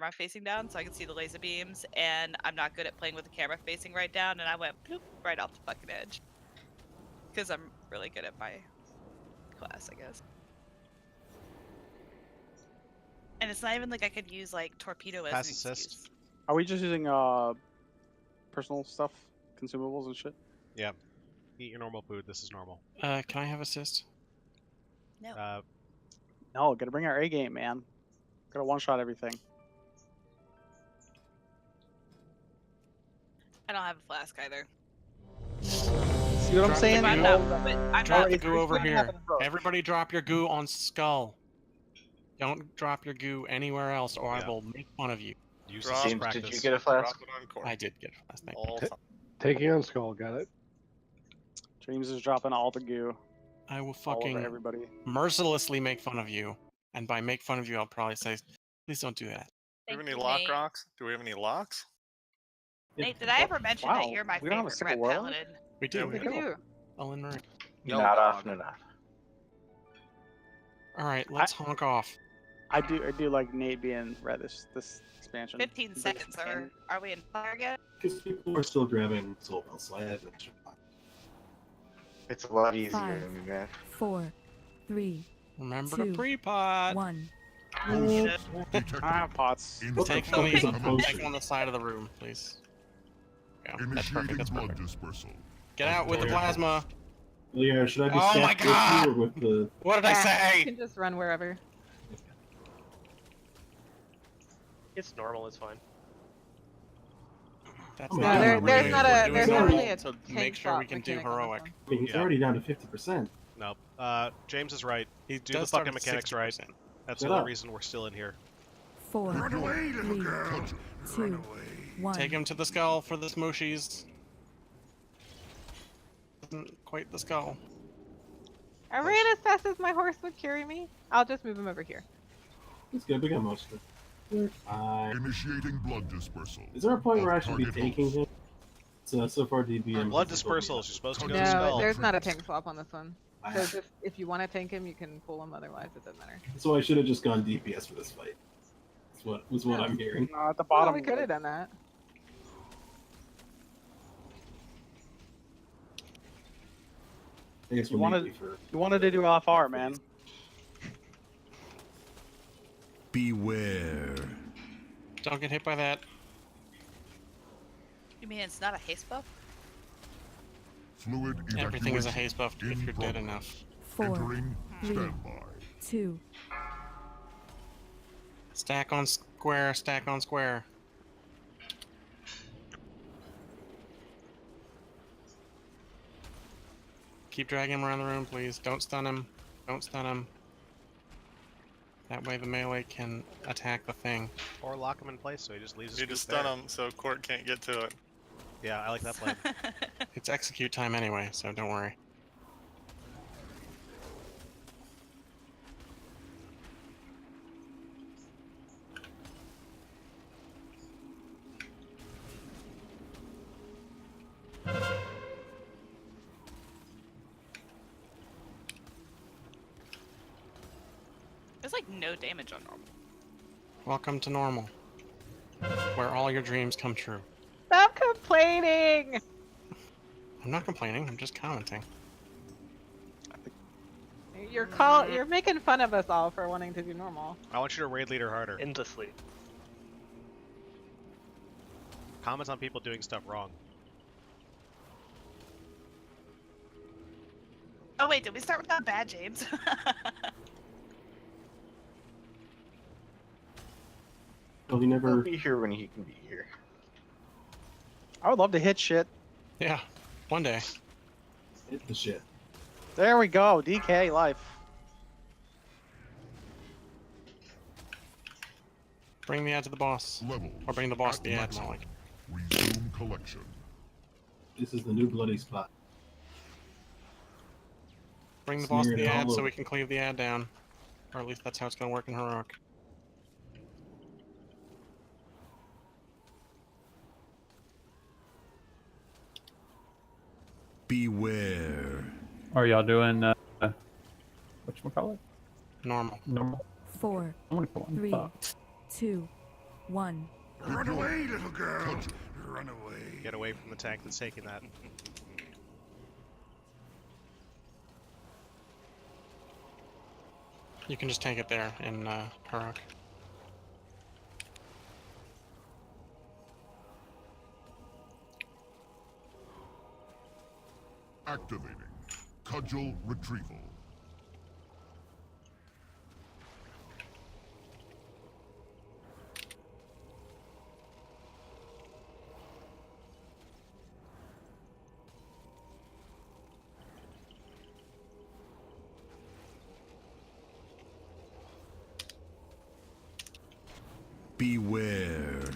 camera facing down so I can see the laser beams, and I'm not good at playing with the camera facing right down, and I went bloop, right off the fucking edge. Because I'm really good at my class, I guess. And it's not even like I could use like torpedo as Pass an assist. excuse. Are we just using personal stuff, consumables and shit? Yeah. Eat your normal food. This is normal. Can I have assist? No. No, gotta bring our A game, man. Gotta one-shot everything. I don't have a flask either. See what I'm saying? I'm not, Drop the it's goo over gonna here. happen, bro. Everybody drop your goo on Skull. Don't drop your goo anywhere else, or Yeah. I will make fun of you. Use Rob, this James, practice. did you get a flask? Drop it on court. I did get a flask. Thank you. All time. Taking on Skull, got it. James is dropping all the goo I will all over fucking everybody. mercilessly make fun of you. And by make fun of you, I'll probably say, please don't do that. Do we have Thank any you, lock Nate. rocks? Do we have any locks? Nate, did I ever mention Wow, that you're my we don't have a favorite single red warlock? paladin? We do. Yeah, we do. Ellen Marie. No Not dog. often enough. Alright, let's honk off. I do like Nate being red this expansion. 15 seconds. Are we in fire again? Because people are still grabbing soul bells, so I have extra time. It's a lot easier 5, than you man. 4, 3, Remember 2, to pre-pot. 1. Ah, pots. Take fuck is a potion? take on the side of the room, please. Yeah, that's perfect. That's blood perfect. dispersal. Get out with the plasma. Yeah, should I be Oh my stacked God! with you or with the... What did I You say? can just run wherever. It's normal, it's fine. That's No, not there- what we're there's doing. not We're a doing there's it not really a to tank make sure we spot can do mechanic on this heroic. one. I mean, he's Yeah. already down to 50%. No. James is right. He Do the does start fucking at mechanics right. 60%. That's Shut the only up. reason we're still in here. 4, 3, 2, 1. Take him to the skull for the smooshies. Isn't quite the skull. I ran as fast as my horse would carry me. I'll just move him over here. It's good, we got most of it. Initiating blood dispersal. Is there a point where I Of should be target taking hosts. him? So far DBM... Blood dispersals. You're supposed to go to No, the skull. there's not a tank swap on this one. So Ah, just if you want to tank him, you can pull him. Otherwise, it doesn't matter. so I should have just gone DPS for this fight. That's what I'm hearing. At the Well, bottom. we could have done that. I guess You we'll wanted- need for... You wanted to do LFR, man. Beware. Don't get hit by that. You mean it's not a haste buff? Fluid evacuation. Everything is a haste buff if in you're dead progress. enough. 4, Entering 3, standby. 2. Stack on square, stack on square. Keep dragging him around the room, please. Don't stun him. Don't stun him. That way the melee can attack the thing. Or lock him in place so he just leaves his You scoop just stun there. him so court can't get to it. Yeah, I like that plan. It's execute time anyway, so don't worry. There's like no damage on normal. Welcome to normal, where all your dreams come true. Stop complaining. I'm not complaining, I'm just commenting. You're making fun of us all for wanting to do normal. I want you to raid leader harder. Endlessly. Comments on people doing stuff wrong. Oh wait, did we start with that bad, James? Well, he He'll never... be here when he can be here. I would love to hit shit. Yeah, one day. hit the shit. There we go. DK life. Bring the ad to the boss. Level. Or bring the boss to the ad, more like. Resume collection. This is the new bloody spot. Bring the boss to Smear the it ad all so over. we can cleave the ad down. Or at least that's how it's gonna work in Heroic. Beware. Are y'all doing whatchamacallit? Normal. Normal? 4, I'm gonna go on 3, top. 2, 1. Run away, little girl! Run away. Get away from the tank that's taking that. You can just tank it there in Harrock. Activating. Cudgel retrieval. Beware.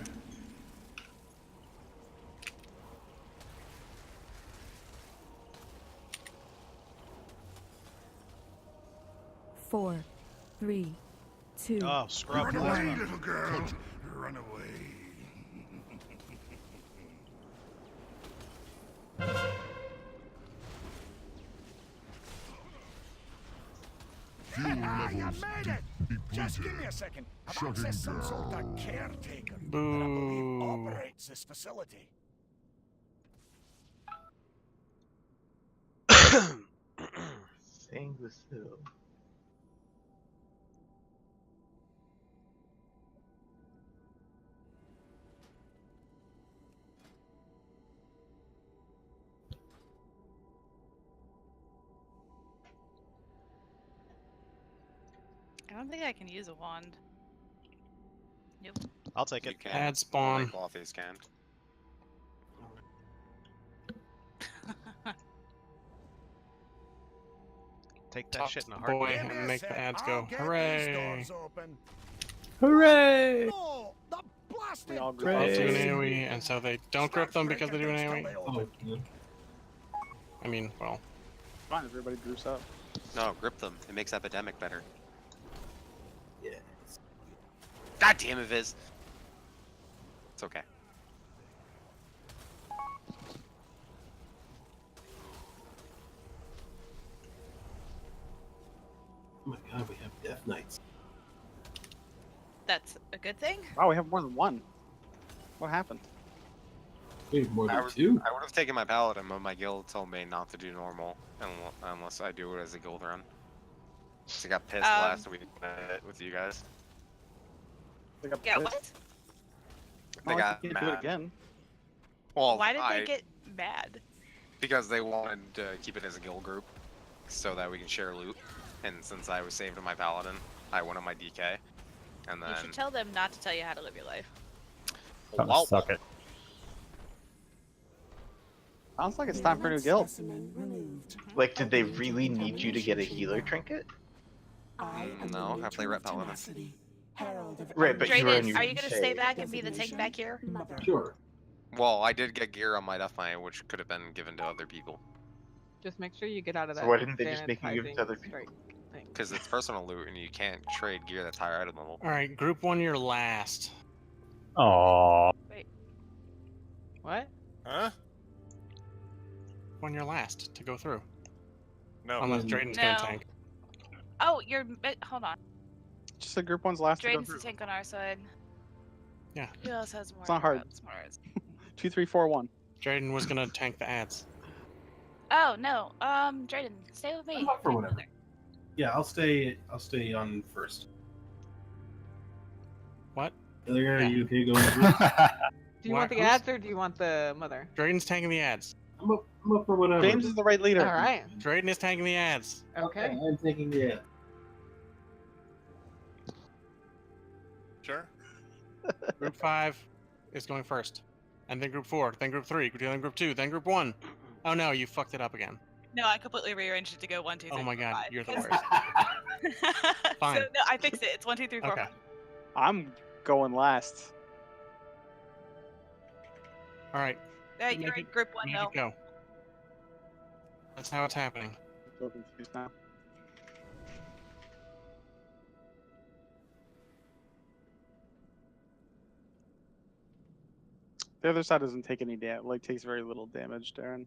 Four, three, two. Oh, scrub. Run away, little girl! Run away. Fuel levels depleted. Just give me a second. I've Shutting accessed some sort down. of caretaker that I believe Boo. operates this facility. Saying this hill. I don't think I can use a wand. Nope. I'll take it. Ad spawn. Clothies can. Take that Talk shit in a to heartbeat. boy Give me and a make the sec, ads I'll go. get these Hooray! doors open. Hooray! No, the blasted We all They group do up. an Hooray. AoE, and so they don't grip them because they do an AoE. Oh, yeah. I mean, well, Fine, everybody groups up. No, grip them. It makes epidemic better. Yeah. God damn it, Viz. It's okay. Oh my god, we have Death Knights. That's a good thing. Wow, we have more than one. What happened? We have more I than would, two. I would have taken my paladin, but my guild told me not to do normal unless I do it as a guild run. So I got pissed last week with you guys. They got Yeah, pissed. what? They Oh, got you can't do it mad. again. Well, Why did they get mad? because they wanted to keep it as a guild group, so that we can share loot. And since I was saved to my paladin, I went on my DK, and then You should tell them not to tell you how to live your life. well, Suck it. Sounds like it's time for a new guild. Like, did they really need you to get a healer trinket? no, I play Ret Paladin. Right, but you were in Drayden, your are you gonna stay shade. back and be the tank back here? Sure. Well, I did get gear on my Death Knight, which could have been given to other people. Just make sure you get out of that. So why didn't they just make you give it to other sanitizing people? thing. Because it's personal loot, and you can't trade gear that's higher item level. alright, group one, you're last. Aww. What? Huh? When you're last to go through. No. Unless Drayden's gonna tank. Oh, hold on. Just the group one's last to go Drayden's the through. tank on our side. Yeah. Who else has more? It's not hard. Smarts? 2, 3, 4, 1. Drayden was gonna tank the ads. Oh no. Drayden, stay with me. I'm up for whatever. Yeah, I'll stay on first. What? Are Yeah. you okay going first? Do you Why- want the who's- ads or do you want the mother? Drayden's tanking the ads. I'm up for whatever. James is the right leader. All right. Drayden is tanking the ads. Okay. I'm taking the ad. Sure. Group 5 is going first. And then group 4, then group 3, then group 2, then group 1. Oh no, you fucked it up again. No, I completely rearranged it to go 1, 2, 3, Oh my 4, god, 5. you're the It's- worst. Fine. So, no, I fixed it. It's 1, 2, 3, 4, Okay. 5. I'm going last. Alright, You're Make in it- group 1 make though. it go. That's how it's happening. So confused now. The other side doesn't take any damage. Like takes very little damage, Darren.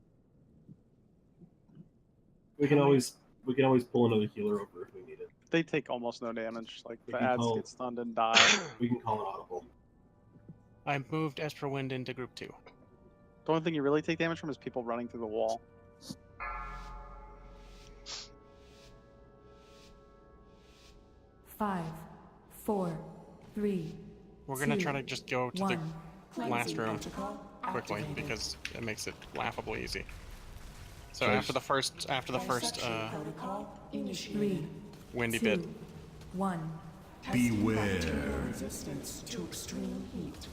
We can always pull another healer over if we need it. They take almost no damage. Like We the can ads call- get stunned and die. We can call an audible. I moved Esper Wind into group 2. The only thing you really take damage from is people running through the wall. Five, four, three. We're gonna two, try to just go to one. the last room Protocol quickly activated. because it makes it laughably easy. So Guys. after the first Protocol initiated. Three, windy two, bit, 1. Beware. Resistance to extreme heat.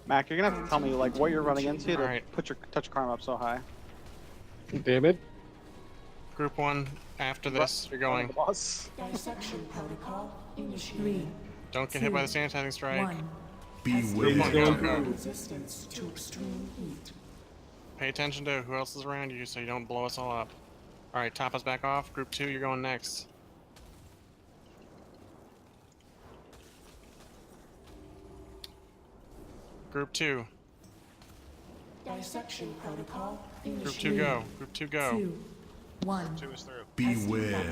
Mac, you're gonna have to tell me like what you're running into to Alright. put your touch karma up so high. Damn it. group 1, after this, you're going. Boss. Dissection protocol initiated. 3, Don't get hit by the sanitizing strike. 1. Beware. Go, go. Resistance to extreme heat. Pay attention to who else is around you so you don't blow us all up. Alright, top us back off. Group 2, you're going next. Group 2. Dissection protocol Group 2 go. Group 2 go. 2, 1. 2 is through. Beware.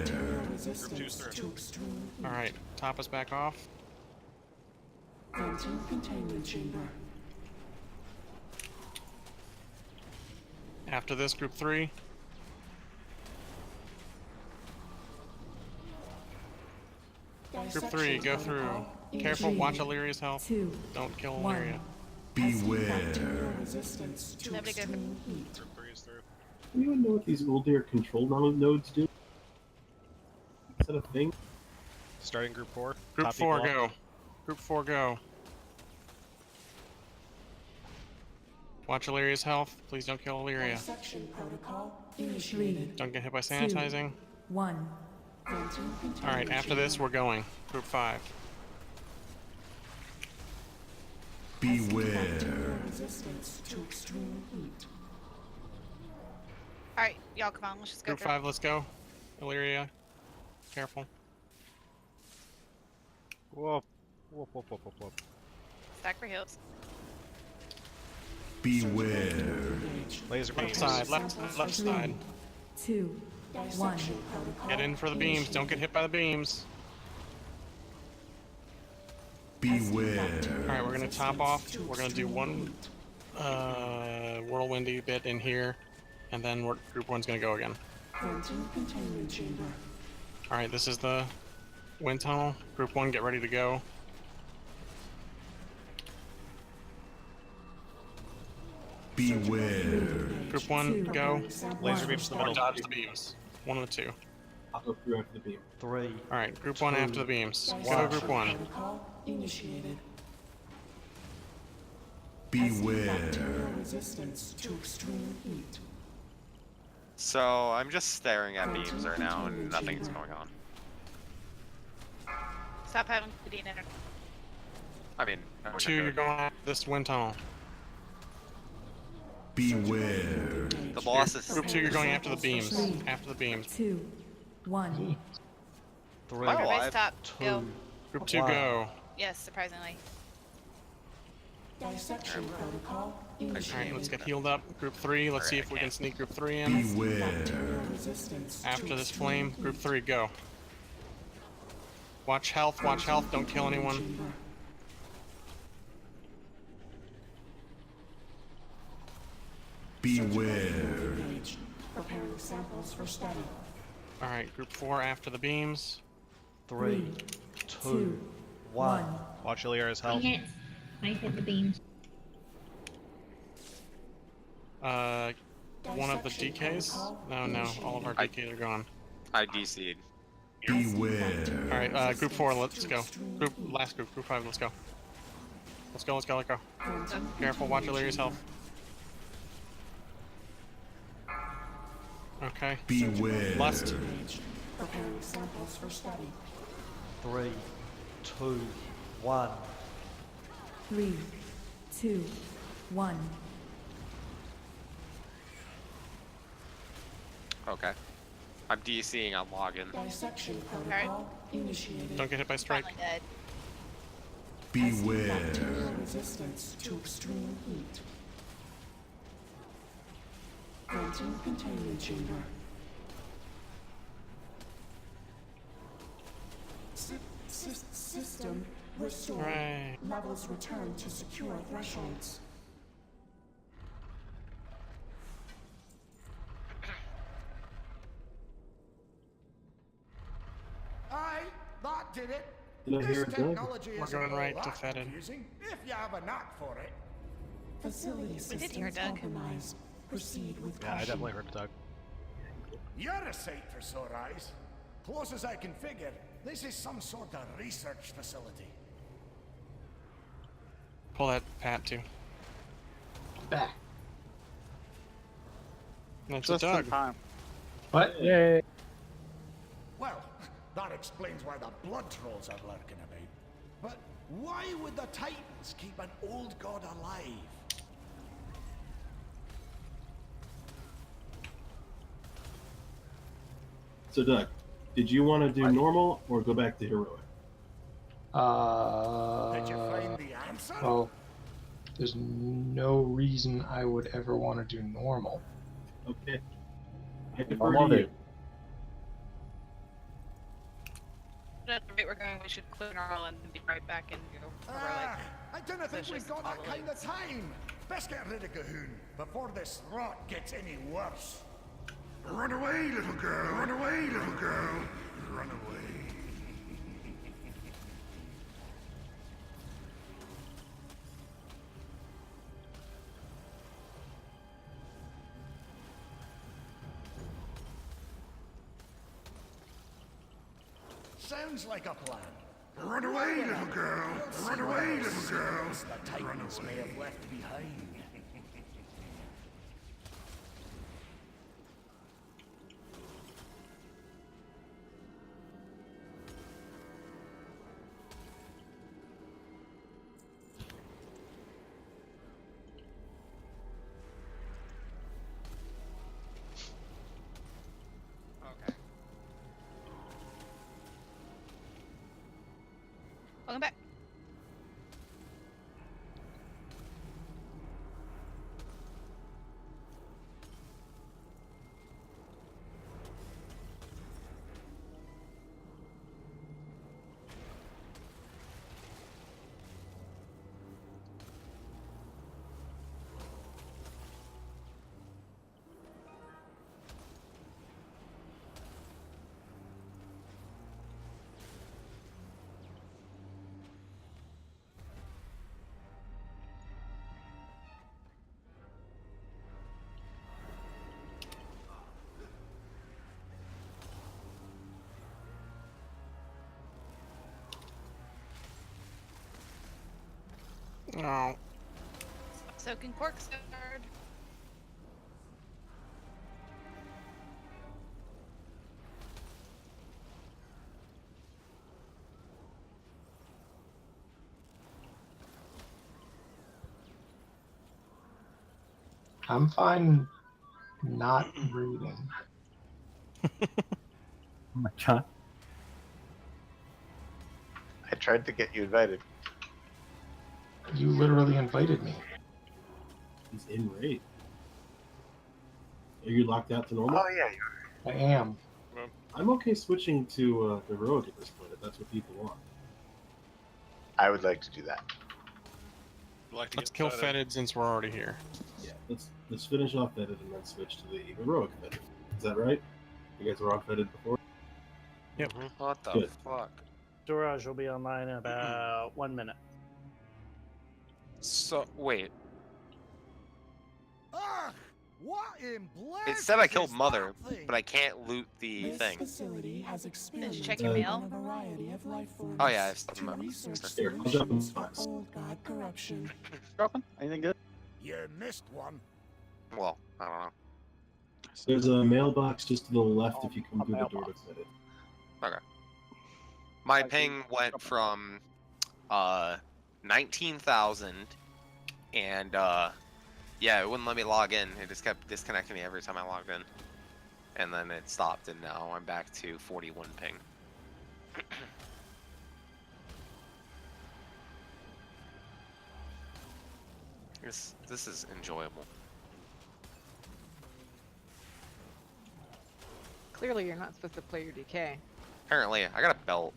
Resistance through. to extreme heat. Alright, top us back off. Venting containment chamber. After this, group 3. Group 3, go through. Careful, watch Illyria's health. 2, Don't kill 1. Illyria. Beware. Resistance to Nobody go. extreme heat. Group 3 is through. Anyone know what these Uldir control nodes do? Is that a thing? Starting group 4. Group top 4, people up. go. Group 4, go. Watch Illyria's health. Please don't kill Illyria. Dissection protocol initiated. Don't get hit by sanitizing. 1. Alright, after this, we're going. Group 5. Beware. Resistance to extreme heat. Alright, y'all come on, let's just go Group through. 5, let's go. Illyria, careful. Whoop. Whoop, whoop, whoop, whoop, whoop. Stack for heals. Beware. Laser Left beams. side, left side. 2, 1. Get in for the beams. Don't get hit by the beams. Beware. Alright, we're gonna top off. We're gonna do one whirlwindy bit in here, and then group 1's gonna go again. Venting containment chamber. Alright, this is the wind tunnel. Group 1, get ready to go. Beware. Group 1, go. Laser beams in the Or middle. dodge the beams. One of the two. I'll go through after the beam. 3. Alright, group 1 after the beams. Go, Wow. group 1. Protocol initiated. Beware. Resistance to extreme heat. So I'm just staring at beams right now and nothing's going on. Stop having Fetid in it. I mean, I wish I 2, you're could. going after this wind tunnel. Beware. The boss is. Group 2, you're going after the beams. After the beams. 2, 1. 3. Oh, Everybody I've- stop. Go. Group 2, Wow. go. Yes, surprisingly. Dissection protocol Alright, initiated. let's get healed up. Group 3, let's see if we can sneak group 3 in. Beware. Resistance to After this extreme flame, group heat. 3, go. Watch health, don't kill anyone. Chamber. Beware. Engaged. Preparing samples for study. Alright, group 4 after the beams. 3. 2. 1. Watch Illyria's health. I hit the beams. One of the DKs? No, all of our DKs are gone. I DC'd. Beware. Alright, group 4, let's go. Last group, group 5, let's go. Let's go. Careful, watch Illyria's health. Okay. Beware. Lust. Preparing samples for study. 3. 2. 1. 3, 2, 1. Okay. I'm DCing on login. Dissection protocol initiated. Don't get hit by strike. Finally dead. Beware. Bacterial resistance to extreme heat. Venting containment chamber. System restored. Hooray. Levels return to secure thresholds. Aye, that did it. Did I hear This it, Doug? technology We're isn't going all right to that Fetid. confusing if you have a knack for it. Facility We did hear systems Doug. compromised. Proceed with Yeah, I caution. definitely heard Doug. You're a sight for sore eyes. Close as I can figure, this is some sort of research facility. Pull that Pat too. Back. That's Just a in Doug. time. What? Yay. Well, that explains why the blood trolls are lurking about. But why would the Titans keep an old god alive? So, Doug, did you want to do normal or go back to heroic? Did you find the answer? Well, there's no reason I would ever want to do normal. Okay. I Normal defer to you. dude. But at the rate we're going, we should clear normal and be right back in heroic. I don't think That's we've just got that following. kind of time. Best get rid of Gahoon before this rot gets any worse. Run away, little girl. Run away, little girl. Run away. Sounds like a plan. Run away, little girl. Run away, little girl. The Titans may have left behind. Okay. Welcome back. Oh. Soaking corkscrew. I'm fine not reading. Oh my god. I tried to get you invited. You literally invited me. He's in raid. Are you locked out to normal? Oh yeah, you I am. I'm okay switching to heroic at this point if that's what people want. I would like to do that. Let's kill Fetid since we're already here. Yeah, let's finish off Fetid and then switch to the heroic Fetid. Is that right? You guys were on Fetid before? Yep. What the Good. fuck? Durage will be online in about 1 minute. So wait, Ugh! What in blazes it said I killed is Mother, that thing? but I can't loot the This thing. facility has experienced check your mail. a variety of life forms. Oh yeah, I've To still research Here, I'll jump in solutions for box. old god corruption. Dropping? Anything good? You missed one. Well, I don't know. There's a mailbox just to the left if you come A through the door to mailbox. Fetid. Okay. My I see. ping went from 19,000 and yeah, it wouldn't let me log in. It just kept disconnecting me every time I logged in. And then it stopped and now I'm back to 41 ping. This is enjoyable. Clearly, you're not supposed to play your DK. Apparently, I got a belt.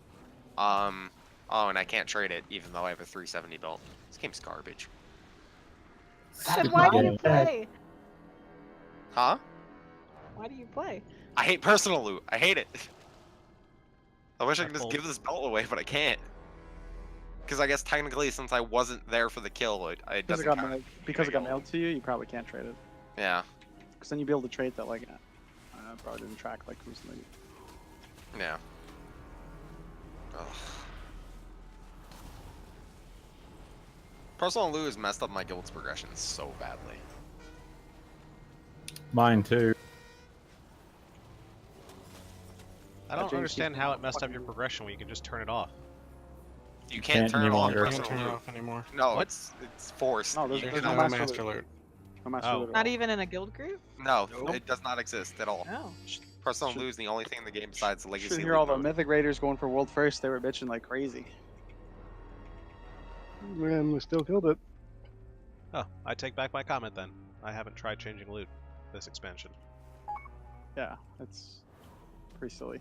Oh, and I can't trade it even though I have a 370 built. This game's garbage. Then why do you play? Huh? Why do you play? I hate personal loot. I hate it. I wish I could just pulled- give this belt away, but I can't. Because I guess technically, since I wasn't there for the kill, it Because doesn't it got count. mailed, because it got mailed to you, you probably can't trade it. Yeah. Because then you'd be able to trade that like, probably didn't track like recently. Yeah. Ugh. Personal loot has messed up my guild's progression so badly. Mine too. I don't James, understand keep how it messed up fucking- your progression when you can just turn it off. You can't turn it any off. longer. You can't Personal turn it loot. off anymore. No, What? it's forced. No, there's- You there's There's cannot- no master master loot. loot. No master Oh. loot at Not all. even in a guild group? No, Nope. it does not exist at all. No. Personal loot is the only thing in the game besides the legacy. Should hear loot all the mode. mythic raiders going for world first. They were bitching like crazy. Man, we still killed it. Oh, I take back my comment then. I haven't tried changing loot this expansion. Yeah, it's pretty silly.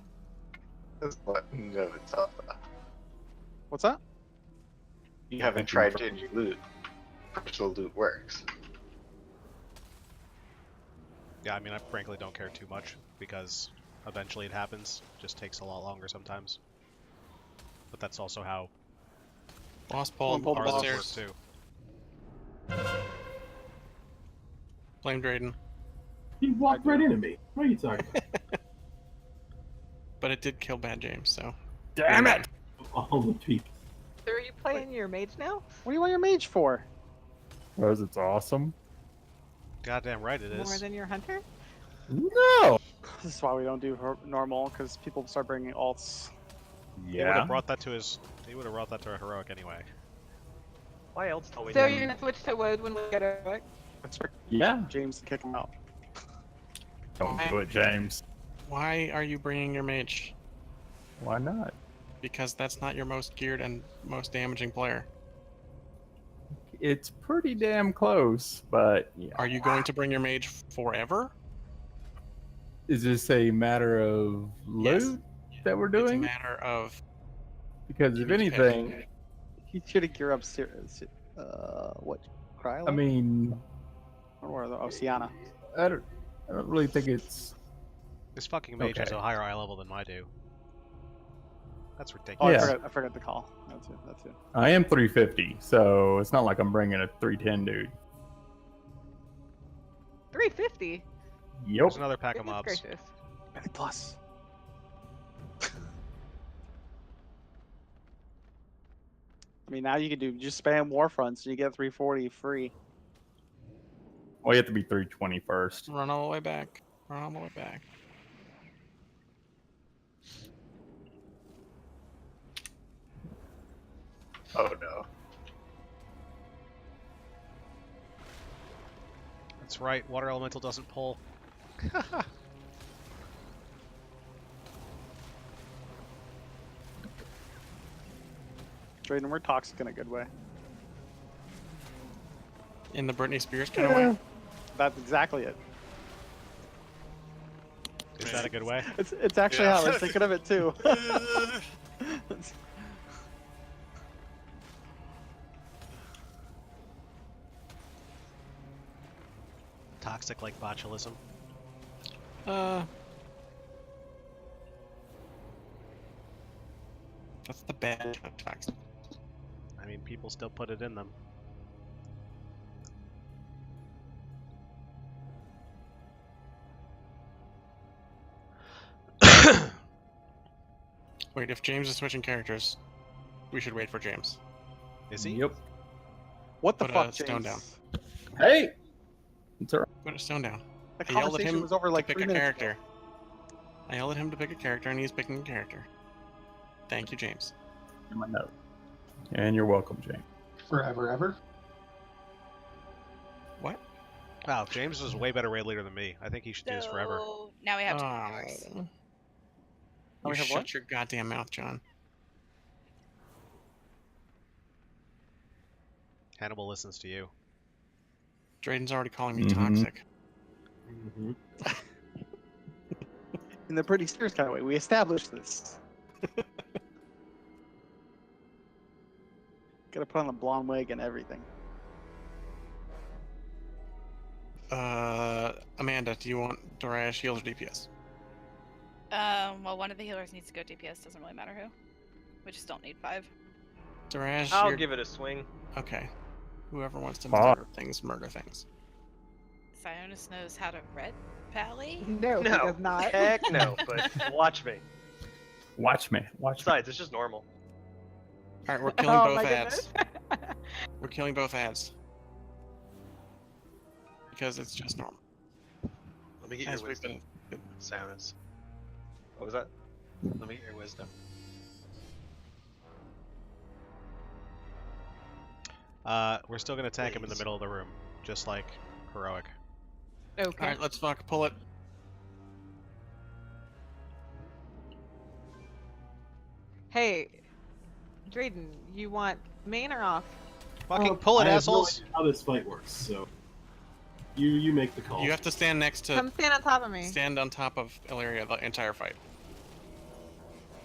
No, it's not. What's that? You haven't tried changing loot. Personal loot works. Yeah, I mean, I frankly don't care too much because eventually it happens. Just takes a lot longer sometimes. But that's also how Boss pulled pull the our boss. loot upstairs. works too. Blame Drayden. He walked right into me. What are you talking about? But it did kill Bad James, so. Damn it! All the people. So are you playing your mage now? What do you want your mage for? Because it's awesome. Goddamn right it More is. than your hunter? No. This is why we don't do normal, because people start bringing alts. He would have brought that to his. He would have brought that to a heroic anyway. Why else do we So do? you're gonna switch to wood when we get a heroic? Expect Yeah. James to kick him out. Don't do it, James. Why are you bringing your mage? Why not? Because that's not your most geared and most damaging player. It's pretty damn close, but yeah. Are you going to bring your mage forever? Is this a matter of loot that we're It's a doing? matter of. Because you if need to pick. anything, He should have gear up. What? Cry? I mean, Or Oceana. I don't really think it's. This fucking mage has Okay. a higher eye level than I do. That's Oh, ridiculous. Yeah. I forgot the call. That's it. That's it. I am 350, so it's not like I'm bringing a 310 dude. 350? Yep. There's another pack of Goodness mobs. gracious. Mythic Plus. I mean, now you can do just spam Warfronts and you get 340 free. Well, you have to be 320 first. Run all the way back. Run all the way back. Oh no. That's right. Water elemental doesn't pull. Drayden, we're toxic in a good way. In the Britney Spears kind of way. That's exactly it. Is that a good way? It's actually how I was thinking of it too. Toxic like botulism. That's the bad kind of toxic. I mean, people still put it in them. Wait, if James is switching characters, we should wait for James. Is he? Yep. What the Put fuck, a stone James? down. Hey! It's alright. Put a stone down. The I yelled at conversation him was over like to pick 3 a minutes character. ago. I yelled at him to pick a character, and he's picking a character. Thank you, James. In my note. And you're welcome, James. Forever, ever. What? Wow, James is a way better raid leader than me. I think he should do this forever. So now we have 2 hours. You we have shut what? your goddamn mouth, John. Hannibal listens to you. Drayden's already calling me Mhm. toxic. In the Britney Spears kind of way. We established this. Gotta put on the blonde wig and everything. Amanda, do you want Dorash heals or DPS? Well, one of the healers needs to go DPS. Doesn't really matter who. We just don't need 5. Dorash, I'll give it a swing. Okay. Whoever wants to Fuck. murder things. Sionis knows how to red pally. No, he does not. Heck no, but watch me. Watch me. Watch me. Besides, it's just normal. Alright, we're killing Oh both my ads. We're killing both ads. Because it's just normal. Let me get As your we've wisdom. been- Soundness. What was that? Let me get your wisdom. We're still gonna tank him in the middle of the room, just like heroic. Okay. Alright, let's pull it. Hey, Drayden, you want main or off? Fucking pull it, I have assholes! No idea how this fight works, so you make the call. You have to stand next to. Come stand on top of me. Stand on top of Illyria the entire fight.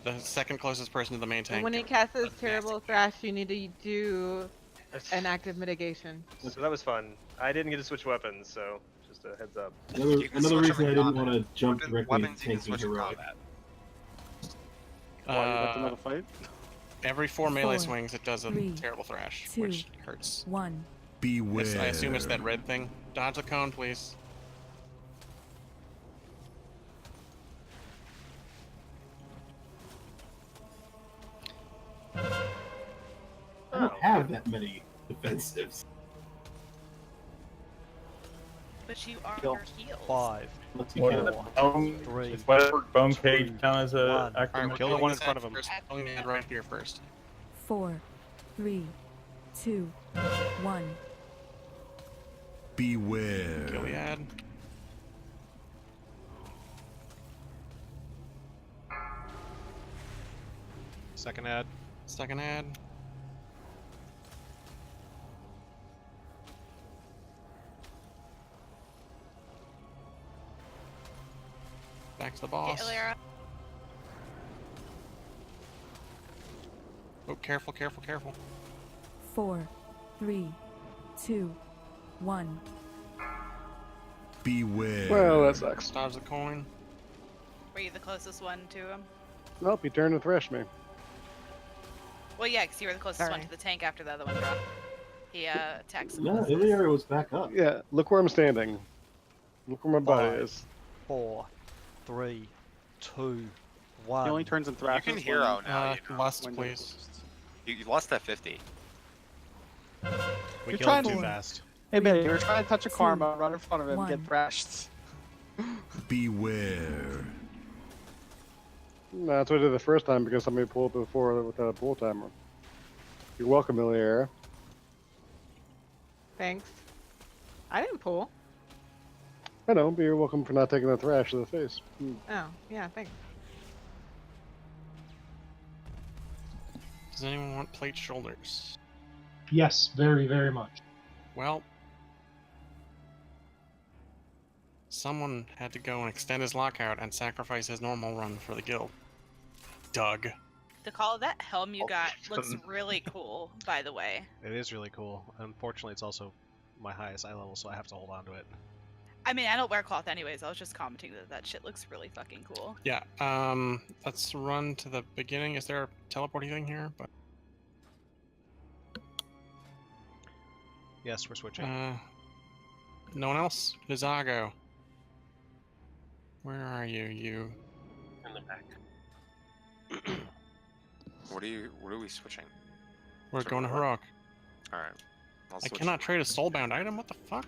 The second closest person to the main tank. And when he casts his terrible thrash, you need to do an active mitigation. So that was fun. I didn't get to switch weapons, so just a heads up. Another reason I didn't want to jump directly Weapons into you can tanking switch in heroic. combat. Why, you got another fight? Every 4 melee 4, swings, it does a 3, terrible thrash, 2, which hurts. 1. Beware. I assume it's that red thing. Dodge the cone, please. I don't have that many defensives. But you are Kill. healed. 5. Let's be What are the careful. bone? 3, Is whatever bone cage count as a 1. active Alright, Kill the one in front of him. First, killing the ad right here first. 4, 3, 2, 1. Beware. Kill the ad. Second ad. Second ad. Back to the boss. Okay, Illyria. Oh, careful, careful, careful. 4, 3, 2, 1. Beware. Well, that sucks. Dodge the coin. Were you the closest one to him? Nope, he turned to thrash me. Well, yeah, because you were the closest one Sorry. to the tank after the other one dropped. He attacks the No, closest. Illyria was back up. Yeah, look where I'm standing. Look where my body is. 4, 3, 2, 1. He only turns and You thrashes. can hero now. Uh, you know. lust, when you're please. closest. You lost that 50. We You're killed trying him too to- fast. Hey, man, you're trying to touch a 2, karma, run in front of him, 1. get thrashed. Beware. No, that's what I did the first time because somebody pulled before without a pull timer. You're welcome, Illyria. Thanks. I didn't pull. I know, but you're welcome for not taking a thrash to the face. Oh, yeah, thanks. Does anyone want plate shoulders? Yes, very, very much. Well, someone had to go and extend his lockout and sacrifice his normal run for the guild. Doug. The call of that helm you got looks Awesome. really cool, by the way. It is really cool. Unfortunately, it's also my highest eye level, so I have to hold on to it. I mean, I don't wear cloth anyways. I was just commenting that that shit looks really fucking cool. Yeah, let's run to the beginning. Is there a teleporting thing here? But Yes, we're switching. no one else? Vizago. Where are you? You In the back. What are we switching? We're So going to what? Heroic. Alright. I cannot trade a soulbound item. What the fuck?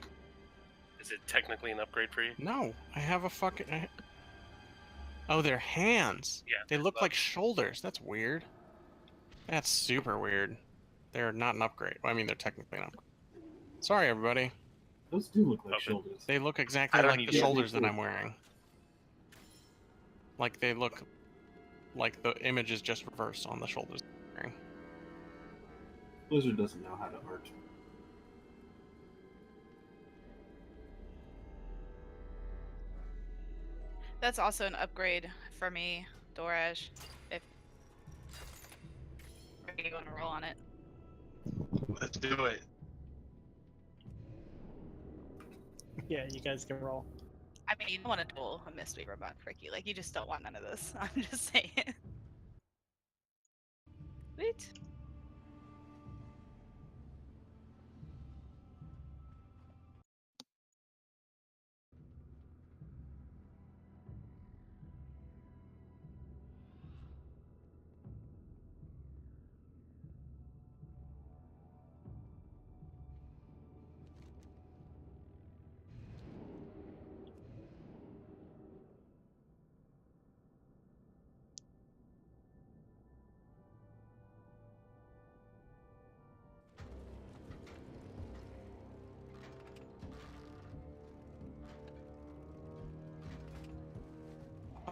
Is it technically an upgrade for you? No, I have a fucking. Oh, they're hands. Yeah. They look like shoulders. That's weird. That's super weird. They're not an upgrade. Well, I mean, they're technically an upgrade. Sorry, everybody. Those do look like Okay. shoulders. They look exactly I don't like need the to- shoulders that I'm wearing. Like they look like the image is just reversed on the shoulders. I'm wearing. Blizzard doesn't know how to art. That's also an upgrade for me, Doraj. If you want to roll on it. Let's do it. Yeah, you guys can roll. I mean, you don't want to duel a Mistweaver Monk, Ricky. Like, you just don't want none of this. I'm just saying. Sweet.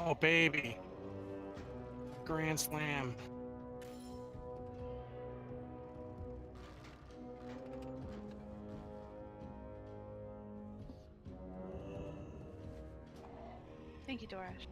Oh, baby. Grand Slam. Thank you, Dorash.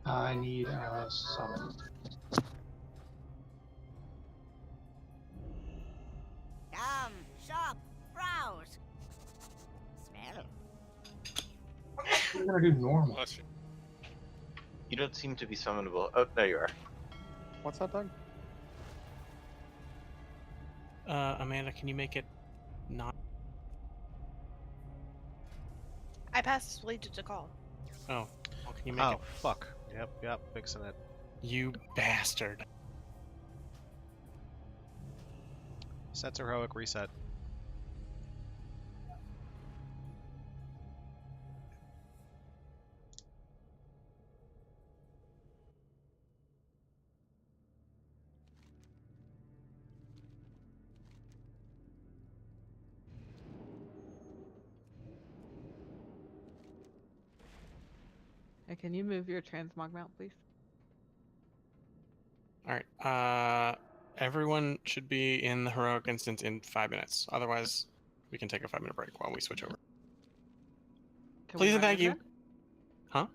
I need a summon. Come, shop, browse. Smell. We're gonna do normal. You don't seem to be summonable. Oh, there you are. What's that, Doug? Amanda, can you make it not? I passed lead to call. Oh, well, can you make Oh, it? fuck. Yep, fixing it. You bastard. Set's heroic reset. Hey, can you move your transmog mount, please? Alright, everyone should be in the heroic instance in 5 minutes. Otherwise, we can take a 5-minute break while we switch over. Can we Please and run thank in you. then? Huh?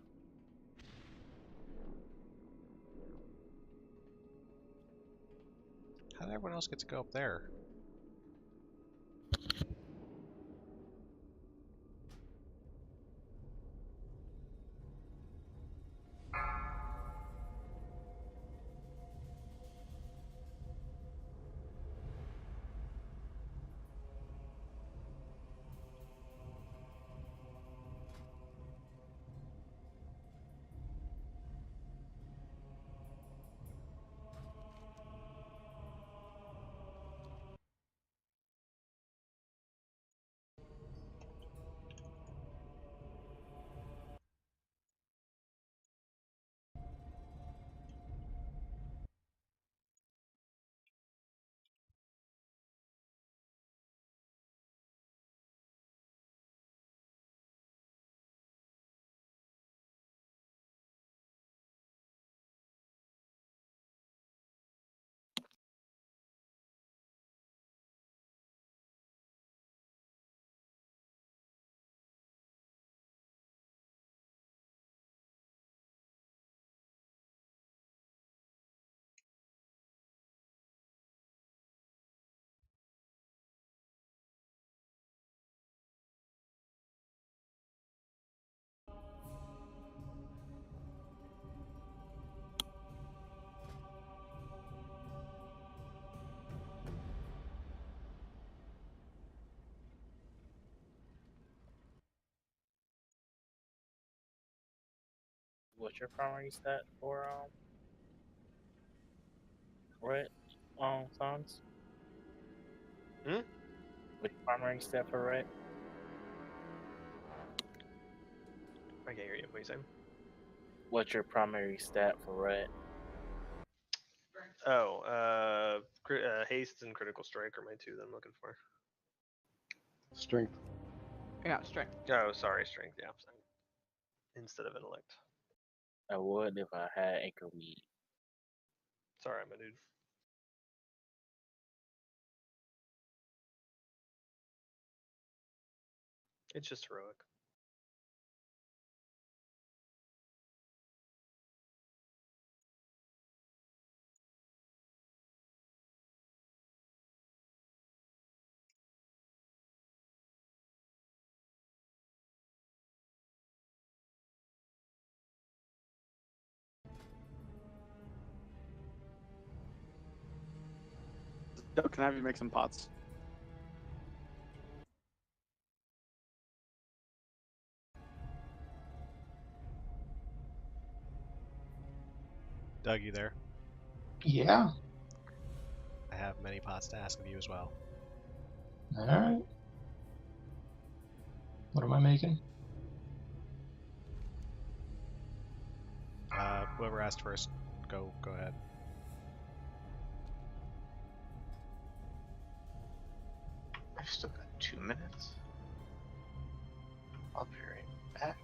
How did everyone else get to go up there? What's your primary stat for red songs? Hmm? What's your primary stat for red? I can't hear you. What are you saying? What's your primary stat for red? Oh, haste and critical strike are my two that I'm looking for. Strength. I got strength. Oh, sorry, strength. Yeah, instead of intellect. I would if I had anchor weed. Sorry, my dude. It's just heroic. Doug, can I have you make some pots? Doug, you there? Yeah. I have many pots to ask of you as well. Alright. What am I making? Whoever asked first, go ahead. I've still got 2 minutes. I'll be right back.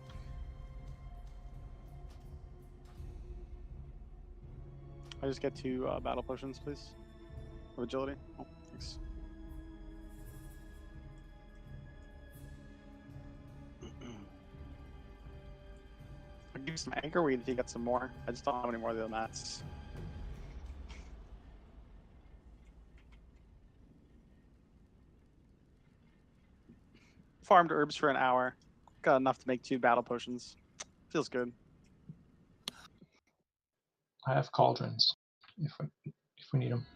I just get 2 battle potions, please. Of agility. Oh, thanks. I'll give you some anchor weed if you get some more. I just don't have any more of the mats. Farmed herbs for an hour. Got enough to make 2 battle potions. Feels good. I have cauldrons, if we need them.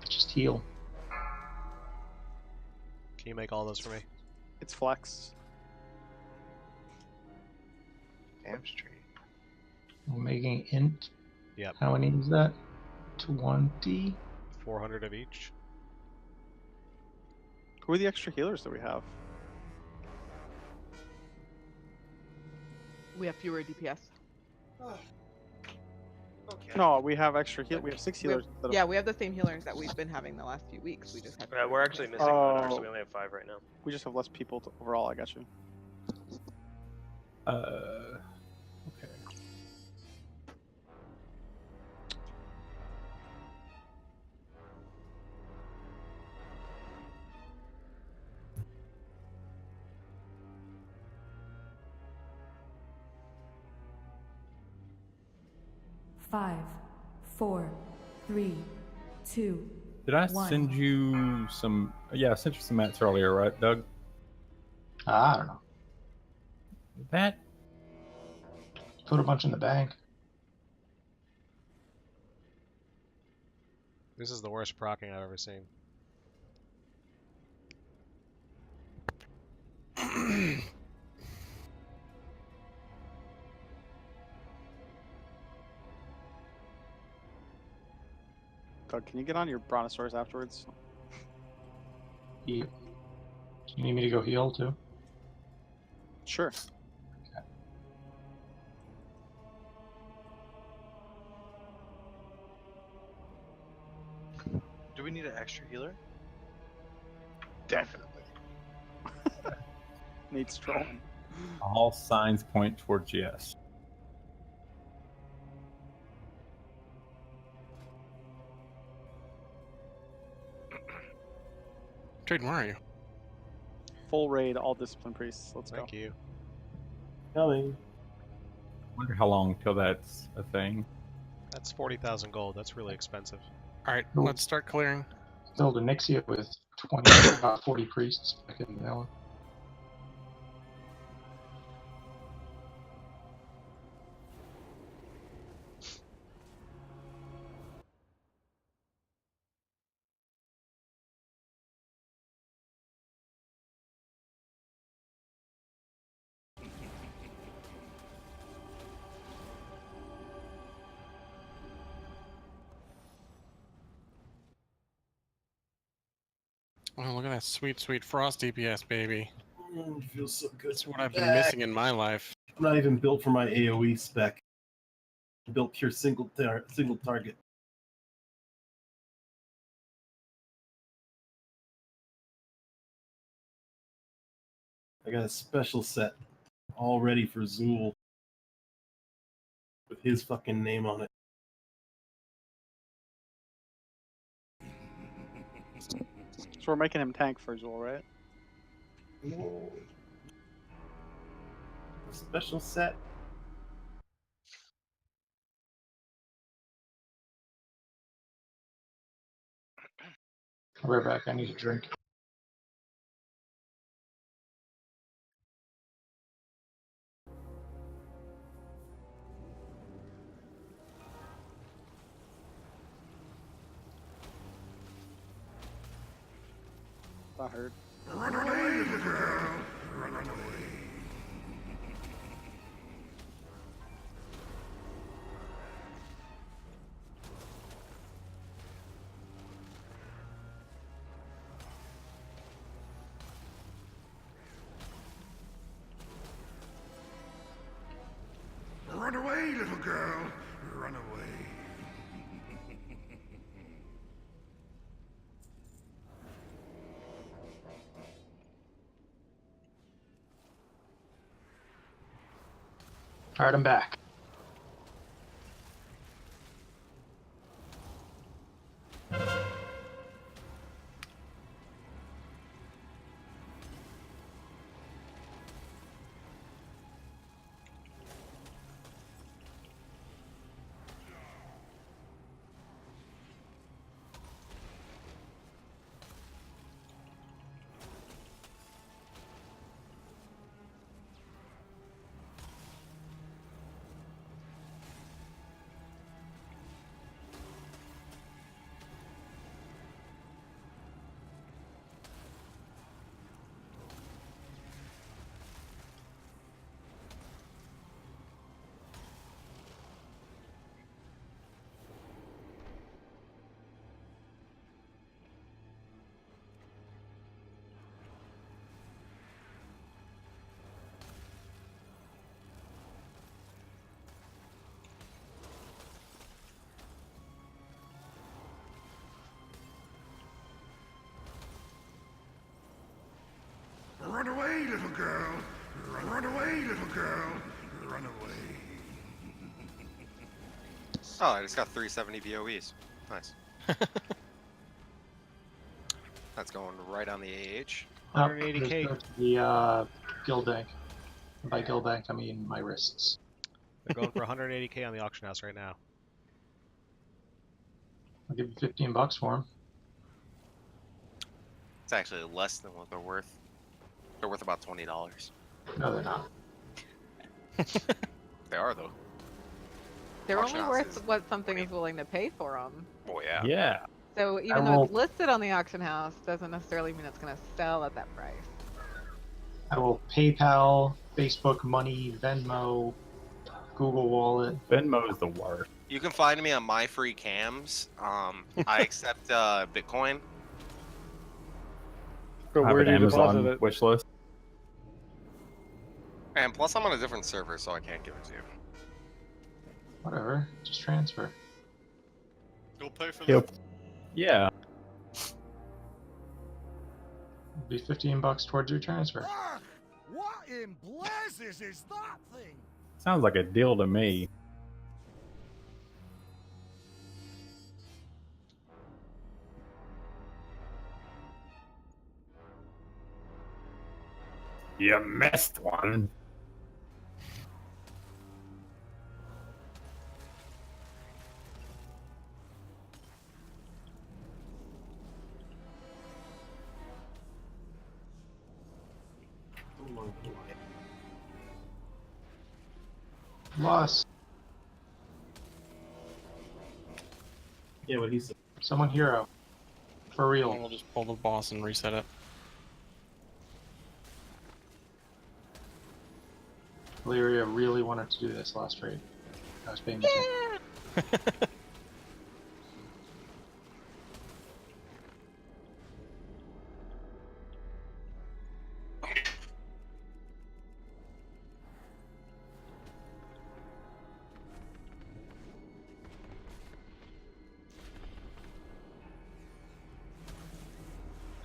Just heal. Can you make all those for me? It's flex. Damn straight. I'm making int. Yep. How many is that? 20. 400 of each. Who are the extra healers that we have? We have fewer DPS. Okay. No, we have extra heal. We have 6 We have- healers. that yeah, we have the same healers that we've been having the last few weeks. We just have. Yeah, we're actually missing Oh. one, so we only have 5 right now. We just have less people overall. I got you. Okay. Five, four, three, two. Did I one. send you some? Yeah, I sent you some mats earlier, right, Doug? I don't know. That Put a bunch in the bank. This is the worst procking I've ever seen. Doug, can you get on your brontosaurus afterwards? You need me to go heal too? Sure. Do we need an extra healer? Definitely. Needs trolling. all signs point towards yes. Trayden, where are you? Full raid, all discipline priests. Let's go. Thank you. Coming. Wonder how long till that's a thing. That's 40,000 gold. That's really expensive. Alright, let's start clearing. Build a Nixia with 20, about 40 priests back in vanilla. Oh, look at that sweet, sweet frost DPS, baby. It feels so good. That's what I've been missing in my life. I'm not even built for my AoE spec. Built pure single target. I got a special set all ready for Zool with his fucking name on it. So we're making him tank for Zool, right? A special set. I'll be right back. I need a drink. I heard. Run away, little girl. Run away. Run away, little girl. Run away. Alright, I'm back. Run away, little girl. Run away, little girl. Run away. Oh, I just got 370 BOEs. Nice. That's going right on the AH. 180k. The Guild Bank. By Guild Bank, I mean my wrists. They're going for 180k on the auction house right now. I'll give you $15 for them. It's actually less than what they're worth. They're worth about $20. No, they're not. They are though. They're Auction only house worth is what something is willing to pay for them. Oh yeah. Yeah. So even though it's listed on the auction house, doesn't necessarily mean it's going to sell at that price. I will PayPal, Facebook Money, Venmo, Google Wallet. Venmo is the worst. You can find me on my free cams. I accept Bitcoin. So I have where an do you deposit Amazon it? wish list. And plus I'm on a different server, so I can't give it to you. Whatever. Just transfer. You'll pay for Yep. Yeah. It'll be $15 towards your transfer. Ugh, what in blazes is that thing? Sounds like a deal to me. You missed one. Lost. Yeah, what he said. Someone hero. For real. We'll just pull the boss and reset it. Lyria really wanted to do this last raid. I was paying attention.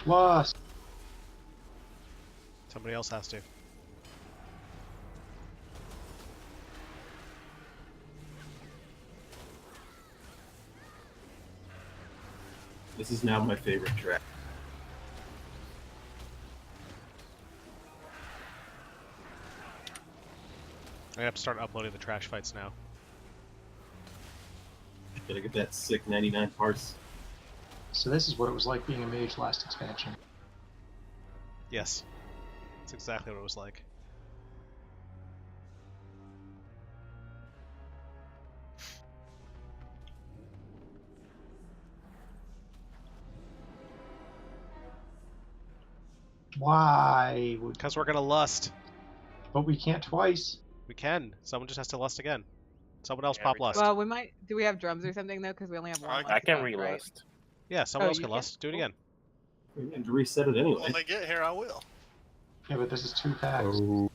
Lost. Somebody else has to. This is now my favorite track. I have to start uploading the trash fights now. Gotta get that sick 99 parts. So this is what it was like being a mage last expansion. Yes. That's exactly what it was like. Why? Because we're gonna lust. But we can't twice. We can. Someone just has to lust again. Someone else pop lust. Well, we might. Do we have drums or something though? Because we only have one. I can left, right? relust. Yeah, someone Oh, else you can can? lust. Do it again. We had to reset it anyway. When they get here, I will. Yeah, but this is 2 packs. Oh.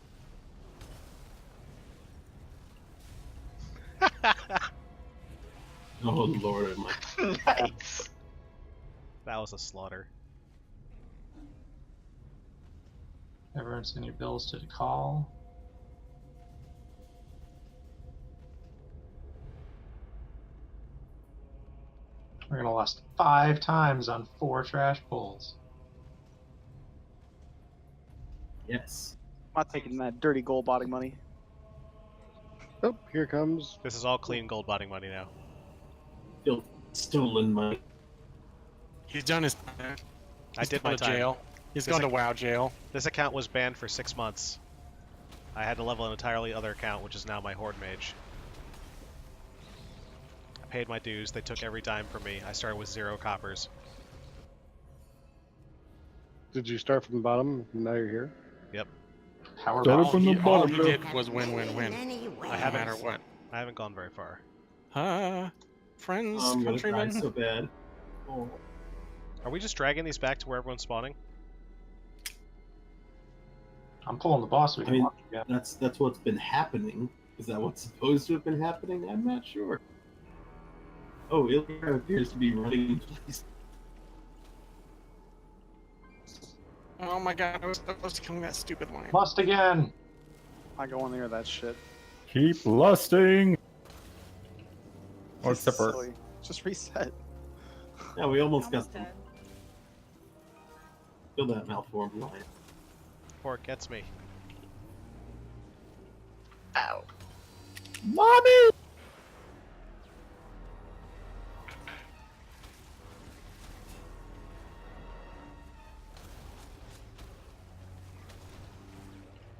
Oh lord, my Nice. That was a slaughter. Everyone send your bills to the call. We're gonna lust 5 times on 4 trash pulls. yes. I'm not taking that dirty gold botting money. Oh, here comes. This is all clean gold botting money now. Still stolen money. He's done his time. I did my He's gone to time. jail. He's This gone to ac- WoW jail. This account was banned for 6 months. I had to level an entirely other account, which is now my Horde Mage. I paid my dues. They took every dime from me. I started with 0 coppers. Did you start from the bottom and now you're here? Yep. Power Started ball. from the All bottom. he did was win, win, win. I No matter what. I haven't gone very far. Friends, I'm gonna die countrymen. so bad. Oh. Are we just dragging these back to where everyone's spawning? I'm pulling the boss. We I can mean, watch again. that's what's been happening. Is that what's supposed to have been happening? I'm not sure. Oh, Ilya appears to be running in place. Oh my god, I was supposed to killing that stupid line. Lust again. I go in there that shit. Keep lusting. Or This is except for silly. Just reset. Yeah, we almost got Almost them. dead. Kill that malformed lion. Pork gets me. Ow. Mommy.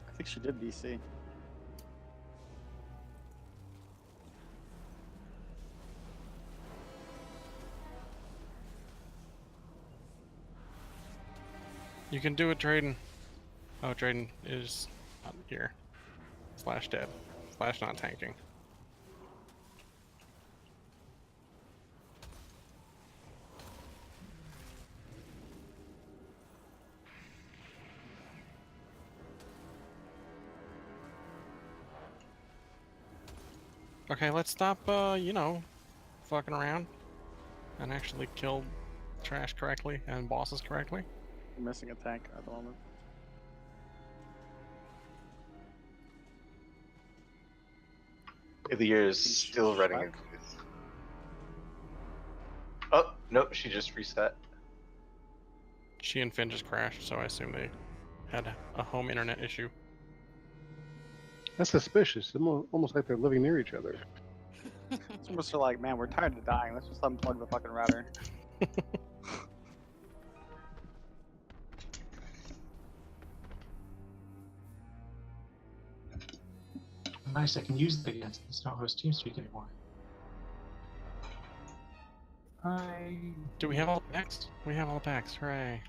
I think she did DC. You can do it, Drayden. Oh, Drayden is not here. Slash dead. Slash not tanking. Okay, let's stop, you know, fucking around and actually kill trash correctly and bosses correctly. I'm missing a tank at the moment. Ilya is still running into this. Oh, nope, she just reset. She and Finn just crashed, so I assume they had a home internet issue. That's suspicious. It's almost like they're living near each other. It's almost like, man, we're tired of dying. Let's just unplug the fucking router. Nice, I can use it again. It's not host TeamSpeak anymore. Do we have all the packs? We have all the packs, hooray.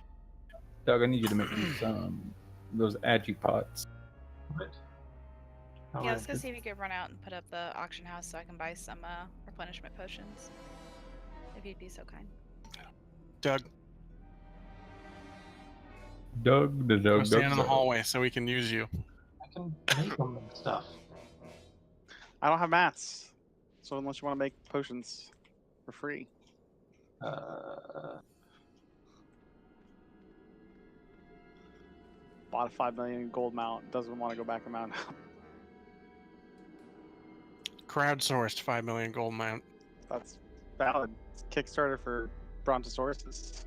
Doug, I need you to make me some those agi pots. What? Yeah, let's go see if you could run out and put up the auction house so I can buy some replenishment potions. If you'd be so kind. Doug, Doug, the go Doug, stand in the Doug. hallway so we can use you. I can make them and stuff. I don't have mats. So unless you want to make potions for free. Bought a 5 million gold mount. Doesn't want to go back and mount. Crowdsourced 5 million gold mount. That's valid. It's Kickstarter for Brontosaurus.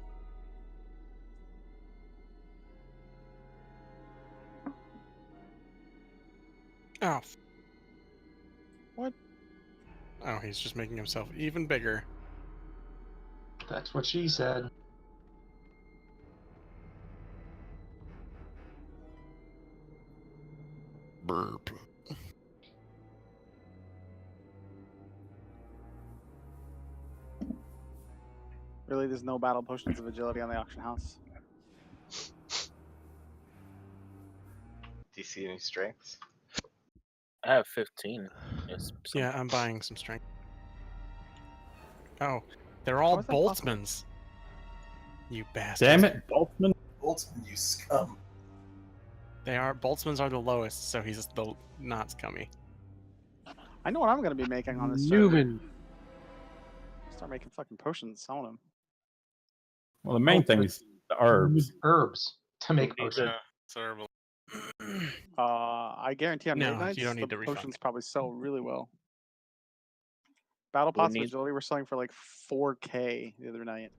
Oh. What? Oh, he's just making himself even bigger. That's what she said. Burp. Really, there's no battle potions of agility on the auction house. Do you see any strengths? I have 15. Yes. Yeah, I'm buying some strength. Oh, they're all boltsmans. You bastards. Damn it, Boltzmann. Boltzmann, you scum. They are boltsmans are the lowest, so he's the not scummy. I know what I'm gonna be making on this server. Newman. Start making fucking potions, selling them. Well, the main thing is the herbs. Herbs to make Yeah, potions. terrible. I guarantee on No, Raid Nights, you don't need the to refund potions probably sell really well. Battle Who Pots of needs- Agility were selling for like 4K the other night.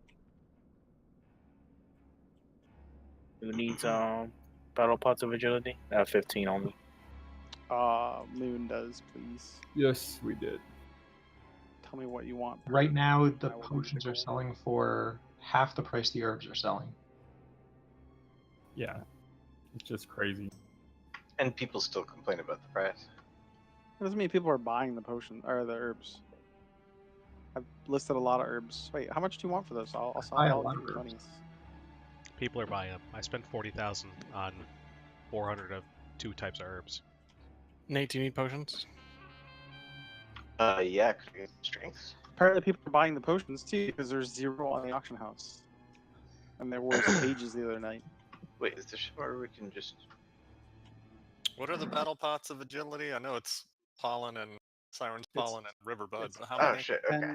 Who needs battle pots of agility? I have 15 on me. Moon does, please. Yes, we did. Tell me what you want. Right now, the I will potions are selling for half the price the herbs are selling. Yeah, it's just crazy. And people still complain about the price. It doesn't mean people are buying the potion or the herbs. I've listed a lot of herbs. Wait, how much do you want for this? I'll sell buy a all lot for of herbs. 20s. People are buying them. I spent 40,000 on 400 of 2 types of herbs. Nate, do you need potions? Yeah, could I get strengths? Apparently people are buying the potions too because there's 0 on the auction house. And there were pages the other night. Wait, is this where we can just... What are the battle pots of agility? I know it's pollen and Siren's pollen and riverbud, but how Oh many? shit, okay.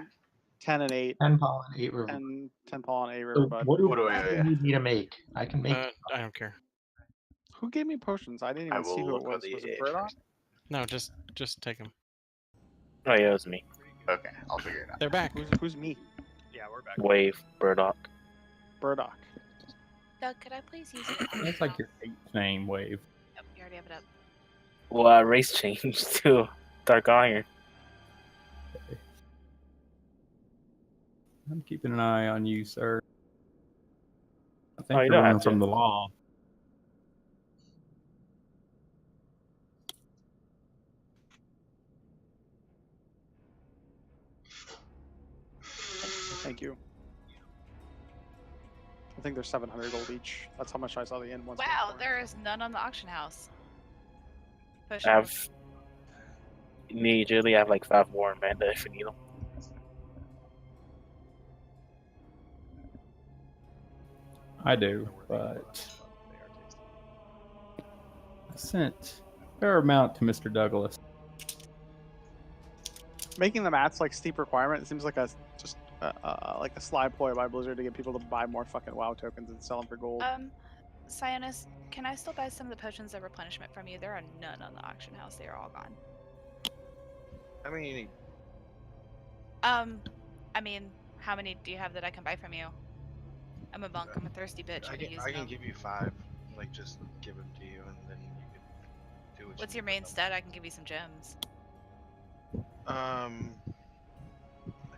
10 and 8. 10 pollen, 8 river. 10 pollen, 8 So riverbud. what do What do I- you need me to make? I can make. I don't care. Who gave me potions? I didn't I even see will who it look was. at the Was it age Burdock? first. No, just take them. Oh yeah, it was me. Okay, I'll figure it out. They're back. Who's me? Yeah, we're back. Wave, Burdock. Burdock. Doug, could I please use it? That's like your 8th name, Wave. Yep, you already have it up. Well, race changed to Dark Iron. I'm keeping an eye on you, sir. I think Oh, you you're don't running have from to. the law. Thank you. I think they're 700 gold each. That's how much I saw the end ones. Wow, there is none on the auction house. Push I have me agility. I have like 5 more in Manda if you need them. I do, but I sent a fair amount to Mr. Douglas. Making the mats like steep requirement. It seems like a sly ploy by Blizzard to get people to buy more fucking WoW tokens and sell them for gold. Sionis, can I still buy some of the potions of replenishment from you? There are none on the auction house. They are all gone. How many you need? I mean, how many do you have that I can buy from you? I'm a monk. I'm a thirsty bitch. I I'm can, use I can them. give you 5. Like, just give them to you, and then you can do what What's you your main stat? I can give you some gems.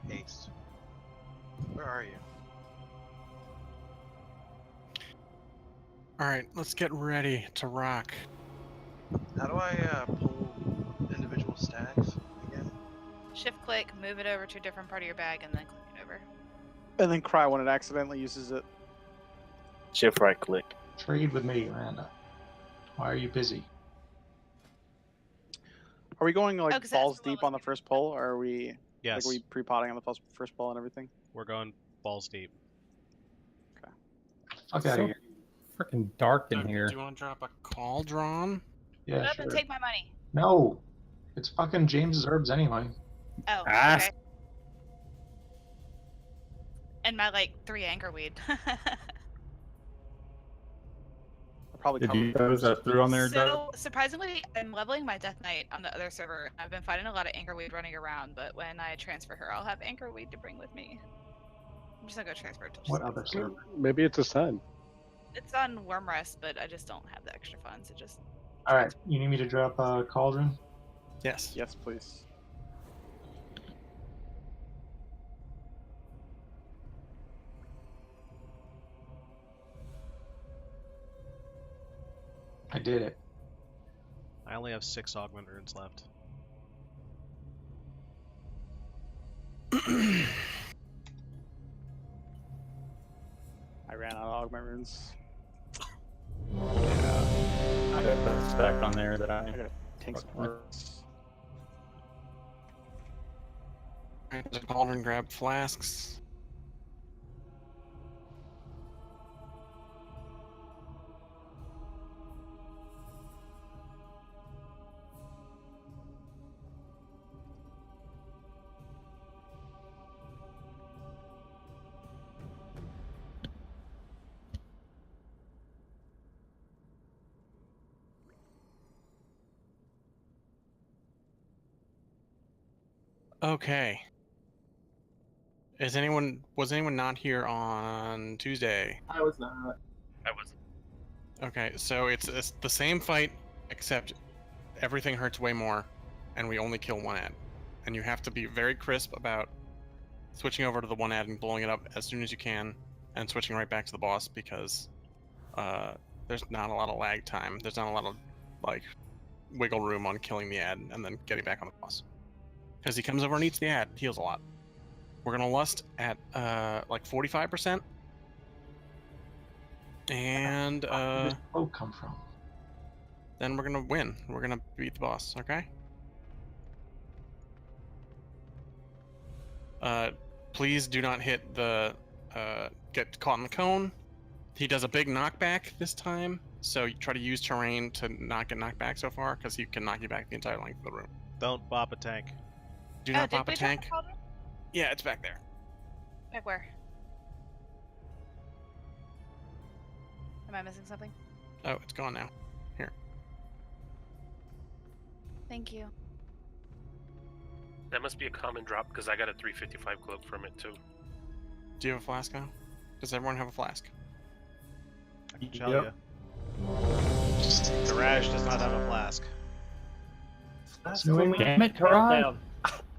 Haste. Where are you? Alright, let's get ready to rock. How do I pull individual stacks again? Shift click, move it over to a different part of your bag, and then click it over. And then cry when it accidentally uses it. Shift right click. Trade with me, Miranda. Why are you busy? Are we going like 'cause that's balls the deep on the first pull, or are we? Yes. Like, are we pre-potting on the first pull and everything? We're going balls deep. Fuck It's out so of here. freaking dark in Do here. you want to drop a cauldron? Yeah, Shut up sure. and take my money. No, it's fucking James's herbs anyway. Oh, Ah. okay. And my like 3 angerweed. I probably Did cover you those that through on there, Joe? So surprisingly, I'm leveling my Death Knight on the other server. I've been finding a lot of Anchorweed running around, but when I transfer her, I'll have Anchorweed to bring with me. I'm just not gonna transfer it till What she's other server? Maybe it's a sign. It's on Wormrest, but I just don't have the extra funds. It just All right, you need me to drop Cauldron? Yes. Yes, please. I did it. I only have 6 augment runes left. I ran out of augment runes. I got a stack on there that I gotta take some words. There's a cauldron, grab flasks. Okay. Was anyone not here on Tuesday? I was not. I wasn't. Okay, so it's the same fight, except everything hurts way more, and we only kill one ad. And you have to be very crisp about switching over to the one ad and blowing it up as soon as you can, and switching right back to the boss because there's not a lot of lag time. There's not a lot of like wiggle room on killing the ad and then getting back on the boss. Because he comes over and eats the ad, heals a lot. We're gonna lust at like 45%. And Where did the come from? then we're gonna win. We're gonna beat the boss, okay? Please do not hit the get caught in the cone. He does a big knockback this time, so you try to use terrain to not get knocked back so far, because he can knock you back the entire length of the room. Don't bop a tank. Do not did pop a we drop the tank. cauldron? Yeah, it's back there. Back where? Am I missing something? Oh, it's gone now. Here. Thank you. That must be a common drop because I got a 355 cloak from it too. Do you have a flask now? Does everyone have a flask? I can tell you. Garage does not have a flask. Damn it, Karan!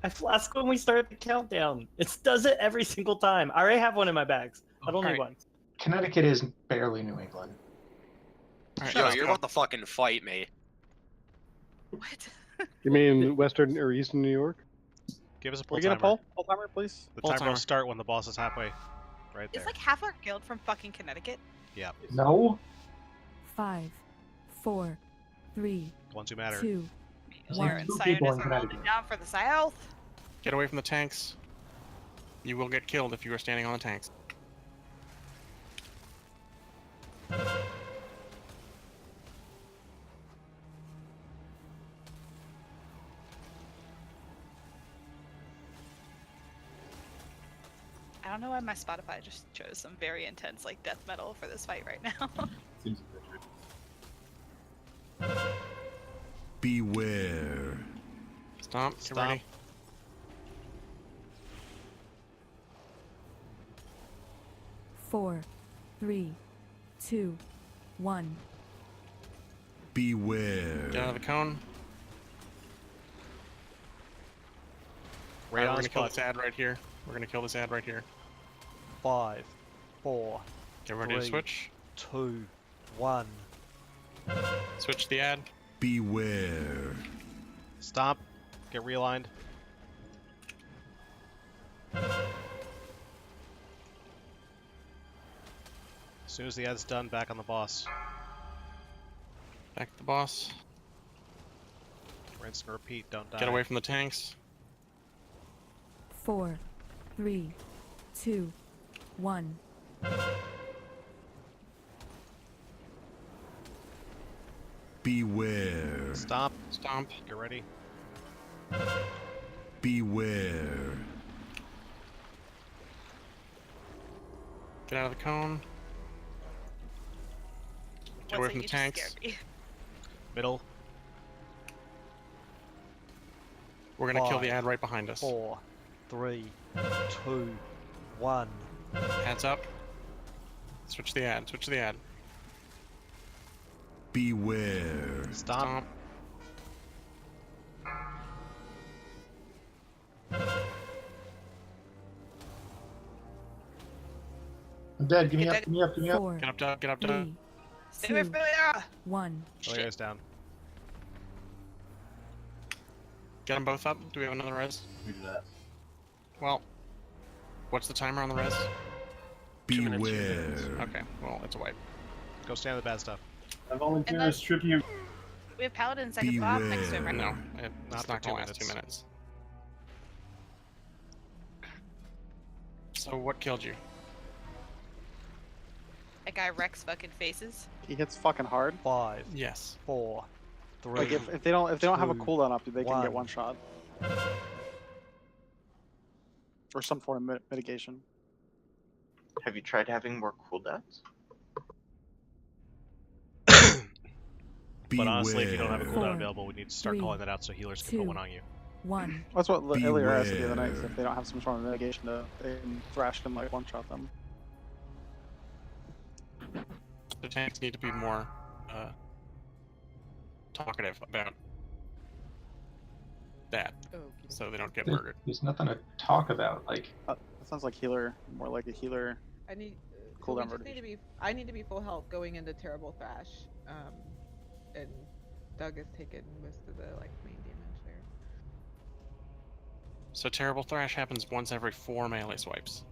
I flask when we start the countdown. It does it every single time. I already have one in my bags. I don't need one. Connecticut is barely New England. Yo, you're about to fucking fight me. What? You mean Western or Eastern New York? Give us a Are pull we gonna timer. pull timer, please? The Pull timer will timer. start when the boss is halfway. Right there. Is like half our guild from fucking Connecticut? Yeah. No. 5, 4, 3, Ones who matter. 2, Lair and 2 Sionis people in are holding Connecticut. down for the South. Get away from the tanks. You will get killed if you are standing on the tanks. I don't know why my Spotify just chose some very intense like death metal for this fight right now. Seems appropriate. Beware. Stomp, get ready. Four, 3, 2, 1. Beware. Get out of the cone. Right We're on gonna kill spot. this ad right here. We're gonna kill this ad right here. 5, 4, Get ready to 3, switch. 2, 1. Switch the ad. Beware. Stop. Get realigned. As soon as the ad's done, back on the boss. Back to the boss. Rinse and repeat, don't die. Get away from the tanks. 4, 3, 2, 1. Beware. Stop. Stomp. Get ready. Beware. Get out of the cone. Get away from the You just tanks. scared me. Middle. We're gonna kill the 5, ad right behind us. 4, 3, 2, 1. Ad's up. Switch the ad. Switch the ad. Beware. Stomp. I'm dead. Give me up. Give me up. Give me up. 4, Get up, Doug. Get up, Doug. 3, Stay away 2, from me. 1. Oh, guy's down. Get them both up. Do we have another res? We do that. Well, what's the timer on the res? Beware. Okay, well, it's a wipe. Go stand the bad stuff. I volunteer And as tribute. We have Paladin second boss next to him right No, now. it's not gonna last 2 minutes. So what killed you? That guy wrecks fucking faces. He hits fucking hard. 5, Yes. 4, 3. Like if they don't have a 2, cooldown up, they can get 1. one shot. Or some form of mitigation. Have you tried having more cooldowns? But honestly, if you don't have a cooldown 4, available, we need to start 3, calling that out so healers can put 2, one on you. 1. That's what Illyria asked the other night. Is if they don't have some sort of mitigation, they can thrash them like one shot them. The tanks need to be more talkative about that, so they don't get murdered. There's nothing to talk about. Like, That sounds like healer, more like a healer. I need. Cooldown we just need to be. I need to be full health going into Terrible Thrash, and Doug has taken most of the like main damage there. So Terrible Thrash happens once every 4 melee swipes.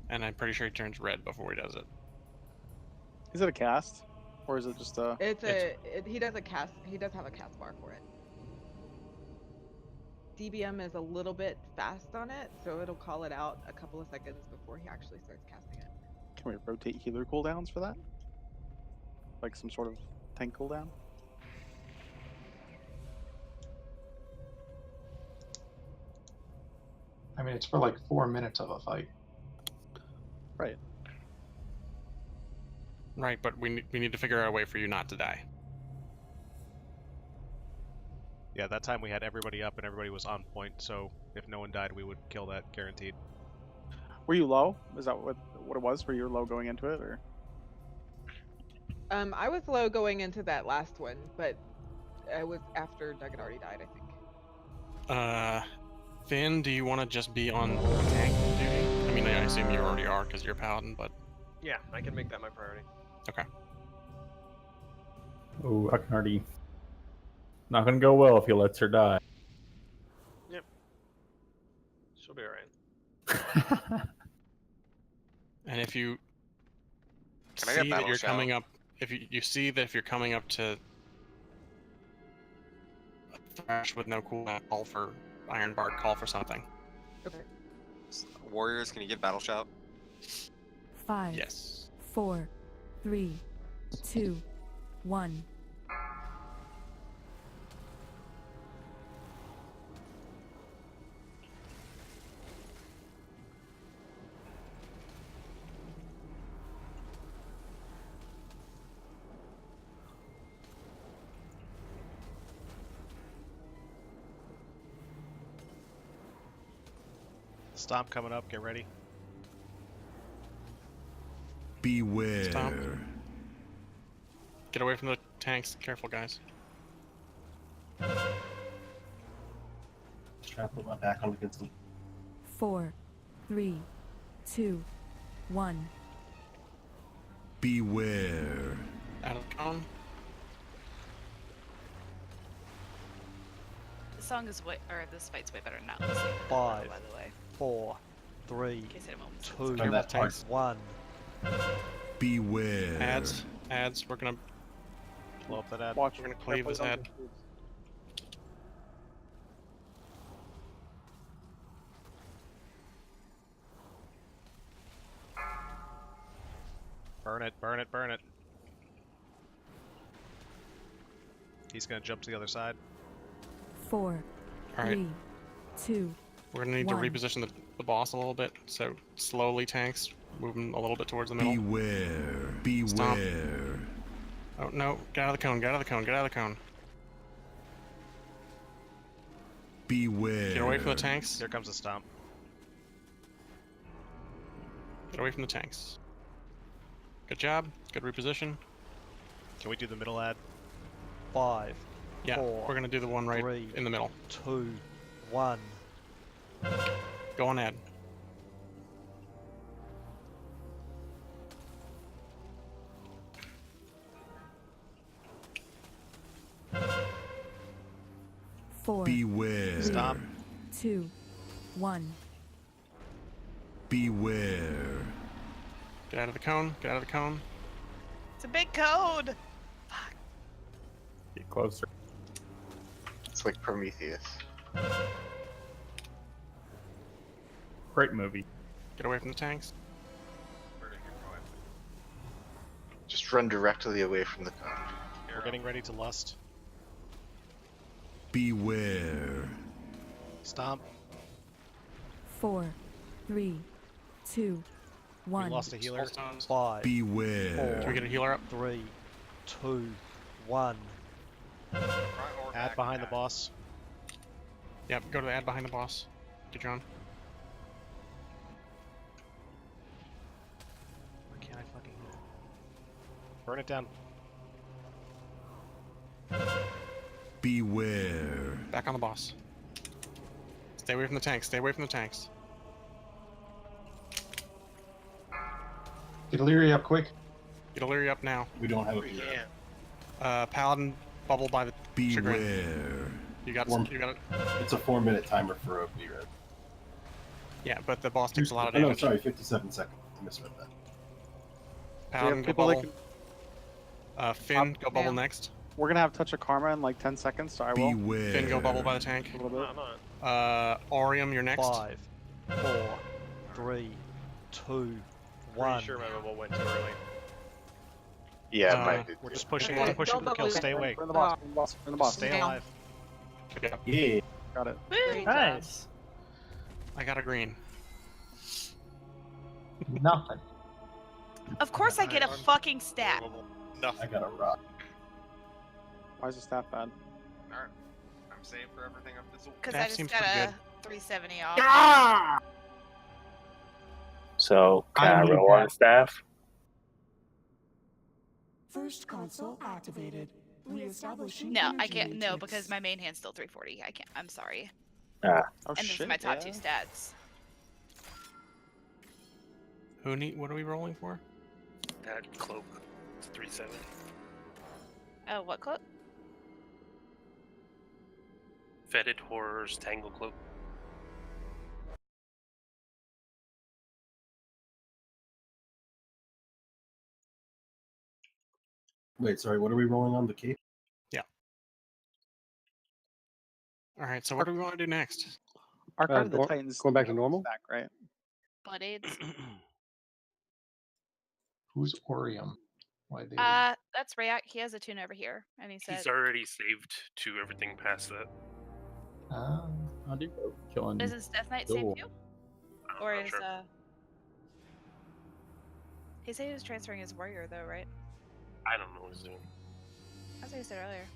And I'm pretty sure he turns red before he does it. Is it a cast, or is it just a? He does a cast. He does have a cast bar for it. DBM is a little bit fast on it, so it'll call it out a couple of seconds before he actually starts casting it. Can we rotate healer cooldowns for that? Like some sort of tank cooldown? I mean, it's for like 4 minutes of a fight. Right. Right, but we need to figure out a way for you not to die. Yeah, that time we had everybody up and everybody was on point, so if no one died, we would kill that guaranteed. Were you low? Is that what it was? Were you low going into it, or? I was low going into that last one, but I was after Doug had already died, I think. Finn, do you want to just be on tank duty? I mean, I assume you already are because you're a paladin, but... Yeah, I can make that my priority. Okay. Oh, I can already... Not gonna go well if he lets her die. Yep. She'll be alright. And if you Can I see get that battle you're shout? coming up, if you see that if you're coming up to a thrash with no cooldown, call for Iron Bark, call for something. Okay. Warriors, can you get battle shout? 5, Yes. 4, 3, 2, 1. Stomp coming up, get ready. Beware. Stomp. Get away from the tanks. Careful, guys. Just trying to put my back on against them. 4, 3, 2, 1. Beware. Out of the cone. This song is way, or this fight's way better than not listening. 5, By the way, 4, 3, in case anyone was 2, Careful, tanks. 1. Beware. Ads. We're gonna Blow up that ad. Watch. We're gonna cleave his head. Burn it, burn it, burn it. He's gonna jump to the other side. 4, All right. 3, 2, We're gonna need 1. to reposition the boss a little bit. So slowly, tanks. Moving a little bit towards the middle. Beware. Stomp. Beware. Oh no! Get out of the cone! Get out of the cone! Get out of the cone! Beware. Get away from the tanks. Here comes the stomp. Get away from the tanks. Good job. Good reposition. Can we do the middle ad? 5, Yeah, 4, we're gonna do the one right 3, in the middle. 2, 1. Go on, Ed. Four. Beware. Stop. 2, 1. Beware. Get out of the cone. Get out of the cone. It's a big code. Get closer. It's like Prometheus. Great movie. Get away from the tanks. Just run directly away from the cone. We're getting ready to lust. Beware. Stomp. 4, 3, 2, 1. We lost a healer. 5, Beware. Can we get a healer up? 3, 2, 1. Ad behind the boss. Yep, go to the ad behind the boss. Get John. Where can't I fucking hit it? Burn it down. Beware. Back on the boss. Stay away from the tanks. Stay away from the tanks. Get Illyria up quick. Get Illyria up now. We don't have a beer. Paladin bubble by the chagrin. Beware. You got it. It's a 4-minute timer for a beer. Yeah, but the boss takes a lot of Oh, no, damage. sorry, 57 seconds. I misread that. Paladin, go people that bubble. Finn, go bubble next. We're gonna have touch of karma in like 10 seconds, so I will. Beware. Finn, go bubble by the tank. A little bit. I'm on. Orium, you're next. 5, 4, 3, 2, 1. Pretty sure my bubble went too early. Yeah, mine did. We're just pushing one, pushing for kill. Stay away. We're in the boss. We're in the boss. We're in the boss. Stay alive. Yeah. Got it. Nice. I got a green. Nothing. Of course I get a fucking stat. I got a rock. Why is the staff bad? Alright. I'm saved for everything up this. Because I That just seems got pretty a good. 370 off. Ah! So, can I roll on staff? First console activated. Reestablishing No, I energy can't. No, matrix. because my main hand's still 340. I can't. I'm sorry. Ah. Oh And those shit. are my top yeah. 2 stats. What are we rolling for? That cloak. It's 370. Oh, what cloak? Fetid Horrors Tangle Cloak. Wait, sorry, what are we rolling on? The cape? Yeah. Alright, so what do we want to do next? Archive of the Titans. Going back to normal? Stack, right? Blood AIDS. Who's Orium? Why they? That's Rayak. He has a tune over here, and he said, He's already saved to everything past that. I do go killing. "Does his Death Knight save Cool. you, or not is sure. He said he was transferring his warrior though, right? I don't know what he's doing. That's what he said earlier."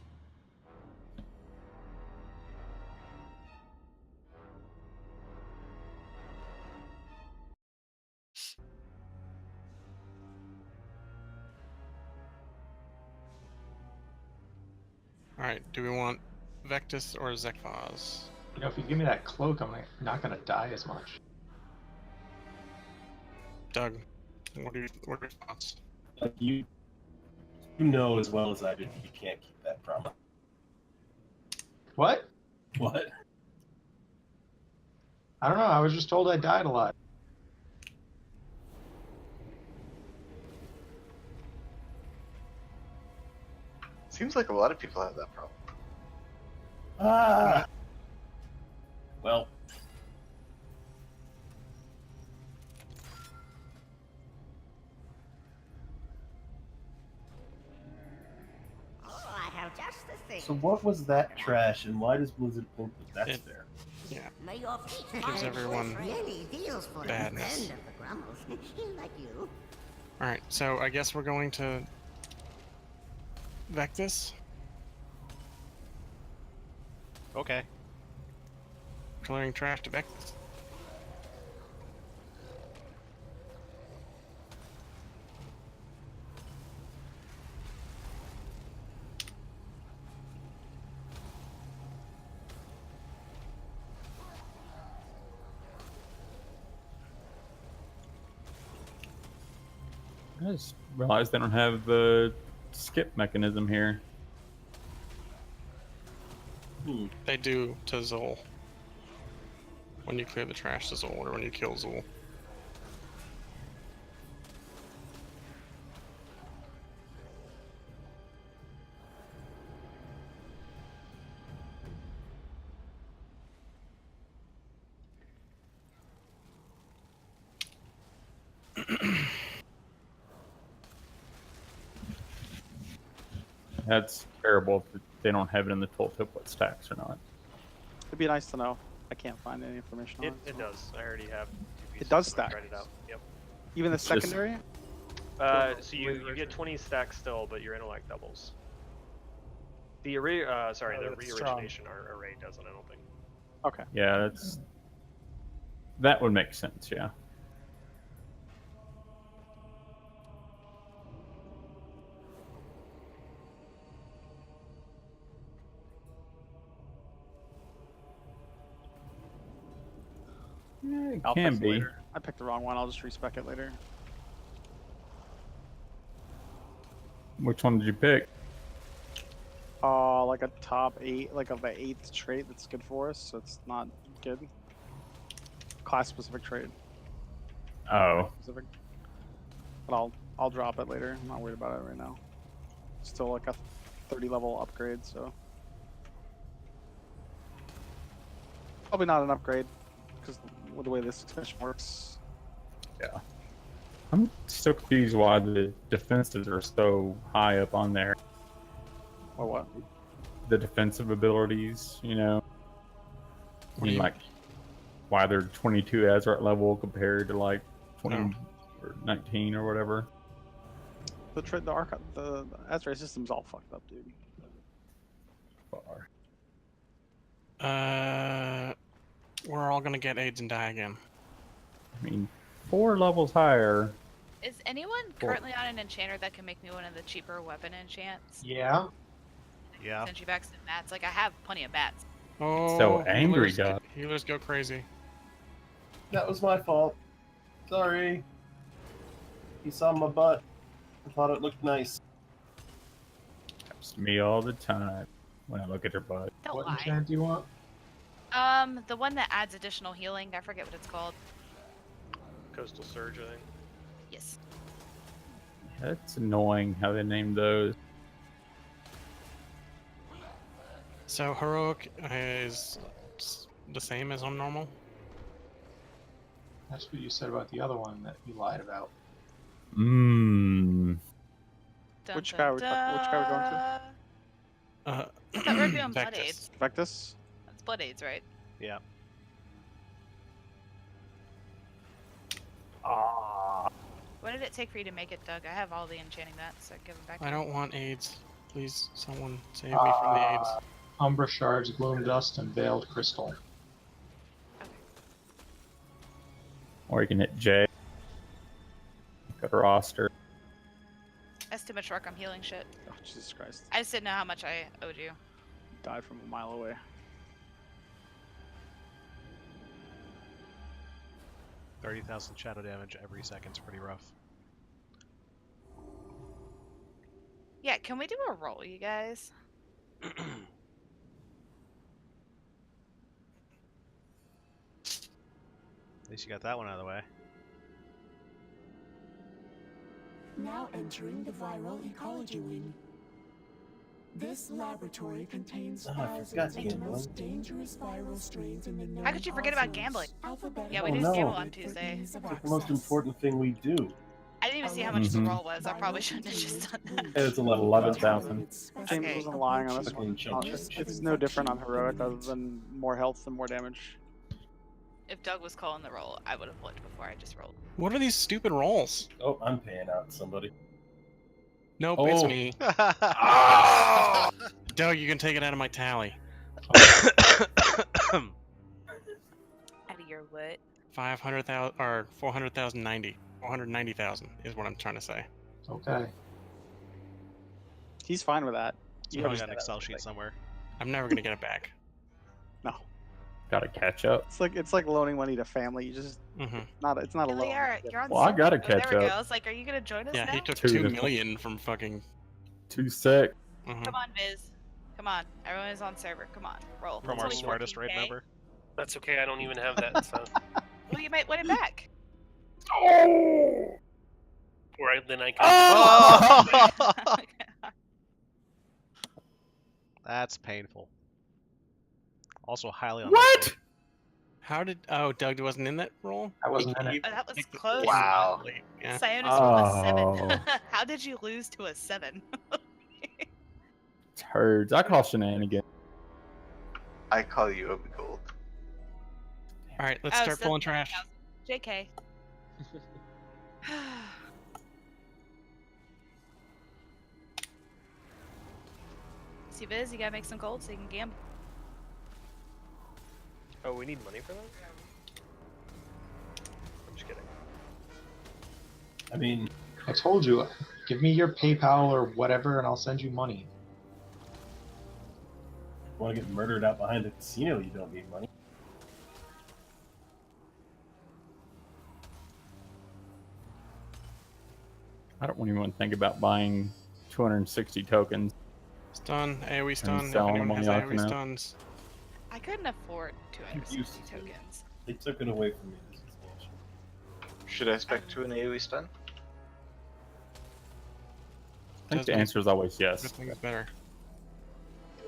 Alright, do we want Vectus or Zekvaz? You know, if you give me that cloak, I'm not gonna die as much. Doug, what are your thoughts? You know as well as I do you can't keep that promise. What? What? I don't know. I was just told I died a lot. Seems like a lot of people have that problem. Ah. Well. Oh, I have just the thing. So what was that trash, and why does Blizzard think that that's It- fair? Yeah. May your feet Gives everyone really deals for badness. a friend of the grumbles. Like you. Alright, so I guess we're going to Vectis. Okay. Clearing trash to Vectis. I just realized they don't have the skip mechanism here. They do to Zol. When you clear the trash to Zol, or when you kill Zol. That's terrible if they don't have it in the tooltip what stacks or not. It'd be nice to know. I can't find any information on it. It does. I already have. It does so I stack. tried it out. Yep. Even the It's just- secondary? So you get 20 stacks still, but your intellect doubles. The re-origination array doesn't, I don't think. Okay. Yeah, that would make sense, yeah. It I'll can fix it be. later. I picked the wrong one. I'll just respec it later. Which one did you pick? Like a top 8, like of the 8th trait that's good for us, so it's not good. Class specific trait. Oh. Specific. But I'll drop it later. I'm not worried about it right now. Still like a 30 level upgrade, so probably not an upgrade because with the way this expansion works. Yeah. I'm so confused why the defenses are so high up on there. Or what? The defensive abilities, you know. What do you- like why they're 22 Azrat level compared to like 20 or 19 or whatever. The Azrai system's all fucked up, dude. We're all gonna get AIDS and die again. I mean, 4 levels higher. Is anyone currently on an enchanter that can make me one of the cheaper weapon enchants? Yeah. Yeah. Send you back some mats. Like I have plenty of mats. Oh, So angry, healers, Doug. Healers go crazy. That was my fault. Sorry. You saw my butt. I thought it looked nice. Happens to me all the time when I look at her butt. Don't What lie. enchant do you want? The one that adds additional healing. I forget what it's called. Coastal Surge, I think. Yes. That's annoying how they named those. So heroic is the same as on normal. That's what you said about the other one that you lied about. Mmm. Which guy we going to? I thought we were doing blood Vectis. aids. Vectis? That's blood aids, right? Yeah. What did it take for you to make it, Doug? I have all the enchanting mats, so give them back. I don't want AIDS. Please, someone save me from the AIDS. Umbra Shards, Gloom Dust, and Veiled Crystal. Or you can hit J. Got a roster. That's too much work. I'm healing shit. Oh, Jesus Christ. I just didn't know how much I owed you. Died from a mile away. $30,000 shadow damage every second's pretty rough. Yeah, can we do a roll, you guys? At least you got that one out of the way. Now entering the viral ecology wing. This laboratory contains Oh, I thousands forgot of the gambling. most dangerous viral strains in the known How could you forget about cosmos. gambling? Alphabetical Yeah, we Oh, do no. gamble on Tuesday. It's the most important thing we do. I didn't even see how much the roll was. I probably shouldn't have just done that. It's 11,000. James Okay. wasn't lying on this one. Chunk It's no different on heroic other than more health and more damage. If Doug was calling the roll, I would have looked before I just rolled. What are these stupid rolls? Oh, I'm paying out somebody. Nope, Oh. it's me. Doug, you can take it out of my tally. Out of your what? 500,000 or 400,090. 490,000 is what I'm trying to say. Okay. He's fine with that. It's probably got an Excel sheet somewhere. I'm never gonna get it back. No. Gotta catch up. It's like loaning money to family. You just it's not a loan. You're on Well, I gotta There catch we go. up. I was like, are you gonna join us Yeah, now? he took 2 2 to- million from fucking. 2 sec. Come on, Viz. Come on. Everyone is on server. Come on. Roll. From It's our only smartest raid 14K. member. That's okay. I don't even have that. So. Well, you might win it back. Right then I can. Oh! That's painful. Also highly unlikely. What? How did? Oh, Doug wasn't in that roll. I wasn't in it. Oh, that was close. Wow. Yeah. Sionis rolled a Oh. 7. How did you lose to a 7? Turds. I call shenanigans. I call you Obi Gold. All right, let's Oh, start pulling trash. 7,000. JK. See, Viz, you gotta make some gold so you can gamble. Oh, we need money for that? I'm just kidding. I mean, I told you, give me your PayPal or whatever, and I'll send you money. want to get murdered out behind the casino, you don't need money. I don't even want to think about buying 260 tokens. Stun, AoE stun. If selling anyone them has on the AoE Arcana. stuns. I couldn't afford 260 Used to. tokens. They took it away from me. This expansion. Should I spec to an AoE stun? I think the answer is always yes. This thing's better.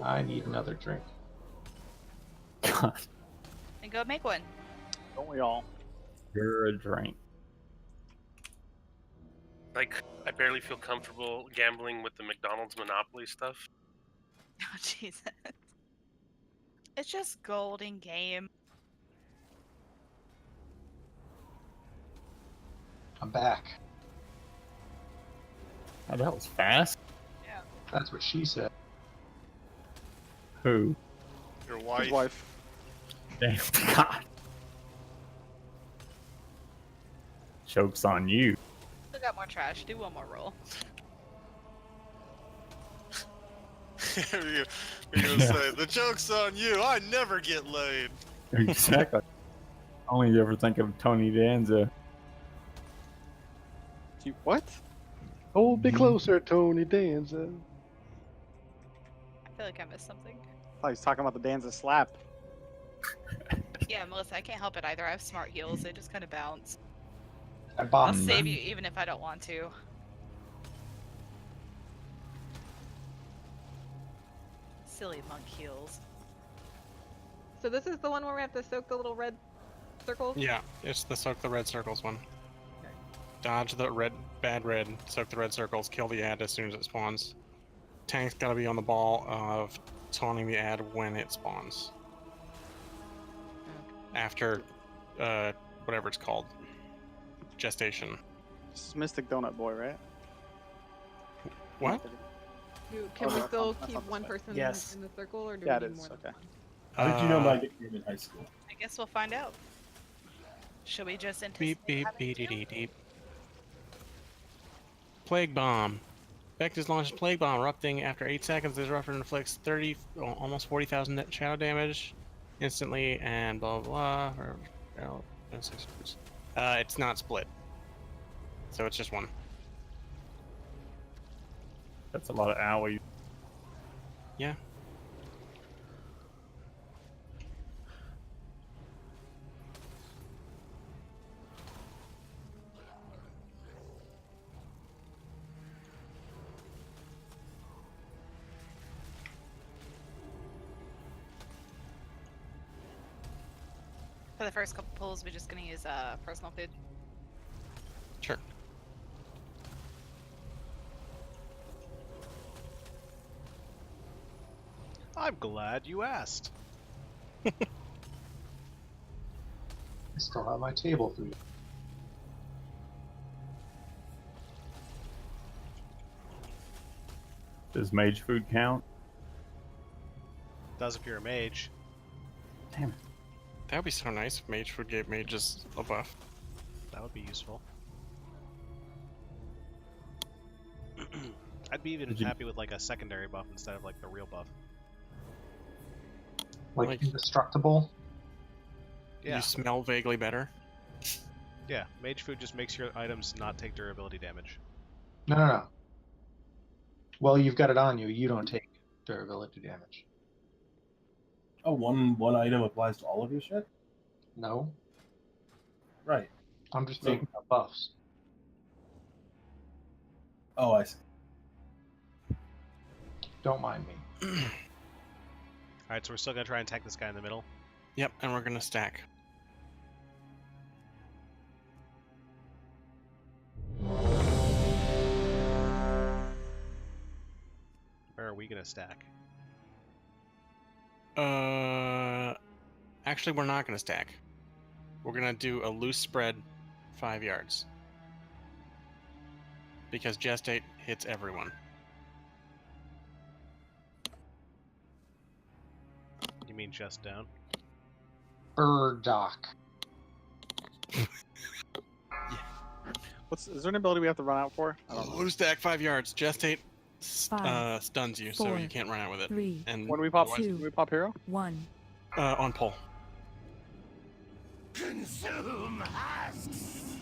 I need another drink. God, Then go make one. Don't we all? you're a drink. Like, I barely feel comfortable gambling with the McDonald's Monopoly stuff. Oh, Jesus. It's just gold in game. I'm back. Oh, that was fast. Yeah. That's what she said. Who? Your His wife. Damn, God. Joke's on you. Still got more trash. Do one more roll. You're gonna say, the joke's on you, I never get laid. Exactly. Only you ever think of Tony Danza. You what? Hold me closer, Tony Danza. I feel like I missed something. Oh, he's talking about the Danza slap. Yeah, Melissa, I can't help it either. I have smart heals. They just kind of bounce. I I'll bought save you even if I don't want to. Silly monk heals. So this is the one where we have to soak the little red circles? Yeah, it's the soak the red circles one. Dodge the bad red, soak the red circles, kill the ad as soon as it spawns. Tank's gotta be on the ball of taunting the ad when it spawns. After, whatever it's called. Gestation. This is Mystic Donut Boy, right? What? Can we that's still not- that's keep not one this person Yes. in the circle, or do Yeah, we it need is. more Okay. than one? How did you know my nickname in high school? I guess we'll find out. Should we just Beep anticipate beep having beep to? dee deep. Plague bomb. Vectors launches plague bomb, erupting after 8 seconds. This eruption inflicts almost 40,000 net shadow damage instantly, and blah blah blah. It's not split, so it's just one. That's a lot of owie. Yeah. For the first couple pulls, we're just gonna use personal food. Sure. I'm glad you asked. I still have my table food. Does mage food count? Does if you're a mage. Damn it. That would be so nice if mage food gave mages a buff. That would be useful. I'd be even happy with like a secondary buff instead of like the real buff. Like indestructible? Yeah. You smell vaguely better. Yeah, mage food just makes your items not take durability damage. No. Well, you've got it on you. You don't take durability damage. Oh, one item applies to all of your shit? No. Right. I'm just making up buffs. Oh, I see. Don't mind me. Alright, so we're still gonna try and tank this guy in the middle. Yep, and we're gonna stack. Where are we gonna stack? Actually, we're not gonna stack. We're gonna do a loose spread 5 yards. Because Gestate hits everyone. You mean just down? Burdock. Is there an ability we have to run out for? I don't know. Loose stack 5 yards. Gestate Five, stuns you, so four, you can't run out with it. 3, And When do we pop? two, Do we pop hero? 1. on pull. Consume husks.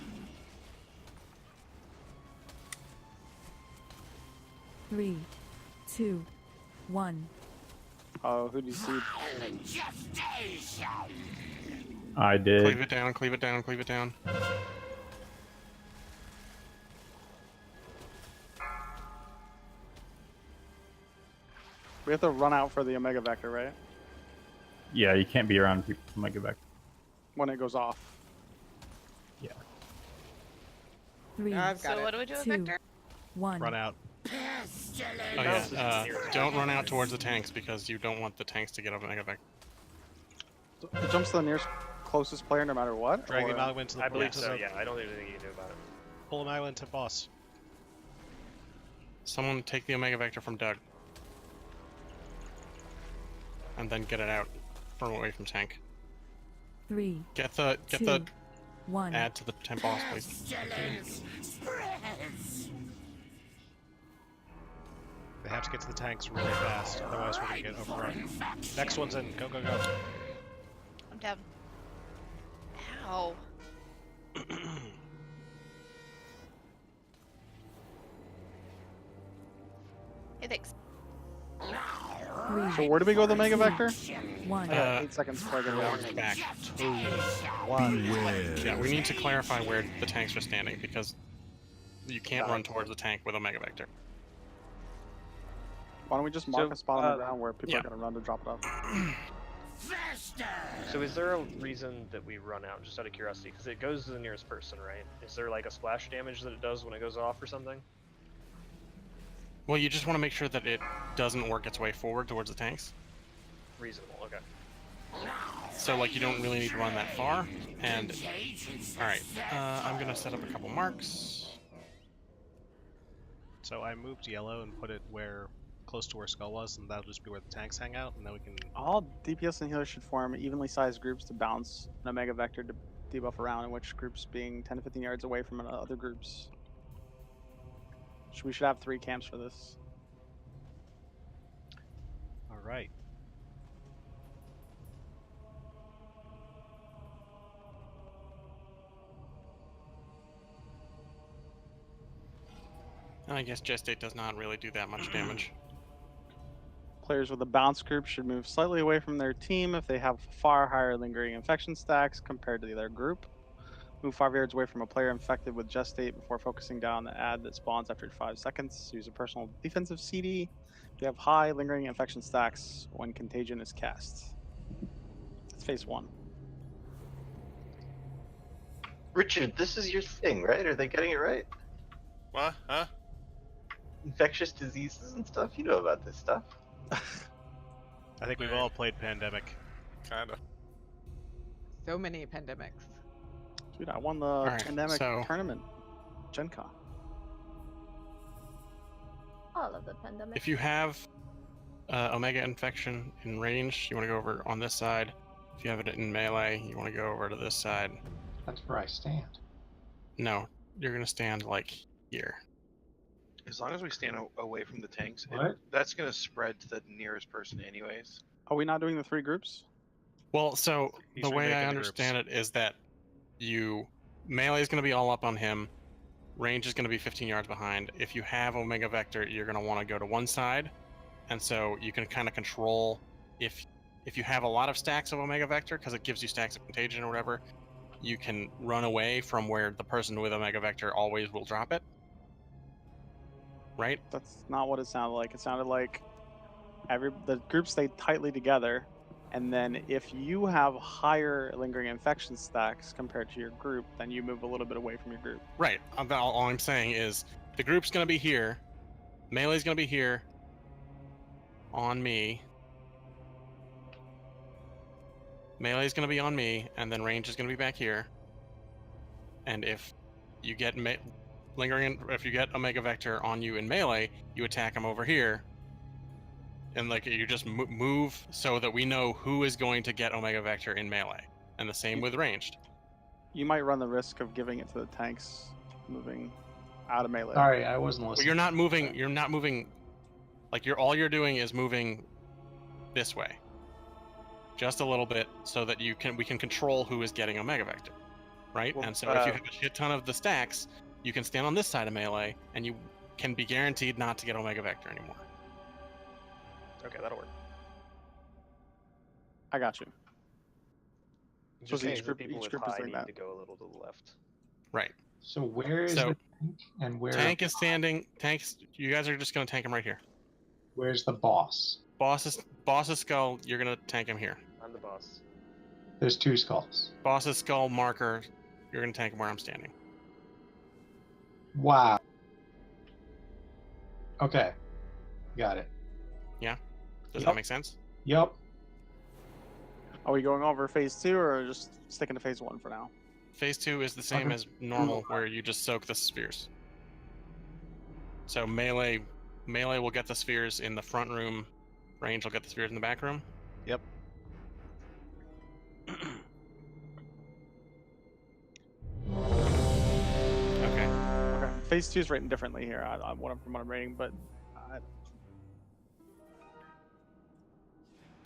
3, 2, 1. Oh, who do you see? I did. Cleave it down, cleave it down, cleave it down. We have to run out for the Omega Vector, right? Yeah, you can't be around people from Mega Vector. When it goes off. Yeah. 3, I've got So it. what do we do with 2, Vector? 1. Run out. Oh yeah, don't run out towards the tanks because you don't want the tanks to get up Mega Vector. It jumps to the nearest closest player no matter what? Drag the or- Amalgam into the I believe to so. the- Yeah, I don't think there's anything you can do about it. Pull Amalgam into boss. Someone take the Omega Vector from Doug. And then get it out from away from tank. 3, Get the 2, 1. add to the temp boss, please. They have to get to the tanks really fast, otherwise we're gonna get overrun. Next one's in. Go, go, go. I'm down. Ow. Hey, thanks. 3, So where do we go with the Omega Vector? 1. 8 seconds before I get down. Back. 2, 1. Yeah, we need to clarify where the tanks are standing because you can't run towards the tank with Omega Vector. Why don't we just mark So, a spot on the ground where people yeah. are going to run to drop it off? So is there a reason that we run out, just out of curiosity? Because it goes to the nearest person, right? Is there like a splash damage that it does when it goes off or something? Well, you just want to make sure that it doesn't work its way forward towards the tanks. Reasonable, okay. So, like, you don't really need to run that far. And, alright, I'm going to set up a couple marks. So I moved yellow and put it close to where Skull was, and that'll just be where the tanks hang out, and then we can... All DPS and healers should form evenly sized groups to bounce an Omega Vector to debuff around, in which groups being 10 to 15 yards away from other groups. We should have 3 camps for this. Alright. And I guess Gestate does not really do that much damage. Players with a bounce group should move slightly away from their team if they have far higher lingering infection stacks compared to the other group. Move 5 yards away from a player infected with Gestate before focusing down the ad that spawns after 5 seconds. Use a personal defensive CD if you have high lingering infection stacks when Contagion is cast. That's phase 1. Richard, this is your thing, right? Are they getting it right? What? Huh? Infectious diseases and stuff? You know about this stuff. I think we've all played Pandemic. Kinda. So many pandemics. Dude, I won the Alright, pandemic so- tournament. Gen Con. All of the pandemic. If you have Omega Infection in range, you want to go over on this side. If you have it in melee, you want to go over to this side. That's where I stand. No, you're going to stand like here. As long as we stand away from the tanks, What? that's going to spread to the nearest person anyways. Are we not doing the 3 groups? Well, so He's the way I remaking the understand it is that melee is going to be all up on him. Range is going to be 15 yards behind. If you have Omega Vector, you're going to want to go to one side, and so you can kind of control if you have a lot of stacks of Omega Vector, because it gives you stacks of contagion or whatever. You can run away from where the person with Omega Vector always will drop it. Right? That's not what it sounded like. It sounded like the groups stayed tightly together, and then if you have higher lingering infection stacks compared to your group, then you move a little bit away from your group. Right. All I'm saying is the group's going to be here. Melee's going to be here on me. Melee's going to be on me, and then range is going to be back here. And if you get if you get Omega Vector on you in melee, you attack him over here. And like you just move so that we know who is going to get Omega Vector in melee. And the same with ranged. You might run the risk of giving it to the tanks moving out of melee. Sorry, I wasn't listening. Well, you're not moving. You're not moving. Like all you're doing is moving this way, just a little bit, so that we can control who is getting Omega Vector, right? Well, and so if you have a shit ton of the stacks, you can stand on this side of melee, and you can be guaranteed not to get Omega Vector anymore. Okay, that'll work. I got you. So Just means each that group, people each with group is high doing need that. to go a little to the left. Right. So where is So, the tank and where? Tank is standing. Tanks. You guys are just gonna tank him right here. Where's the boss? Boss's skull. You're gonna tank him here. I'm the boss. There's 2 skulls. Boss's skull marker. You're gonna tank him where I'm standing. Wow. Okay. Got it. Yeah. Does Yep. that make sense? Yep. Are we going over phase 2 or just sticking to phase 1 for now? Phase 2 is the same Okay. as normal, where you just soak the spheres. So melee will get the spheres in the front room. Range will get the spheres in the back room. Yep. Okay. Okay. Phase 2 is written differently here. From what I'm reading, but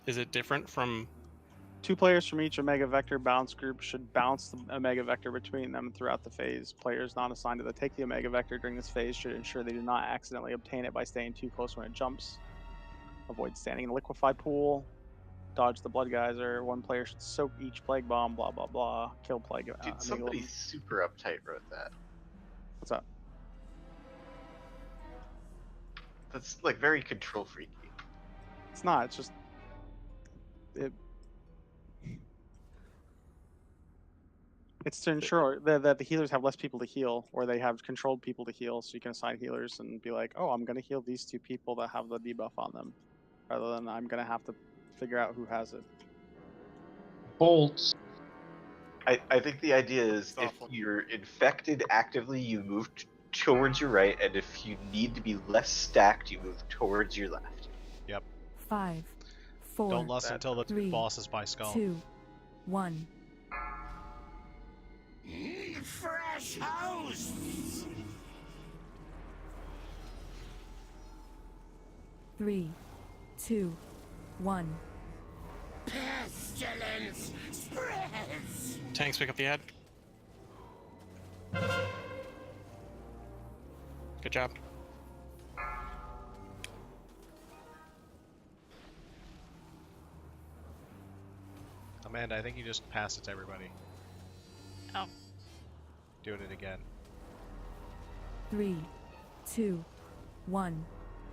Is it different from? 2 players from each Omega Vector bounce group should bounce the Omega Vector between them throughout the phase. Players not assigned to take the Omega Vector during this phase should ensure they do not accidentally obtain it by staying too close when it jumps. Avoid standing in the liquefied pool. Dodge the blood geyser. 1 player should soak each plague bomb. Blah blah blah. Kill plague. Dude, somebody super uptight wrote that. What's up? That's like very control freaky. It's not. It's just It's to ensure that the healers have less people to heal, or they have controlled people to heal, so you can assign healers and be like, oh, I'm going to heal these 2 people that have the debuff on them, rather than I'm going to have to figure out who has it. Bolts. I think the idea is if you're infected actively, you move towards your right, and if you need to be less stacked, you move towards your left. Yep. 5, 4. Don't lust until the 3, boss is by skull. 2, 1. Fresh hosts! 3, 2, 1. Pestilence spreads! Tanks pick up the ad. Good job. Amanda, I think you just passed it to everybody. Oh. Doing it again. 3, 2, 1.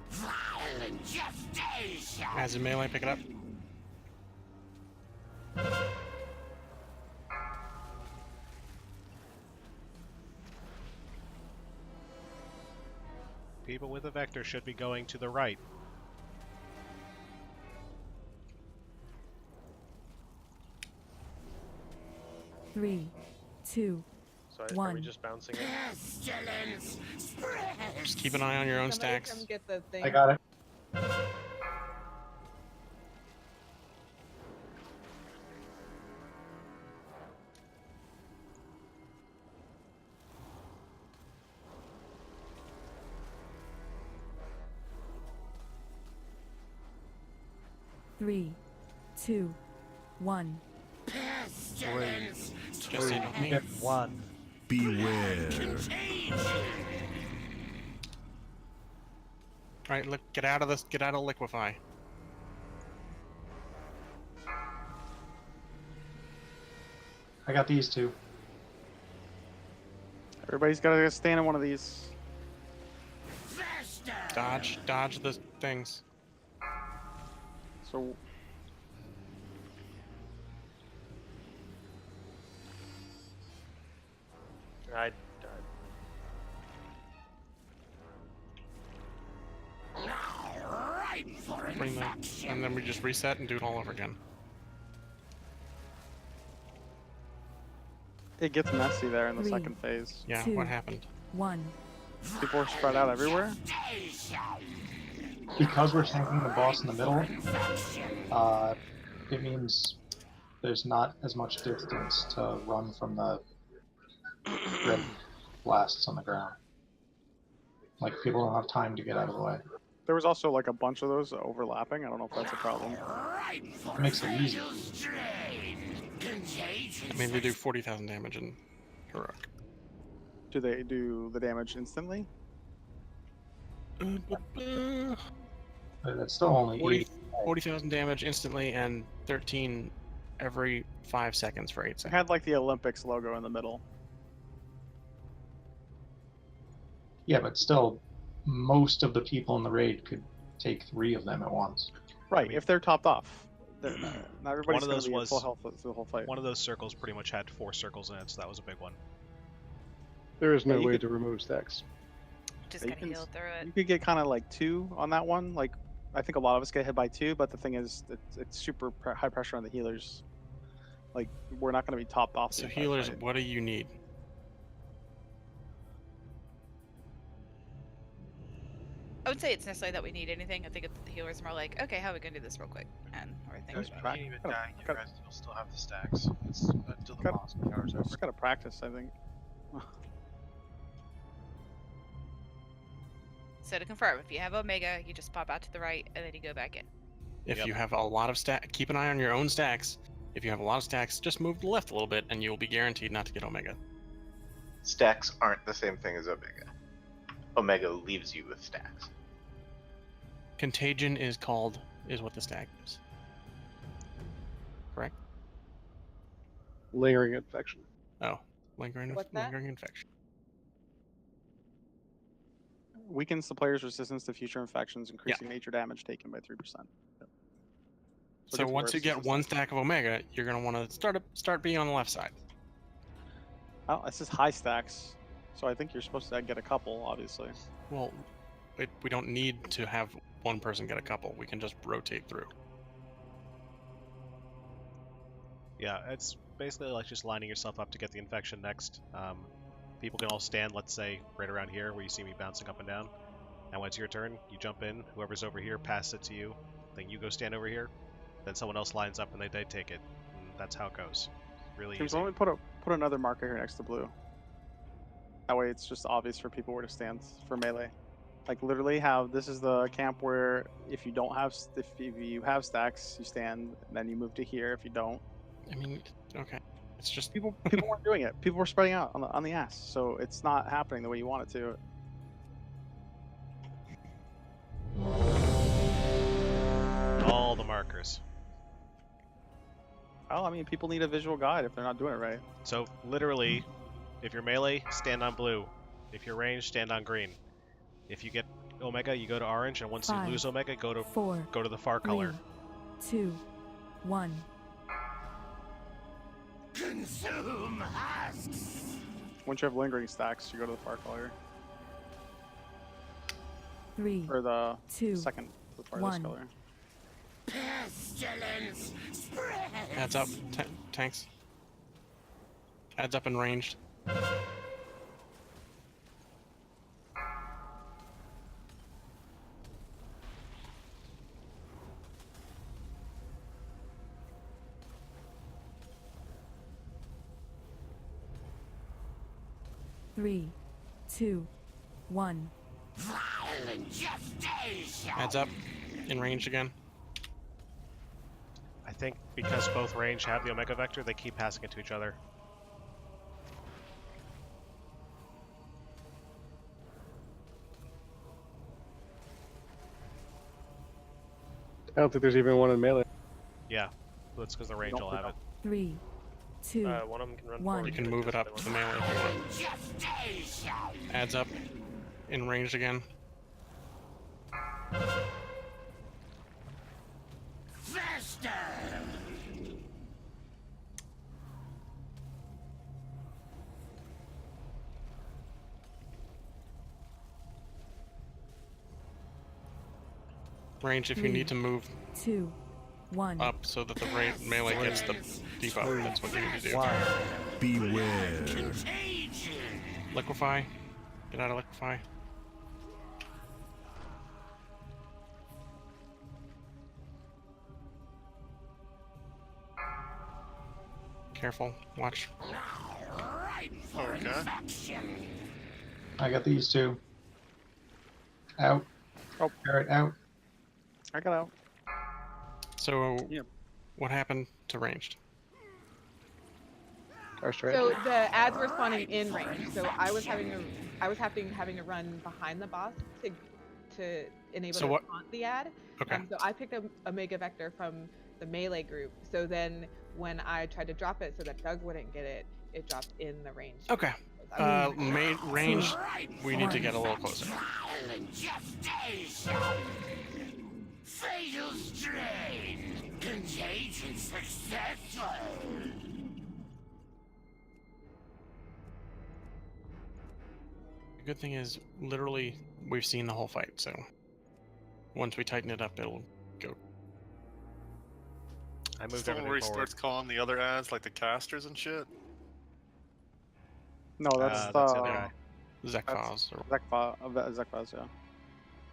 Violent gestation! As in melee, pick it up. People with a vector should be going to the right. 3, 2, So are we 1. just bouncing it? Just keep an eye on your own Somebody stacks. come get the thing. I got it. 3, 2, 1. 3, Just 2, me. 1. Beware. All right, look, get out of this. Get out of liquefy. I got these two. Everybody's got to stand in one of these. Dodge the things. So I died. Bring them, and then we just reset and do it all over again. it gets messy there in the 3, second phase. Yeah, 2, what happened? 1. People are spread out everywhere. Because we're tanking the boss in the middle, it means there's not as much distance to run from the red blasts on the ground. Like, people don't have time to get out of the way. There was also like a bunch of those overlapping. I don't know if that's a problem. It makes it easy. I mean, they do 40,000 damage in heroic. Do they do the damage instantly? But it's still only 40,000 damage instantly and 13 every 5 seconds for 8 It seconds. had like the Olympics logo in the middle. Yeah, but still, most of the people in the raid could take 3 of them at once. Right, if they're topped off. Not One everybody's of going those to be at was full health through the whole fight. one of those circles pretty much had 4 circles in it, so that was a big one. There is no you way could- to remove stacks. Just You gotta can- heal through it. You could get kind of like 2 on that one. Like, I think a lot of us get hit by 2, but the thing is, it's super high pressure on the healers. Like, we're not going to be topped off. the So entire healers, fight. what do you need? I would say it's necessarily that we need anything. I think the healers are more like, okay, how are we gonna do this real quick? And everything. Guys, You prac- ain't even gotta- dying, you gotta- guys will still have the stacks. It's until the gotta- boss encounters over. Just got to practice, I think. So to confirm, if you have Omega, you just pop out to the right and then you go back in. If Yep. you have a lot of keep an eye on your own stacks. If you have a lot of stacks, just move to the left a little bit and you'll be guaranteed not to get Omega. Stacks aren't the same thing as Omega. Omega leaves you with stacks. Contagion is what the stack is. Correct? Lingering infection. Oh, lingering What's that? infection. Weakens the player's resistance to future infections, increasing nature damage taken by 3%. Yep. it So gets once worse you as get it one starts. stack of Omega, you're gonna want to start being on the left side. Oh, this is high stacks. So I think you're supposed to get a couple, obviously. Well, we don't need to have one person get a couple. We can just rotate through. Yeah, it's basically like just lining yourself up to get the infection next. People can all stand, let's say, right around here where you see me bouncing up and down. And when it's your turn, you jump in, whoever's over here passes it to you, then you go stand over here, then someone else lines up and they take it. And that's how it goes. Really James, easy. why don't we put another marker here next to blue? That way it's just obvious for people where to stand for melee. Like literally have, this is the camp where if you don't have, if you have stacks, you stand, and then you move to here if you don't. I mean, okay. It's just People weren't doing it. People were spreading out on the ass, so it's not happening the way you want it to. All the markers. Well, I mean, people need a visual guide if they're not doing it right. So literally, if you're melee, stand on blue. If you're ranged, stand on green. If you get Omega, you go to orange, and once 5, you lose Omega, go to 4, the far 3, color. 2, 1. Consume husks. Once you have lingering stacks, you go to the far color. 3, Or the 2, second part of this 1. color. Pestilence spread. Heads up, tanks. Adds up and ranged. Three, two, one. Adds up in range again. I think because both range have the Omega Vector, they keep passing it to each other. I don't think there's even one in melee. Yeah, that's because the range will have it. 3, 2, one of them can run 1. forward. You can move it up to the melee if you want. Adds up in range again. Range if you need to move 2, 1. up so that the melee gets the debuff. That's what you need to do. Beware. Liquefy. Get out of liquefy. Careful. Watch. Okay. I got these two. Out. Oh, Parrot out. I got out. So, what happened to ranged? So the ads were spawning in range. So I was having to run behind the boss to enable So to what- taunt the ad. Okay. So I picked up a Mega Vector from the melee group. So then when I tried to drop it so that Doug wouldn't get it, it dropped in the range. Okay. Range, we need to get a little closer. Fatal strain. Contagion successful. The good thing is, literally, we've seen the whole fight, so once we tighten it up, it'll go. I moved Still where everything he forward. starts calling the other ads like the casters and shit. No, that's the other guy. Zekvaz. Zekvaz, yeah.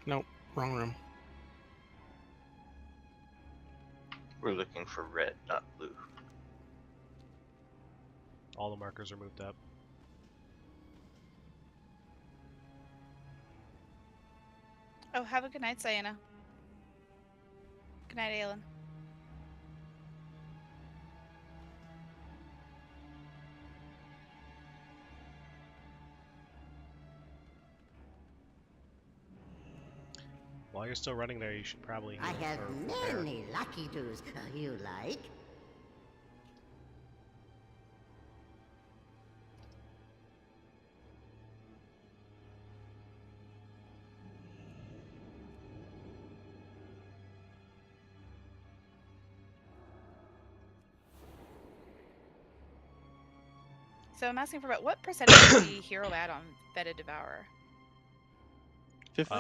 Nope, wrong room. We're looking for red, not blue. All the markers are moved up. Oh, have a good night, Sayana. Good night, Aelin. While you're still running there, you should probably I heal have or repair. many lucky do's you like. So I'm asking for about what percentage of the hero add on Fetid Devourer? 50,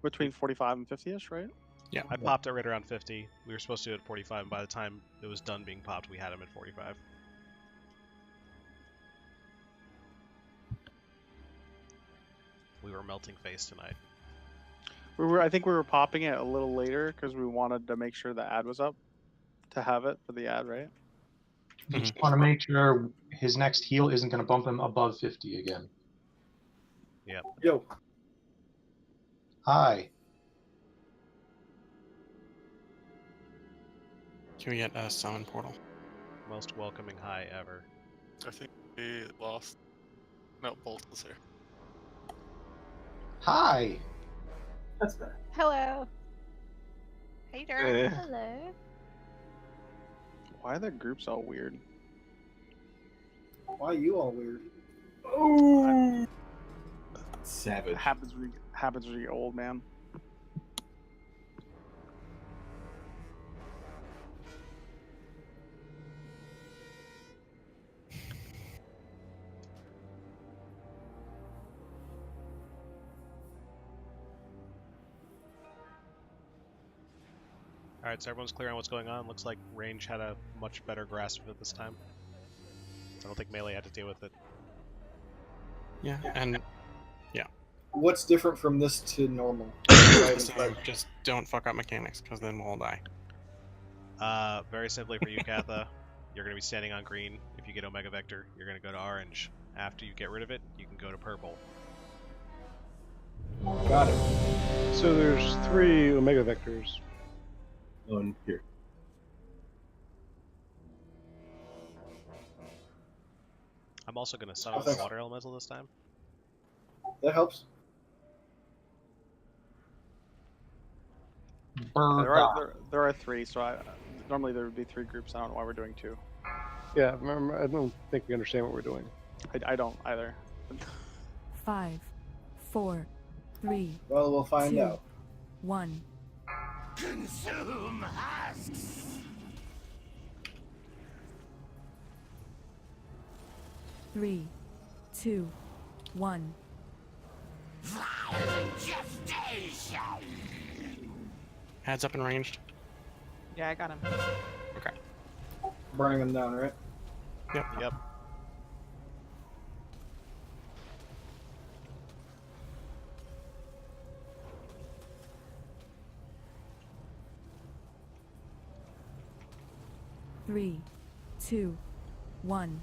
between 45 and 50-ish, right? Yeah, I popped it right around 50. We were supposed to do it at 45, and by the time it was done being popped, we had him at 45. We were melting face tonight. I think we were popping it a little later because we wanted to make sure the ad was up to have it for the ad, right? You just want to make sure his next heal isn't going to bump him above 50 again. Yep. Yo. Hi. Can we get a summon portal? Most welcoming hi ever. I think he lost. No, Bolt was here. Hi. That's better. Hello. Hey, Dirk. Hello. Why are the groups all weird? Why are you all weird? Oh, savage. Happens when you get old, man. Alright, so everyone's clear on what's going on. Looks like Range had a much better grasp of it this time. I don't think melee had to deal with it. Yeah, and yeah. What's different from this to normal? So just don't fuck up mechanics, because then we'll all die. Very simply for you, Katha, you're going to be standing on green. If you get Omega Vector, you're going to go to orange. After you get rid of it, you can go to purple. Got it. So there's 3 Omega Vectors. On here. I'm also going to summon Oh, the water elemental this time. That helps. There are 3, so normally there would be 3 groups. I don't know why we're doing 2. Yeah, I don't think we understand what we're doing. I don't either. 5, 4, 3. Well, we'll find 2, out. 1. Consume husks. 3, 2, 1. Violent gestation. Adds up and ranged. Yeah, I got him. Okay. Burning them down, right? Yep. Yep. Three, 2, 1.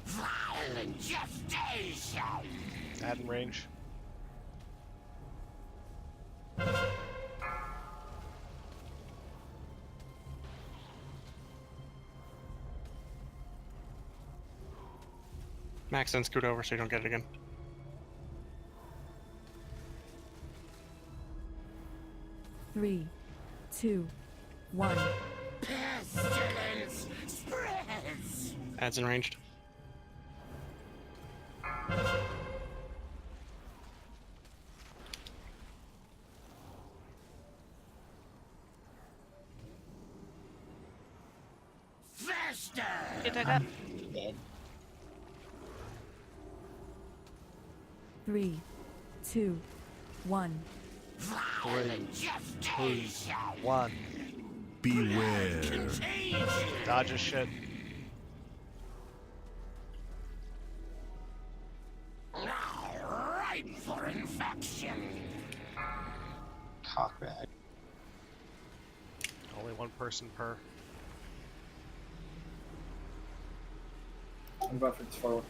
Violent gestation. Add in range. Max, then scoot over so you don't get it again. Three, 2, 1. Pestilence spreads. Adds in ranged. Fester. Get that up. Dead. 3, 2, 1. 3, 2, 1. Beware. Dodge his shit. Ripe for infection. Cockbag. Only 1 person per. I'm about to forward.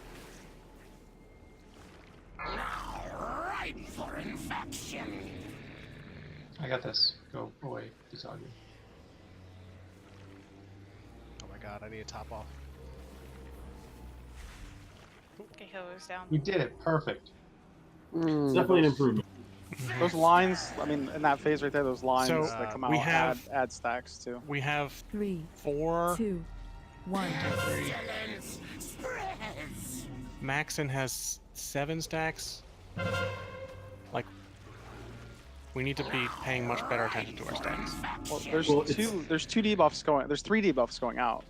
Ripe for infection. I got this. Go away, Kisagi. Oh my god, I need a top off. Okay, healer's down. You did it. Perfect. It's definitely an improvement. Those lines, I mean, in that phase right there, those lines So, that come we out have- add stacks too. We have 3, 4. 2, 1. Pestilence spreads. Maxon has 7 stacks. Like, we need to be paying much better attention to our stacks. Well, there's Well, there's 2 debuffs going. There's 3 debuffs going out,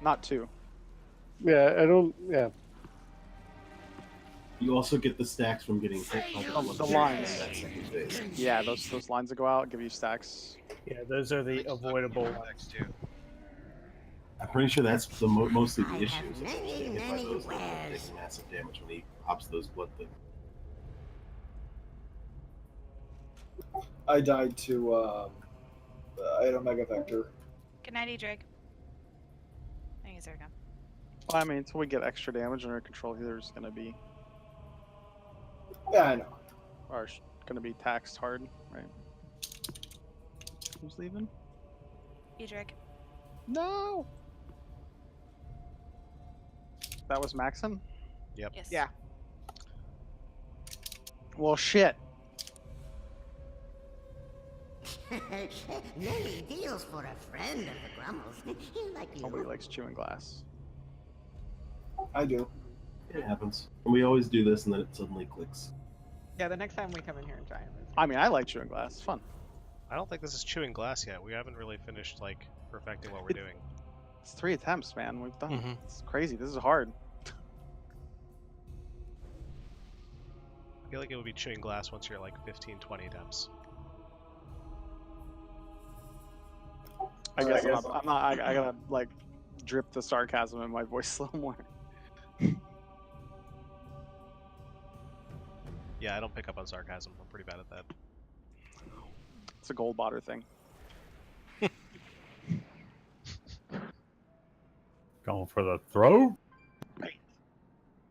not 2. Yeah, I don't. Yeah. You also get the stacks from getting hit by The lines. that second phase. Yeah, those lines that go out give you stacks. Yeah, those are the avoidable ones. I'm pretty sure that's the mostly the I issue. have Is that many, they get hit by many those that wares. take massive damage when he pops those blood things. I died to I had Omega Vector. Good night, Drake. I think he's there again. Well, I mean, until we get extra damage under control, healer's gonna be Yeah, I know. gonna be taxed hard, right? Who's leaving? Drake. No. That was Maxim? Yep. Yes. Yeah. Well, shit. Many deals for a friend of the Grummels. Like you. Nobody likes chewing glass. I do. It happens. And we always do this, and then it suddenly clicks. Yeah, the next time we come in here and try him. I mean, I like chewing glass. It's fun. I don't think this is chewing glass yet. We haven't really finished, like, perfecting what we're doing. It's 3 attempts, man. We've done. Mhm. It's crazy. This is hard. I feel like it would be chewing glass once you're at, like, 15, 20 attempts. I guess I'm not. I gotta like drip the sarcasm in my voice a little more. Yeah, I don't pick up on sarcasm. I'm pretty bad at that. It's a gold botter thing. Going for the throw?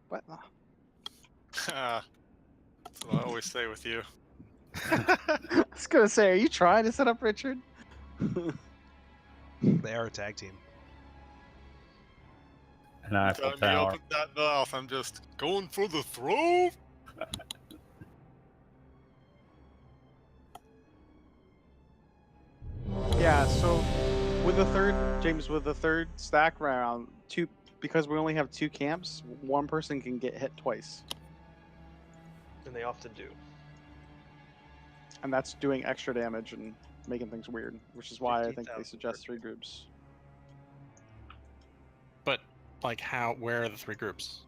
What? That's what I always say with you. I was gonna say, are you trying to set up Richard? They are a tag team. An Eiffel Time me Tower. open that mouth. I'm just going for the throw. Yeah, so with the third stack round, because we only have 2 camps, one person can get hit twice. And they often do. And that's doing extra damage and making things weird, which is why I think they suggest 3 groups. But like, where are the 3 groups?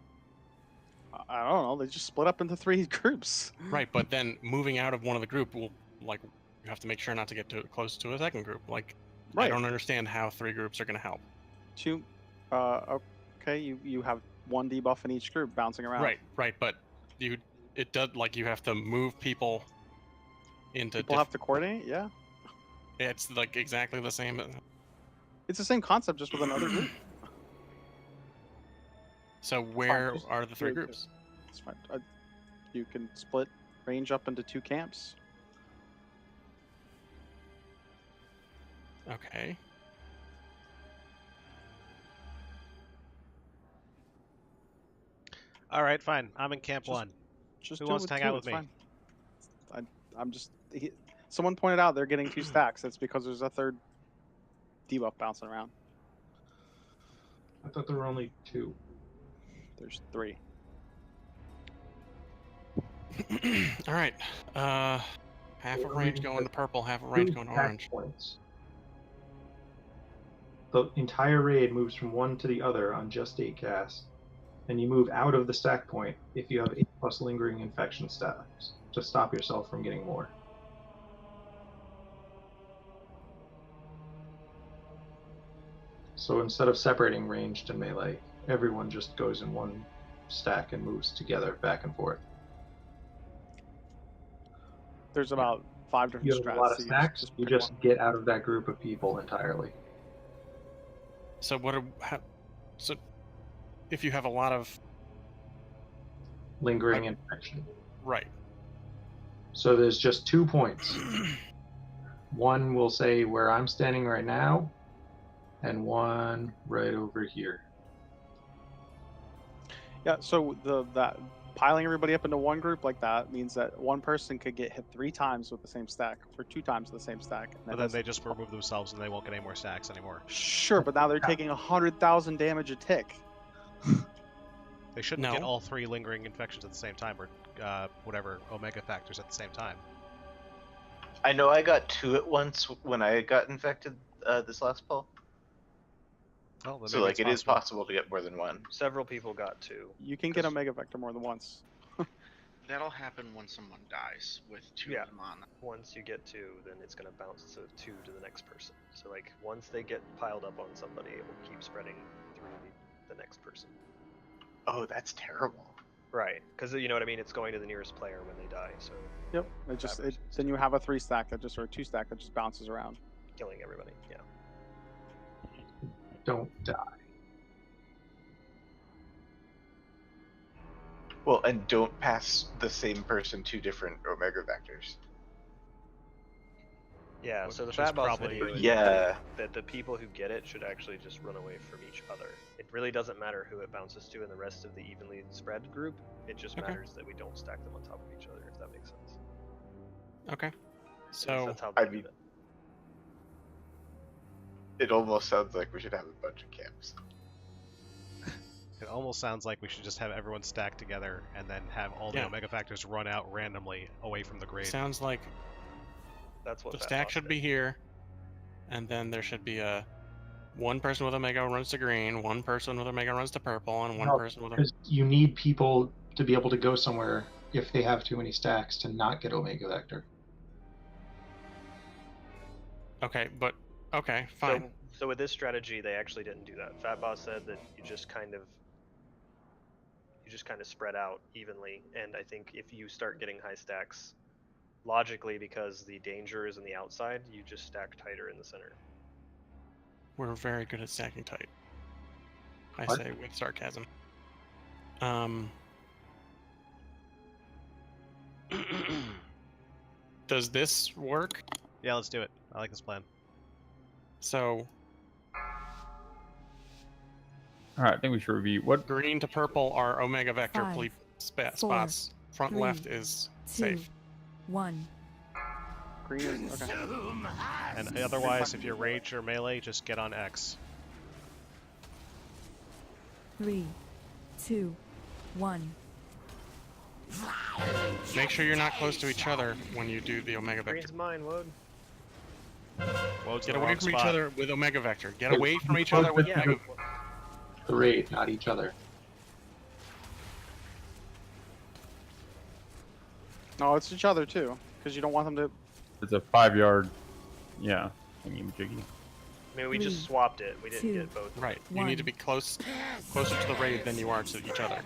I don't know. They just split up into 3 groups. Right, but then moving out of one of the group will, like, you have to make sure not to get too close to a second group. Like, Right. I don't understand how 3 groups are going to help. 2. Okay, you have 1 debuff in each group bouncing around. Right, but it does, like, you have to move people into. People have to coordinate. Yeah. It's like exactly the same. It's the same concept, just with another group. So where are the 3 groups? It's fine. You can split range up into 2 camps. Okay. All right, fine. I'm in camp 1. Who wants to hang out with me? I'm just. Someone pointed out they're getting 2 stacks. That's because there's a 3rd debuff bouncing around. I thought there were only 2. There's 3. All right. Half a range going to purple, half a range going to orange. Points. The entire raid moves from one to the other on just 8 casts, and you move out of the stack point if you have 8+ lingering infection stacks to stop yourself from getting more. So instead of separating ranged and melee, everyone just goes in one stack and moves together back and forth. There's about 5 different You have strats. a lot of so stacks, you just get out of that group of people entirely. So so if you have a lot of lingering infection. Right. So there's just 2 points. One will say where I'm standing right now, and one right over here. Yeah, so that piling everybody up into one group like that means that one person could get hit 3 times with the same stack, or 2 times with the same stack. But then they just remove themselves and they won't get any more stacks anymore. Sure, but now they're taking 100,000 damage a tick. They shouldn't get all 3 lingering infections at the same time, or whatever omega factors at the same time. I know I got 2 at once when I got infected this last pull. Oh, so like it is possible to get more than 1. Several people got 2. You can get omega vector more than once. That'll happen when someone dies with 2 of them on. Once you get 2, then it's going to bounce to 2 to the next person. So like once they get piled up on somebody, it will keep spreading through the next person. Oh, that's terrible. Right, because you know what I mean. It's going to the nearest player when they die. So. Yep. Then you have a 3 stack that just, or a 2 stack that just bounces around, killing everybody. Yeah. Don't die. Well, and don't pass the same person 2 different omega vectors. Yeah, so the Fat Boss video is that the people who get it should actually just run away from each other. It really doesn't matter who it bounces to in the rest of the evenly spread group. It just matters that we don't stack them on top of each other, if that makes sense. Okay. So that's how I mean, it almost sounds like we should have a bunch of camps. It almost sounds like we should just have everyone stacked together and then have all the omega factors run out randomly away from the grade. Sounds like that's what the stack should be here, and then there should be one person with omega runs to green, one person with omega runs to purple, and one person with because you need people to be able to go somewhere if they have too many stacks to not get omega vector. Okay, but okay, fine. So So with this strategy, they actually didn't do that. Fat Boss said that you just kind of spread out evenly, and I think if you start getting high stacks, logically, because the danger is in the outside, you just stack tighter in the center. We're very good at stacking tight. I What? say with sarcasm. Does this work? Yeah, let's do it. I like this plan. So All right, I think we should review what green to purple are Omega Vector 5, spots. Front 3, left is 2, safe. 1. Green is okay. And otherwise, if you're ranged or melee, just get on X. 3, 2, 1. Make sure you're not close to each other when you do the Omega Vector. Green's mine, Woad. Wode's Get in the away wrong from each spot. other with Omega Vector. Get Hey, away from each close other with to Omega the raid, not each other. No, it's each other too, because you don't want them to. it's a 5-yard, yeah, thingy majiggy. I mean, we 3, just swapped it. We didn't 2, get both. Right. You need to be closer to the raid than you are to each other.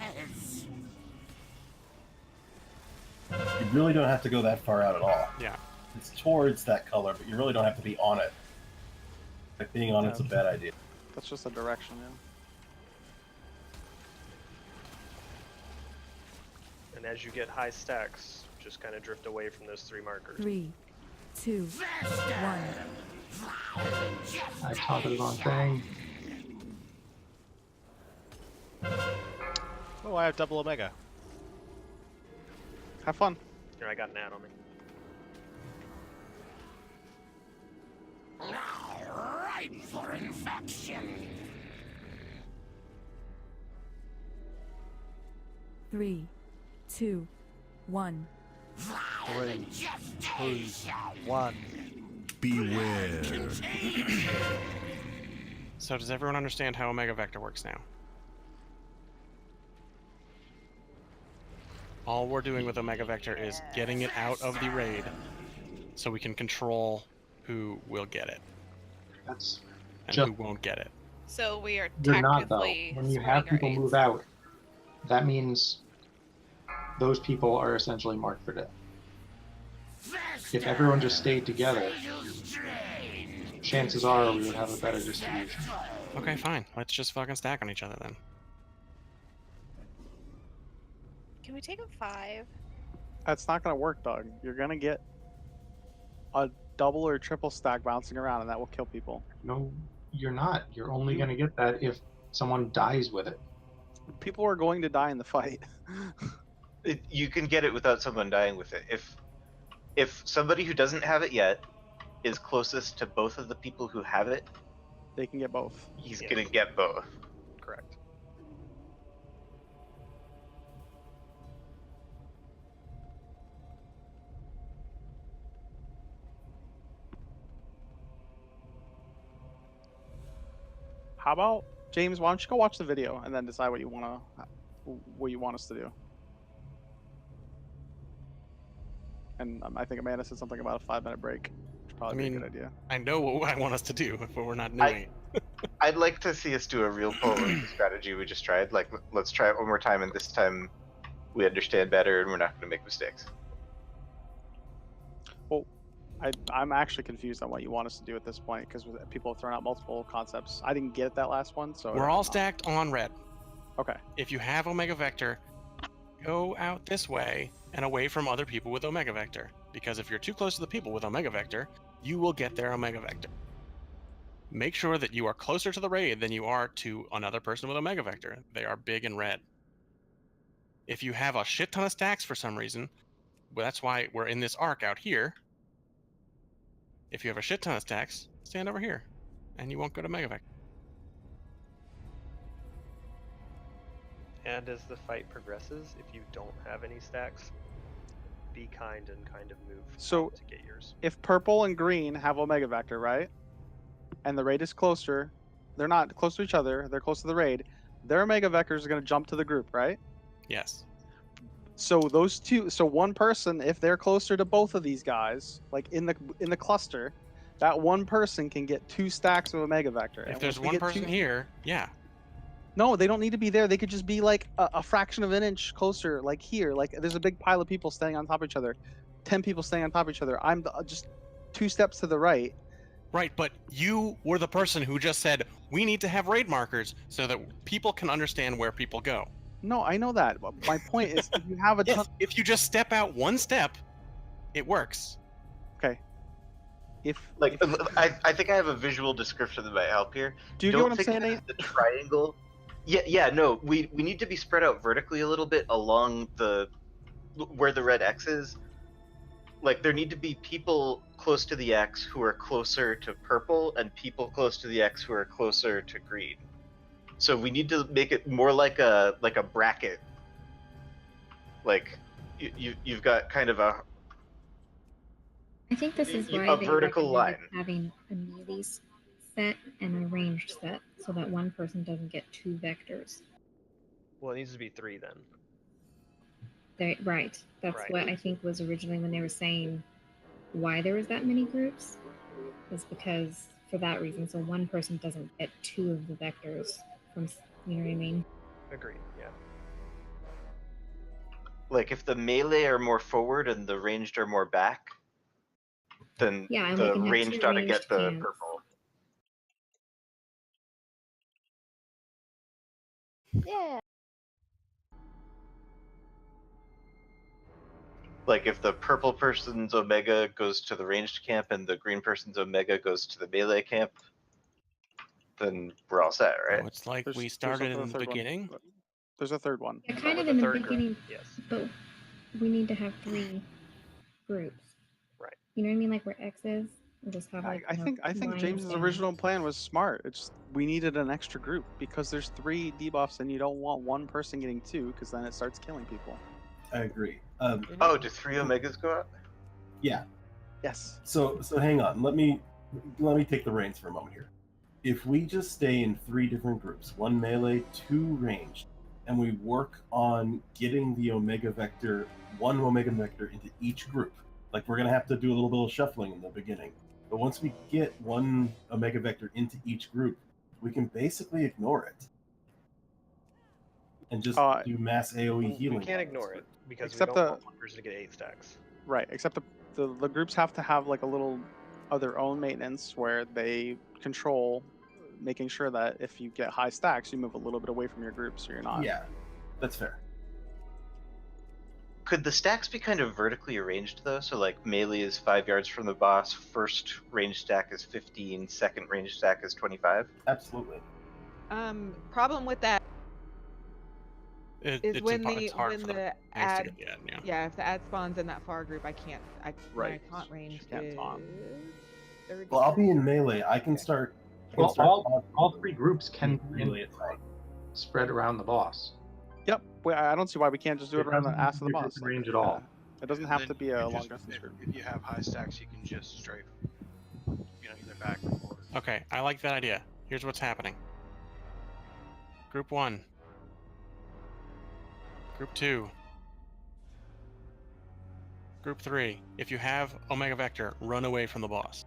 You really don't have to go that far out at all. Yeah. It's towards that color, but you really don't have to be on it. Like being on it's a bad idea. That's just a direction, yeah. And as you get high stacks, just kind of drift away from those 3 markers. 3, 2, 1. I copied the wrong thing. Oh, I have double Omega. Have fun. Here, I got an ad on me. Ripe for infection. 3, 2, 1. 3, 2, 1. Beware. So does everyone understand how Omega Vector works now? All we're doing with Omega Vector is getting it out of the raid so we can control who will get it That's and just, who won't get it. So we are you're not though. tactically When you spreading have our people aids. move out, that means those people are essentially marked for death. If everyone just stayed together, chances are we would have a better distribution. Okay, fine. Let's just fucking stack on each other then. Can we take a 5? That's not gonna work, Doug. You're gonna get a double or triple stack bouncing around, and that will kill people. No, you're not. You're only going to get that if someone dies with it. People are going to die in the fight. You can get it without someone dying with it. If somebody who doesn't have it yet is closest to both of the people who have it, they can get both. He's gonna get both. Correct. How about James? Why don't you go watch the video and then decide what you want us to do? And I think Amanda said something about a 5-minute break. Which probably be a good idea. I know what I want us to do, but we're not doing it. I'd like to see us do a real poll of the strategy we just tried. Like, let's try it one more time, and this time we understand better, and we're not going to make mistakes. Well, I'm actually confused on what you want us to do at this point because people have thrown out multiple concepts. I didn't get that last one, so We're all stacked on red. Okay. If you have Omega Vector, go out this way and away from other people with Omega Vector. Because if you're too close to the people with Omega Vector, you will get their Omega Vector. Make sure that you are closer to the raid than you are to another person with Omega Vector. They are big and red. If you have a shit ton of stacks for some reason, well, that's why we're in this arc out here. If you have a shit ton of stacks, stand over here, and you won't go to Omega Vector. And as the fight progresses, if you don't have any stacks, be kind and kind of move So to get yours. if purple and green have Omega Vector, right? And the raid is closer, they're not close to each other, they're close to the raid, their Omega Vectors are going to jump to the group, right? Yes. So those two, so one person, if they're closer to both of these guys, like in the cluster, That one person can get 2 stacks of Omega Vector. If and there's once we one get person here, yeah. No, they don't need to be there. They could just be like a fraction of an inch closer, like here. Like there's a big pile of people standing on top of each other. 10 people standing on top of each other. I'm just 2 steps to the right. Right, but you were the person who just said, we need to have raid markers so that people can understand where people go. No, I know that. But my point is, if you have a ton... If you just step out 1 step, it works. Okay. I think I have a visual description that might help here. Do you get what I'm saying, Nate? The triangle. Yeah, no. We need to be spread out vertically a little bit along where the red X is. Like there need to be people close to the X who are closer to purple, and people close to the X who are closer to green. So we need to make it more like a bracket. Like you've got kind of a. I think this is why a they vertical recommended line. having a melee set and a ranged set, so that one person doesn't get 2 vectors. Well, it needs to be 3 then. Right. That's what I think was originally when they were saying why there was that many groups, is because for that reason. So one person doesn't get 2 of the vectors from, you know what I mean? Agreed. Yeah. Like if the melee are more forward and the ranged are more back, then Yeah, and the we can have 2 ranged ought to ranged get the camps. purple. Yeah. Like if the purple person's Omega goes to the ranged camp and the green person's Omega goes to the melee camp, then we're all set, right? Oh, it's like we started in the beginning. There's a third one. Yeah, kind of in the beginning, but we need to have 3 groups. Right. You know what I mean? Like where X is, we'll just have like. I think lines James's down. original plan was smart. It's we needed an extra group because there's 3 debuffs and you don't want one person getting 2 because then it starts killing people. I agree. Do 3 Omegas go out? Yeah. Yes. So hang on. Let me take the reins for a moment here. If we just stay in 3 different groups, 1 melee, 2 ranged, and we work on getting the Omega Vector, 1 Omega Vector into each group, like we're gonna have to do a little bit of shuffling in the beginning. But once we get 1 Omega Vector into each group, we can basically ignore it. And just do mass AoE healing. We can't ignore it because Except we don't want one person to get 8 stacks. Right, except the groups have to have like a little of their own maintenance where they control making sure that if you get high stacks, you move a little bit away from your group so you're not. Yeah, that's fair. Could the stacks be kind of vertically arranged though? So like melee is 5 yards from the boss, first range stack is 15, second range stack is 25? Absolutely. Problem with that is It's when hard when for the tanks to ad get the ad, yeah. if the ad spawns in that far group, I can't. Right. My taunt range Can't is taunt. 30. Well, I'll be in melee. I can start. Well, all 3 groups can be spread around the boss. Yep. I don't see why we can't just do it around the doesn't ass of the give boss. different range at all. It doesn't And have then to be you a can long just- distance group. If you have high stacks, you can just strafe, either back or forward. Okay, I like that idea. Here's what's happening. Group 1. Group 2. Group 3. If you have Omega Vector, run away from the boss.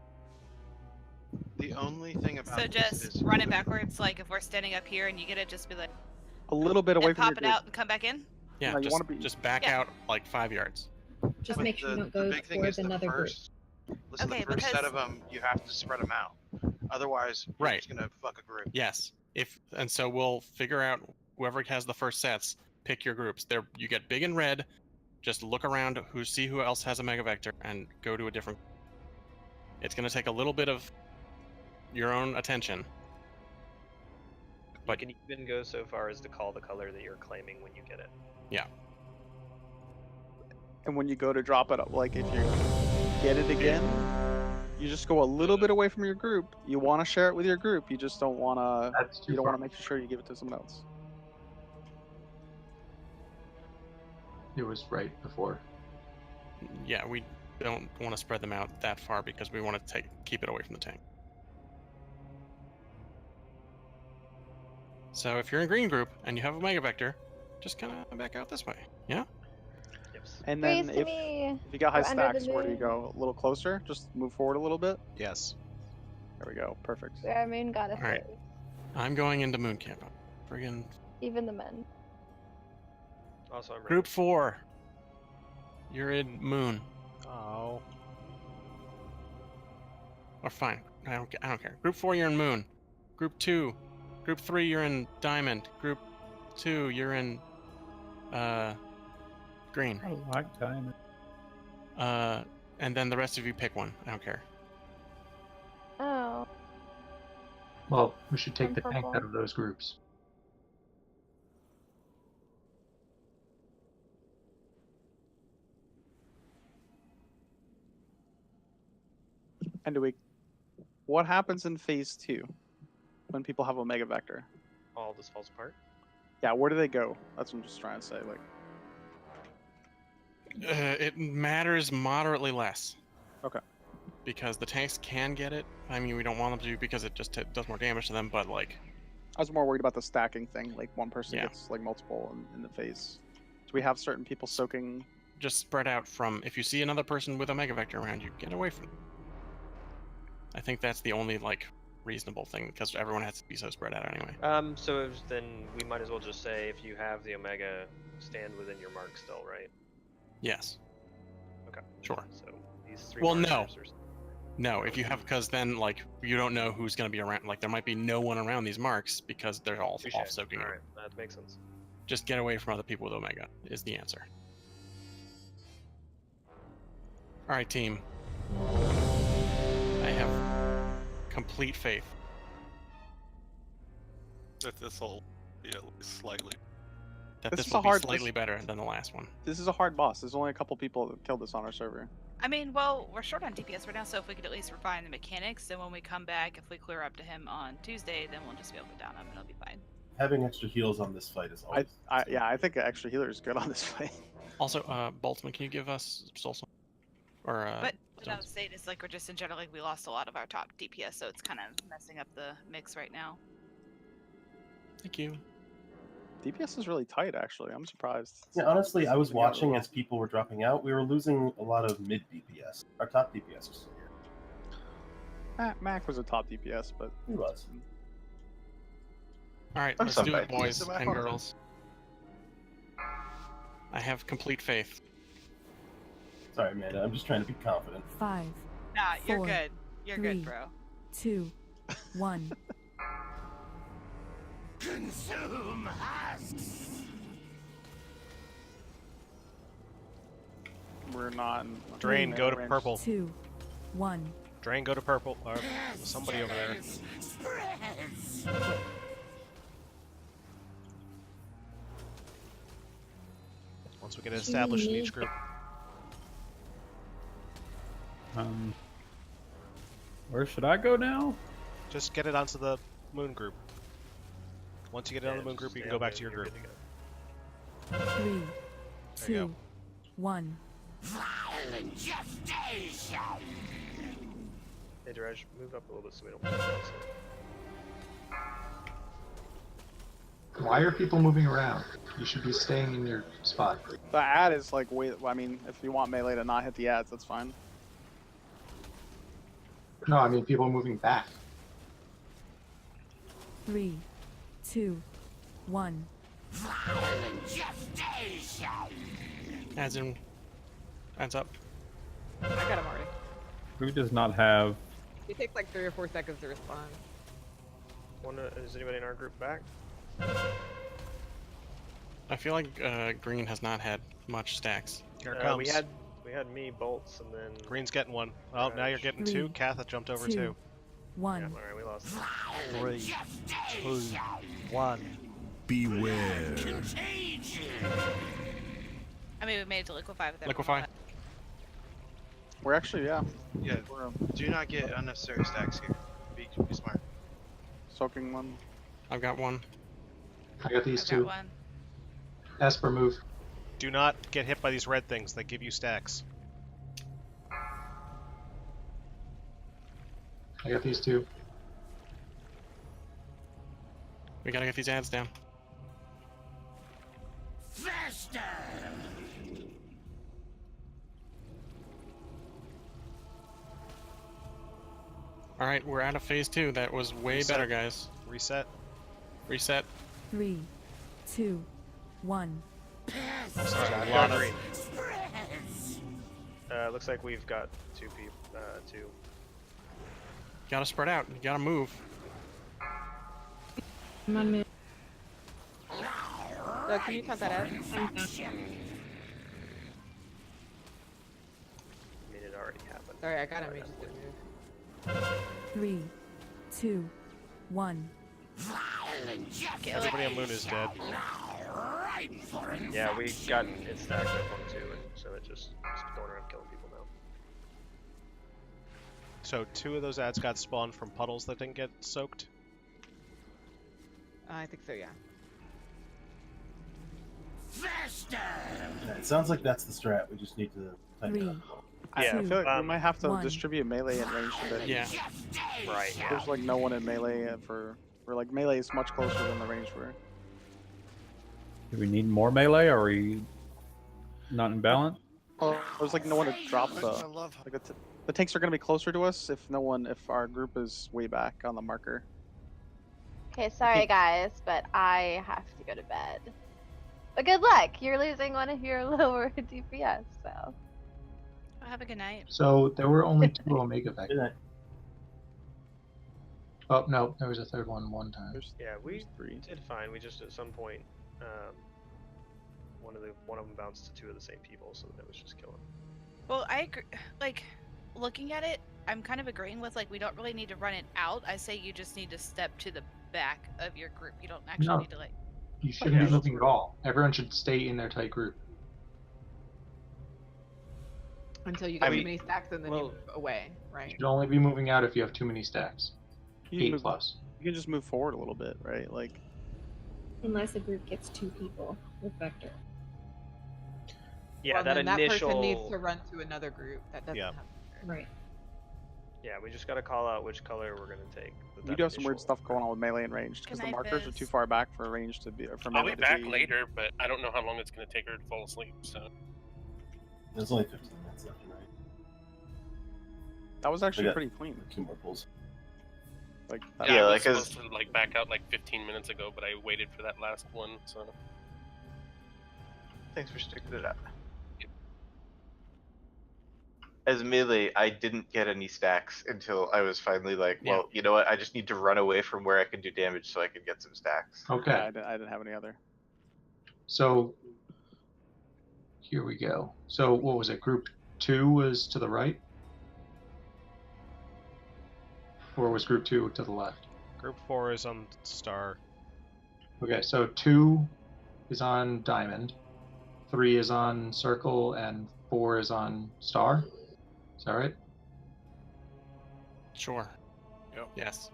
The only thing about So this just is run it backwards, like if we're standing up here and you get it, just be like, A little bit away and from your pop it group. out and come back in. Yeah, No, you just, wanna be- just back Yeah. out like 5 yards. Just But make sure you the don't go big thing towards is another group. Listen, Okay, the first set because- of them, you have to spread them out. Otherwise, you're Right. just gonna fuck a group. Yes. And so we'll figure out whoever has the first sets, pick your groups. You get big and red, just look around, see who else has a Mega Vector, and go to a different. It's going to take a little bit of your own attention. You can even go so far as to call the color that you're claiming when you get it. Yeah. And when you go to drop it, like if you get it again, you just go a little bit away from your group. You want to share it with your group. You just don't want to. You don't want to make sure you give it to someone else. It was right before. Yeah, we don't want to spread them out that far because we want to keep it away from the tank. So if you're in green group and you have a Mega Vector, just kind of back out this way. Yeah? Yes. And then Breathe to if me. you got high We're under the stacks, where do you moon. go? A little closer? Just move forward a little bit? Yes. There we go. Perfect. Where our moon goddess All right. is. I'm going into moon camp. Friggin' Even the men. Also, I'm ready. Group 4. You're in moon. Oh. Or fine. I don't care. Group 4, you're in moon. Group 2. Group 3, you're in diamond. Group 2, you're in green. I like diamond. And then the rest of you pick one. I don't care. Oh. Well, we should take I'm the tank purple. out of those groups. And what happens in phase 2 when people have Omega Vector? All this falls apart. Yeah, where do they go? That's what I'm just trying to say. Like, It matters moderately less. Okay. Because the tanks can get it. I mean, we don't want them to because it just does more damage to them, but like... I was more worried about the stacking thing. Like, one person Yeah. gets like multiple in the phase. Do we have certain people soaking? Just spread out from... If you see another person with Omega Vector around you, get away from them. I think that's the only, like, reasonable thing, because everyone has to be so spread out anyway. So then we might as well just say if you have the Omega, stand within your mark still, right? Yes. Okay. Sure. So these 3 Well, markers no. are... No, if you have, because then, like, you don't know who's going to be around. Like, there might be no one around these marks because they're all Touche. off soaking. Alright, that makes sense. Just get away from other people with Omega is the answer. Alright, team. I have complete faith. That this will be at least slightly. That This this is will a be hard- slightly better than the last one. This is a hard boss. There's only a couple people that killed this on our server. I mean, well, we're short on DPS right now, so if we could at least refine the mechanics, then when we come back, if we clear up to him on Tuesday, then we'll just be able to down him and it'll be fine. Having extra heals on this fight is always. I think extra healer is good on this fight. Also, Boltzmann, can you give us Soul Song? Or, But what I was saying is, like, we're just in general, like, we lost a lot of our top DPS, so it's kind of messing up the mix right now. Thank you. DPS is really tight, actually. I'm surprised. Yeah, honestly, I was watching as people were dropping out. We were losing a lot of mid DPS. Our top DPS was still here. Mac was a top DPS, but he was. Alright, I'm let's some do it, bad boys DPS in my and heart. girls. I have complete faith. Sorry, Amanda. I'm just trying to be confident. 5, Nah, you're 4, good. You're 3, good, bro. 2, 1. Consume husks. We're not. Drain, go to purple. 2, 1. Drain, go to purple. Or somebody over there. Once we get it established in each group. Where should I go now? Just get it onto the moon group. Once you get it on the moon group, you can go back to your group. 3, 2, 1. Violent gestation. Hey, Diraj, move up a little bit so we don't bounce it. Why are people moving around? You should be staying in your spot. The ad is like, wait. I mean, if you want melee to not hit the ads, that's fine. No, I mean people moving back. 3, 2, 1. Violent gestation. Adds in. Adds up. I got him already. Who does not have? It takes like 3 or 4 seconds to respond. Is anybody in our group back? I feel like green has not had much stacks. Here it comes. We had me, Bolts, and then... Green's getting one. Oh, now you're getting 2. 3, Kath jumped over 2, 2. 1. Yeah, alright, we lost. 3, 2, 1. Beware. I mean, we made it to liquefy with everyone. Liquefy. We're actually, yeah. Yeah, do not get unnecessary stacks here. Be smart. Soaking one. I've got one. I got these I've two. got one. Esper, move. Do not get hit by these red things. They give you stacks. I got these two. We gotta get these ads down. Faster. All right, we're out of phase 2. That was way Reset. better, guys. Reset. Reset. 3, 2, 1. Alright, a I've lot got of- green. Looks like we've got two people. Two. Gotta spread out. You gotta move. Come on, move. Doug, can you count that out? I mean, it already happened. Sorry, I got him. He just didn't move. 3, 2, 1. Everybody on Moon is dead. Yeah, we got it stacked up on 2, and so it's just going around killing people now. So 2 of those ads got spawned from puddles that didn't get soaked. I think so, yeah. Yeah, it sounds like that's the strat. We just need to tighten it 3, up. I Yeah, feel like we might have to 1. distribute melee and range a bit. Yeah. Right. Yeah. There's like no one in melee for like melee is much closer than the range for. Do we need more melee, or are we not in balance? Oh, there's like no one to drop the. Like the tanks are gonna be closer to us if our group is way back on the marker. Okay, sorry guys, but I have to go to bed. But good luck. You're losing one of your lower DPS, so. Well, have a good night. So there were only 2 Omega Good vectors. night. Oh no, there was a third one time. Yeah, we three. did fine. We just at some point, one of them bounced to 2 of the same people, so then it was just killing. Well, I agree. Like, looking at it, I'm kind of agreeing with like we don't really need to run it out. I say you just need to step to the back of your group. You don't actually No. need to like. You shouldn't be moving at all. Everyone should stay in their tight group. Until you get I too mean- many stacks and then you move away, right? You should only be moving out if you have too many stacks. You can 8 move- plus. You can just move forward a little bit, right? Like Unless a group gets 2 people with vector. Yeah, Well, that then initial. that person needs to run to another group that doesn't Yeah. have. Right. Yeah, we just gotta call out which color we're gonna take. with you that do have some weird initial- stuff going on with melee and ranged because Good the night, markers are Biz. too far back for range to be for I'll melee be to back later, but I don't know how long it's going to take her to fall asleep. So There's only 15 minutes left, right? That was actually got pretty clean. 2 more pulls. Like Yeah, I was like, as- supposed to like back out like 15 minutes ago, but I waited for that last one. So Thanks for sticking it out. As melee, I didn't get any stacks until I was finally like, well, you know what? I just need to run away from where I can do damage so I can get some stacks. Okay. Yeah, I didn't have any other. So here we go. So what was it? Group 2 was to the right? Or was group 2 to the left? Group 4 is on star. Okay, so 2 is on diamond, 3 is on circle, and 4 is on star. Is that right? Sure. Yes.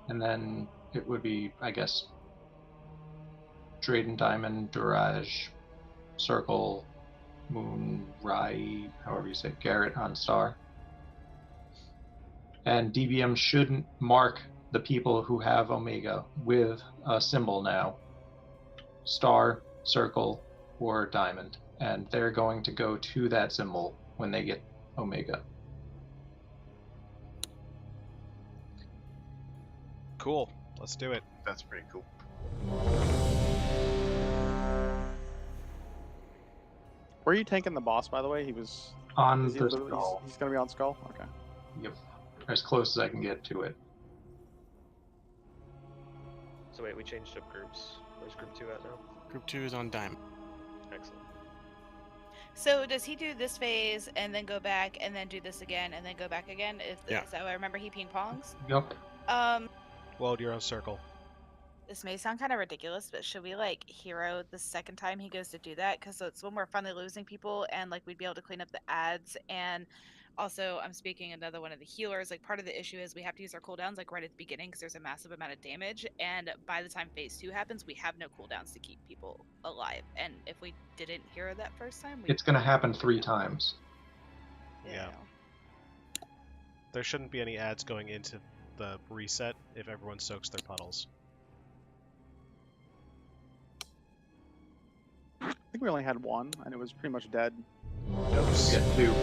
And then it would be, I guess, Drayden Diamond, Durage, Circle, Moon, Rai, however you say, Garrett on Star. And DBM shouldn't mark the people who have Omega with a symbol now. Star, Circle, or Diamond. And they're going to go to that symbol when they get Omega. Cool. Let's do it. That's pretty cool. Where are you tanking the boss, by the way? He was On is he the literally- skull. He's gonna be on skull. Okay. Yep. As close as I can get to it. So wait, we changed up groups. Where's group 2 at now? Group 2 is on diamond. Excellent. So does he do this phase and then go back and then do this again and then go back again? Is that what I remember he ping pongs? Yep. Well, you're on circle. This may sound kind of ridiculous, but should we like hero the second time he goes to do that? Because it's when we're finally losing people and like we'd be able to clean up the ads. And also, I'm speaking another one of the healers. Like part of the issue is we have to use our cooldowns like right at the beginning because there's a massive amount of damage. And by the time phase 2 happens, we have no cooldowns to keep people alive. And if we didn't hero that first time, we It's going to happen 3 times. Yeah. There shouldn't be any ads going into the reset if everyone soaks their puddles. I think we only had one, and it was pretty much dead. We got 2.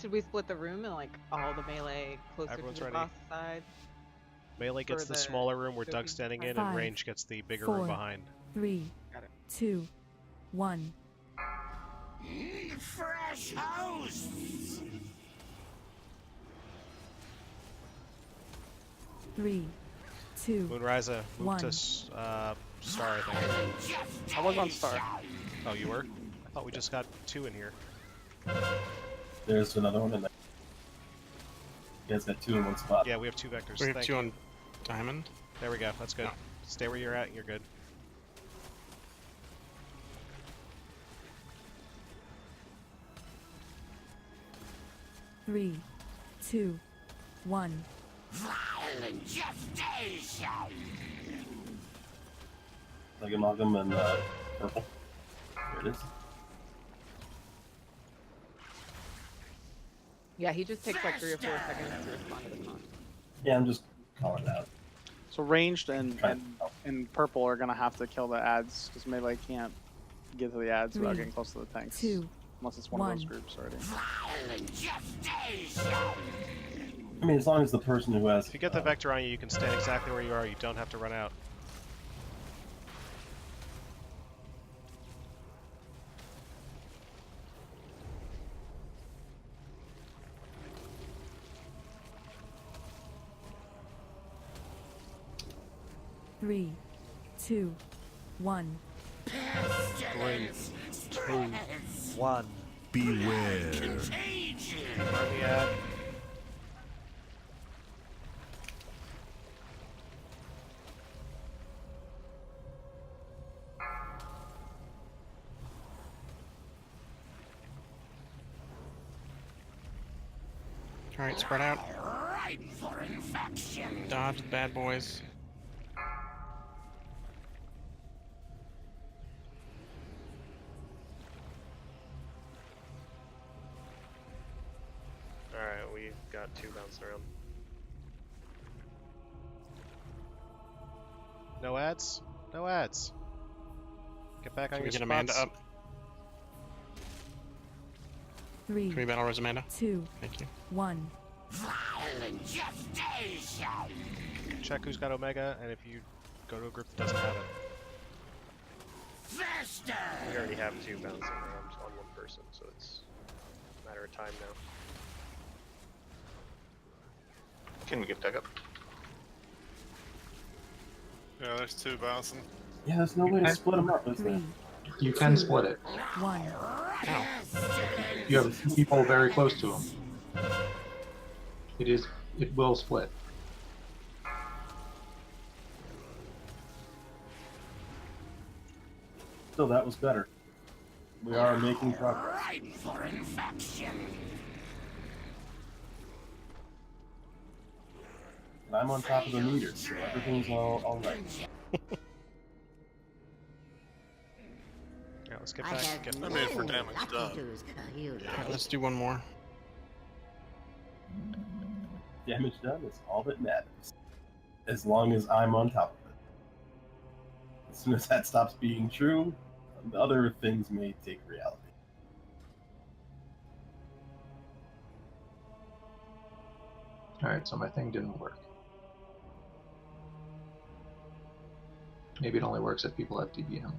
Should we split the room and like all the melee closer Everyone's to the ready. boss side? Melee gets For the the smaller room where trophy Doug's standing in, and Five, range gets the bigger room 4, behind. 3, Got it. 2, 1. Fresh hosts! 3, 2, Moonrise, move 1. to Star, I think. I was on Star. Oh, you were? I thought we just got 2 in here. There's another one in there. You guys got 2 in one spot. Yeah, we have 2 vectors. We have Thank 2 you. on Diamond. There we go. That's good. No. Stay where you're at, and you're good. Three, 2, 1. Violent gestation! Like Amalgam and purple. There it is. Yeah, he just takes like 3 or 4 seconds to respond to the taunt. Yeah, I'm just calling it out. So ranged and purple are gonna have to kill the ads because melee can't get to the ads without 3, getting close to the tanks. 2, unless it's one of those 1. groups already. Violent gestation! I mean, as long as the person who has... If you get the vector on you, you can stand exactly where you are. You don't have to run out. Three, 2, 1. 3, 2, 1. Beware. Where we at? Alright, spread out. Ripe for infection. Dodge the bad boys. Alright, we got 2 bouncing around. No ads? No ads. Get back on Can your we get spots. Amanda up? 3, Can we battle Res Amanda? 2, Thank you. 1. Violent gestation. Check who's got Omega, and if you go to a group that doesn't have it. Fester. We already have 2 bouncing around on one person, so it's a matter of time now. Can we get Doug up? Yeah, there's 2 bouncing. Yeah, there's no way to split them up, is there? You can split it. 1. Ow. You have 2 people very close to him. It will split. Still, that was better. We are making progress. Ripe for infection. And I'm on top of the meter, so everything's all right. Yeah, let's get back. I made it for damage done. Alright, let's do one more. Damage done is all that matters. As long as I'm on top of it. As soon as that stops being true, the other things may take reality. Alright, so my thing didn't work. Maybe it only works if people have DBM.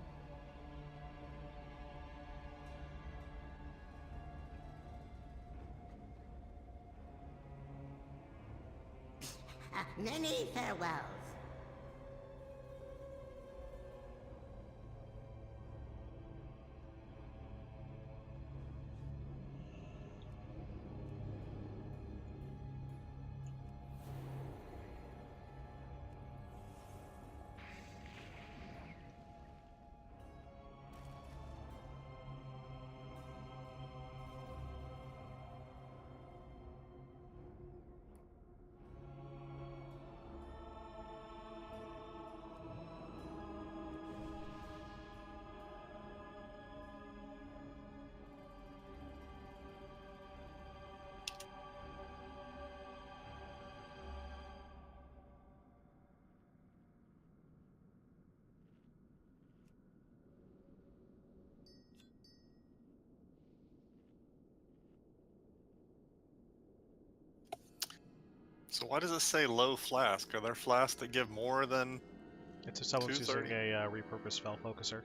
Many farewells. So why does it say low flask? Are there flasks that give more than? It's if someone's using 230? a repurposed spell focuser.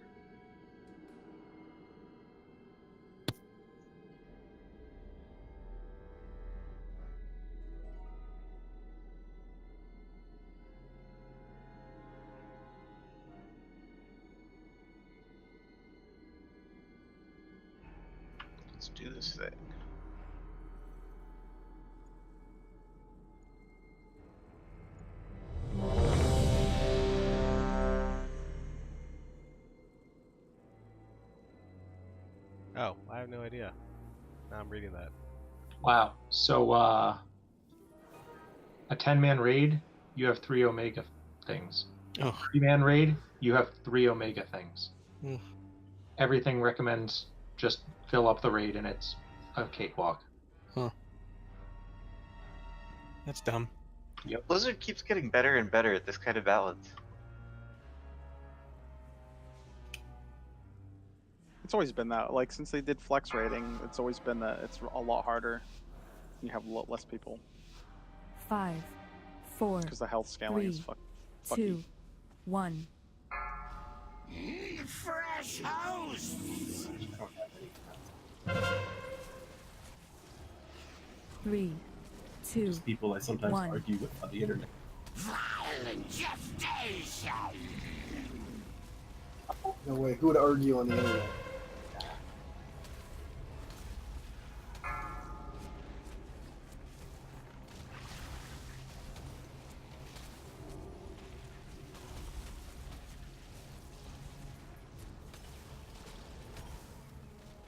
Let's do this thing. Oh, I have no idea. Now I'm reading that. Wow. So, a 10-man raid, you have 3 Omega things. Oh. 3-man raid, you have 3 Omega things. Mm. Everything recommends just fill up the raid and it's a cakewalk. Huh. That's dumb. Yep. Blizzard keeps getting better and better at this kind of balance. It's always been that. Like, since they did flex rating, it's always been that it's a lot harder. You have less people. 5, 4, Because the health scaling is 3, fucky. 2, 1. Fresh hosts! 3, 2, Just people I sometimes 1. argue with on the internet. Violent gestation! No way. Who would argue on the internet?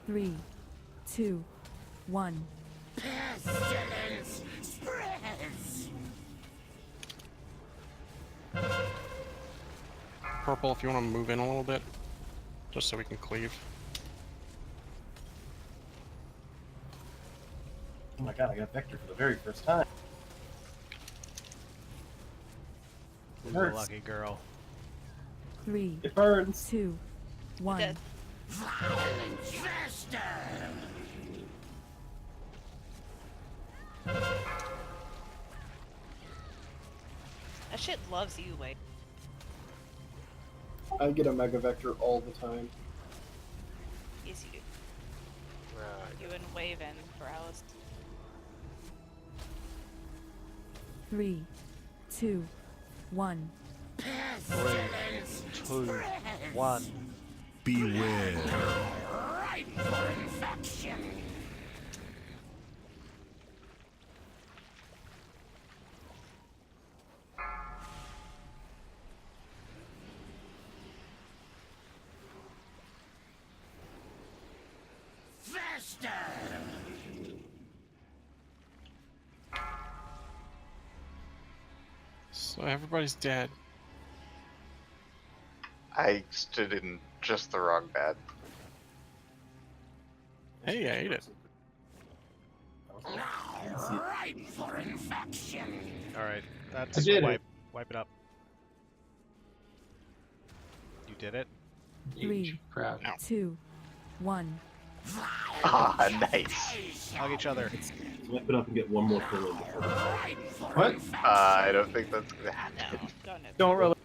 Three, 2, 1. Pestilence spreads! Purple, if you want to move in a little bit, just so we can cleave. Oh my god, I got Vector for the very first time. It You're a hurts. lucky girl. 3, It burns. 2, 1. Violent jester! That shit loves you, Wade. I get a Mega Vector all the time. Yes, you do. You and Waven for Alice. 3, 2, 1. 3, 2, 1. Beware. Ripe for infection. Fester. So everybody's dead. I stood in just the wrong bed. Hey, I ate it. Ripe for infection. Alright, I that's did wipe. it. Wipe it up. You did it? 3, Crap. 2, 1. Ah, nice. Hug each other. Wipe it up and get one more fill in before the What? I don't think that's gonna happen. Don't really.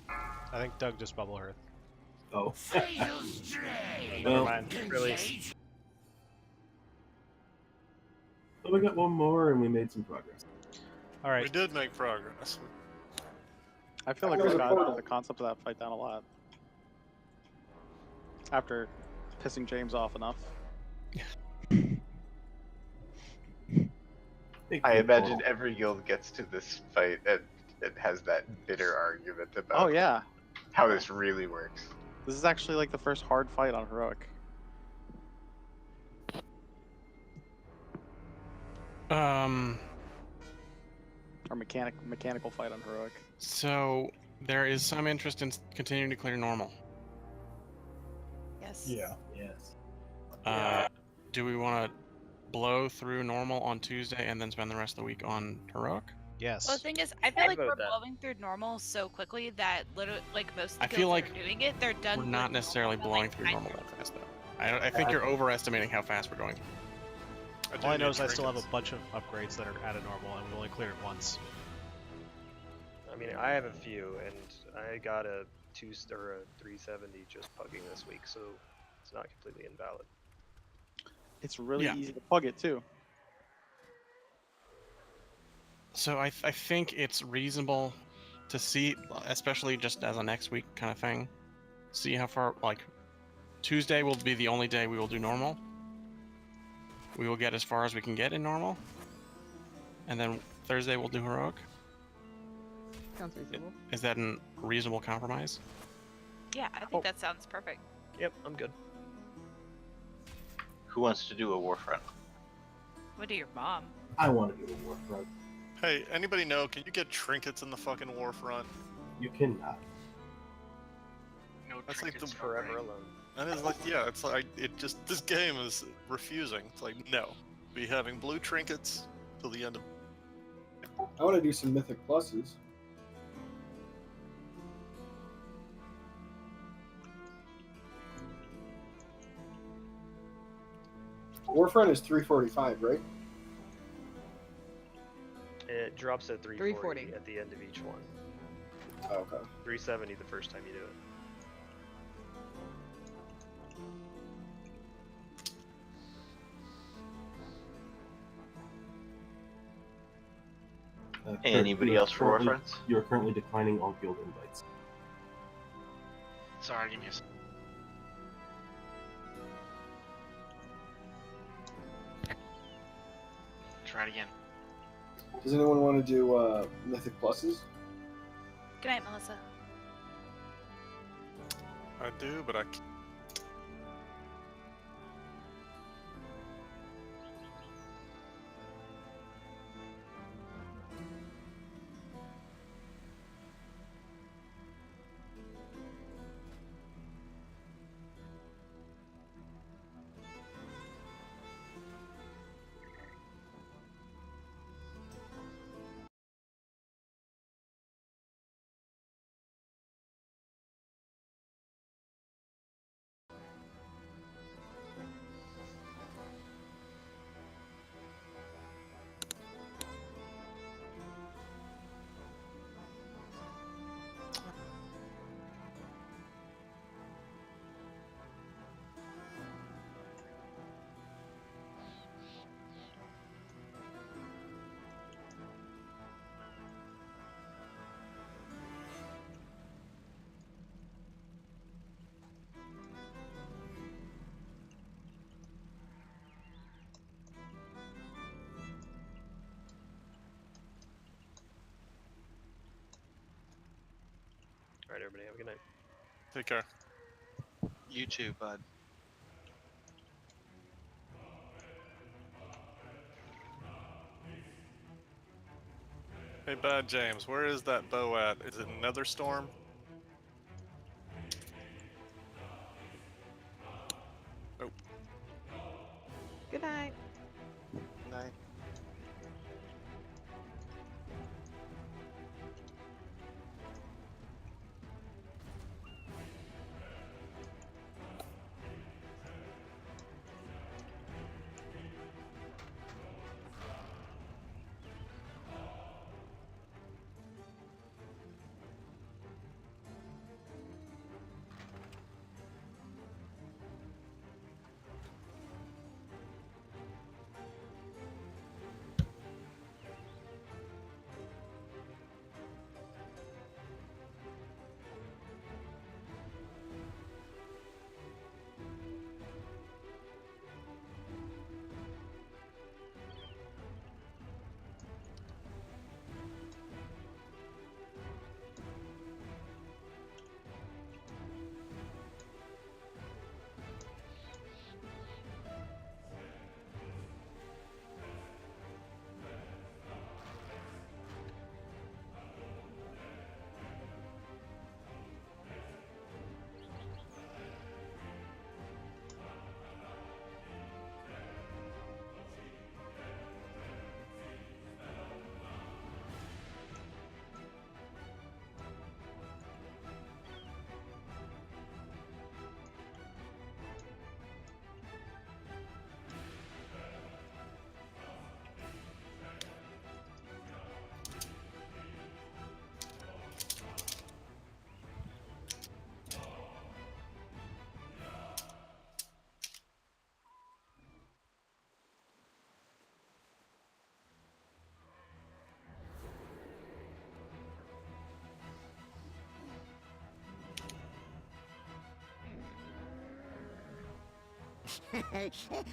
I think Doug just bubble hearth. Oh. Fatal strain. Well, Mind. Release. so we got one more and we made some progress. Alright. We did make progress. I feel like we got the concept of that fight down a lot. After pissing James off enough. I imagine every guild gets to this fight and it has that bitter argument about Oh yeah. how this really works. This is actually like the first hard fight on Heroic. Or mechanical fight on Heroic. So there is some interest in continuing to clear normal. Yes. Yeah. Yes. Do we want to blow through normal on Tuesday and then spend the rest of the week on heroic? Yes. Well, the thing is, I feel I'd like vote we're that. blowing through normal so quickly that literally, like most of the I feel guilds like that are doing it, they're done. We're with not necessarily normal blowing in, like, through 9 normal minutes. that fast, though. I think you're overestimating how fast we're going. All I know is I still have a bunch of upgrades that are out of normal, and we've only cleared it once. I mean, I have a few, and I got a 370 just pugging this week, so it's not completely invalid. It's really Yeah. easy to plug it too. So I think it's reasonable to see, especially just as a next week kind of thing, see how far, like, Tuesday will be the only day we will do normal. We will get as far as we can get in normal. And then Thursday we'll do heroic. Sounds reasonable. Is that a reasonable compromise? Yeah, I think that sounds perfect. Yep, I'm good. Who wants to do a Warfront? What do your mom? I want to do a Warfront. Hey, anybody know? Can you get trinkets in the fucking Warfront? You cannot. No That's like the trinkets, no forever ring. alone. And it's like, yeah, it's like this game is refusing. It's like, no, be having blue trinkets till the end of. I want to do some Mythic Pluses. Warfront is 345, right? It drops at 340 340 at the end of each one. Oh, okay. 370 the first time you do it. Anybody else for Warfronts? You are currently declining all guild invites. Sorry, give me a second. Try it again. Does anyone want to do Mythic Pluses? Good night, Melissa. I do, but I can't. Alright, everybody, have a good night. Take care. You too, bud. Hey, Bad James, where is that bow at? Is it Netherstorm? Nope. Good night. Night.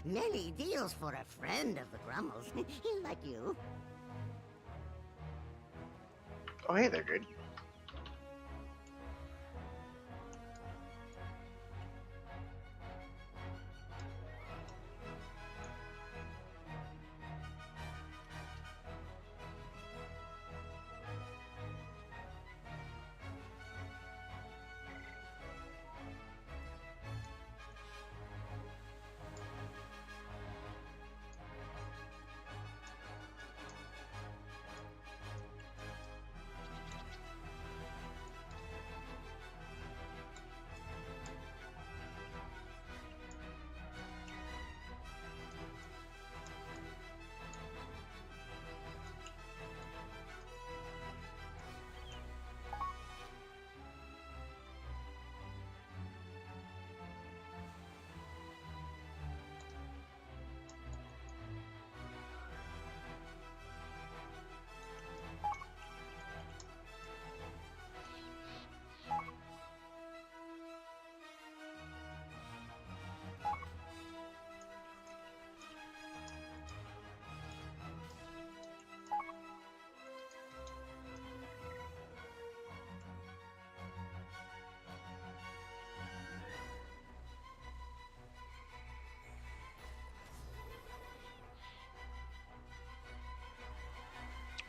Many deals for a friend of the Grummels, like you. Oh, hey there, dude.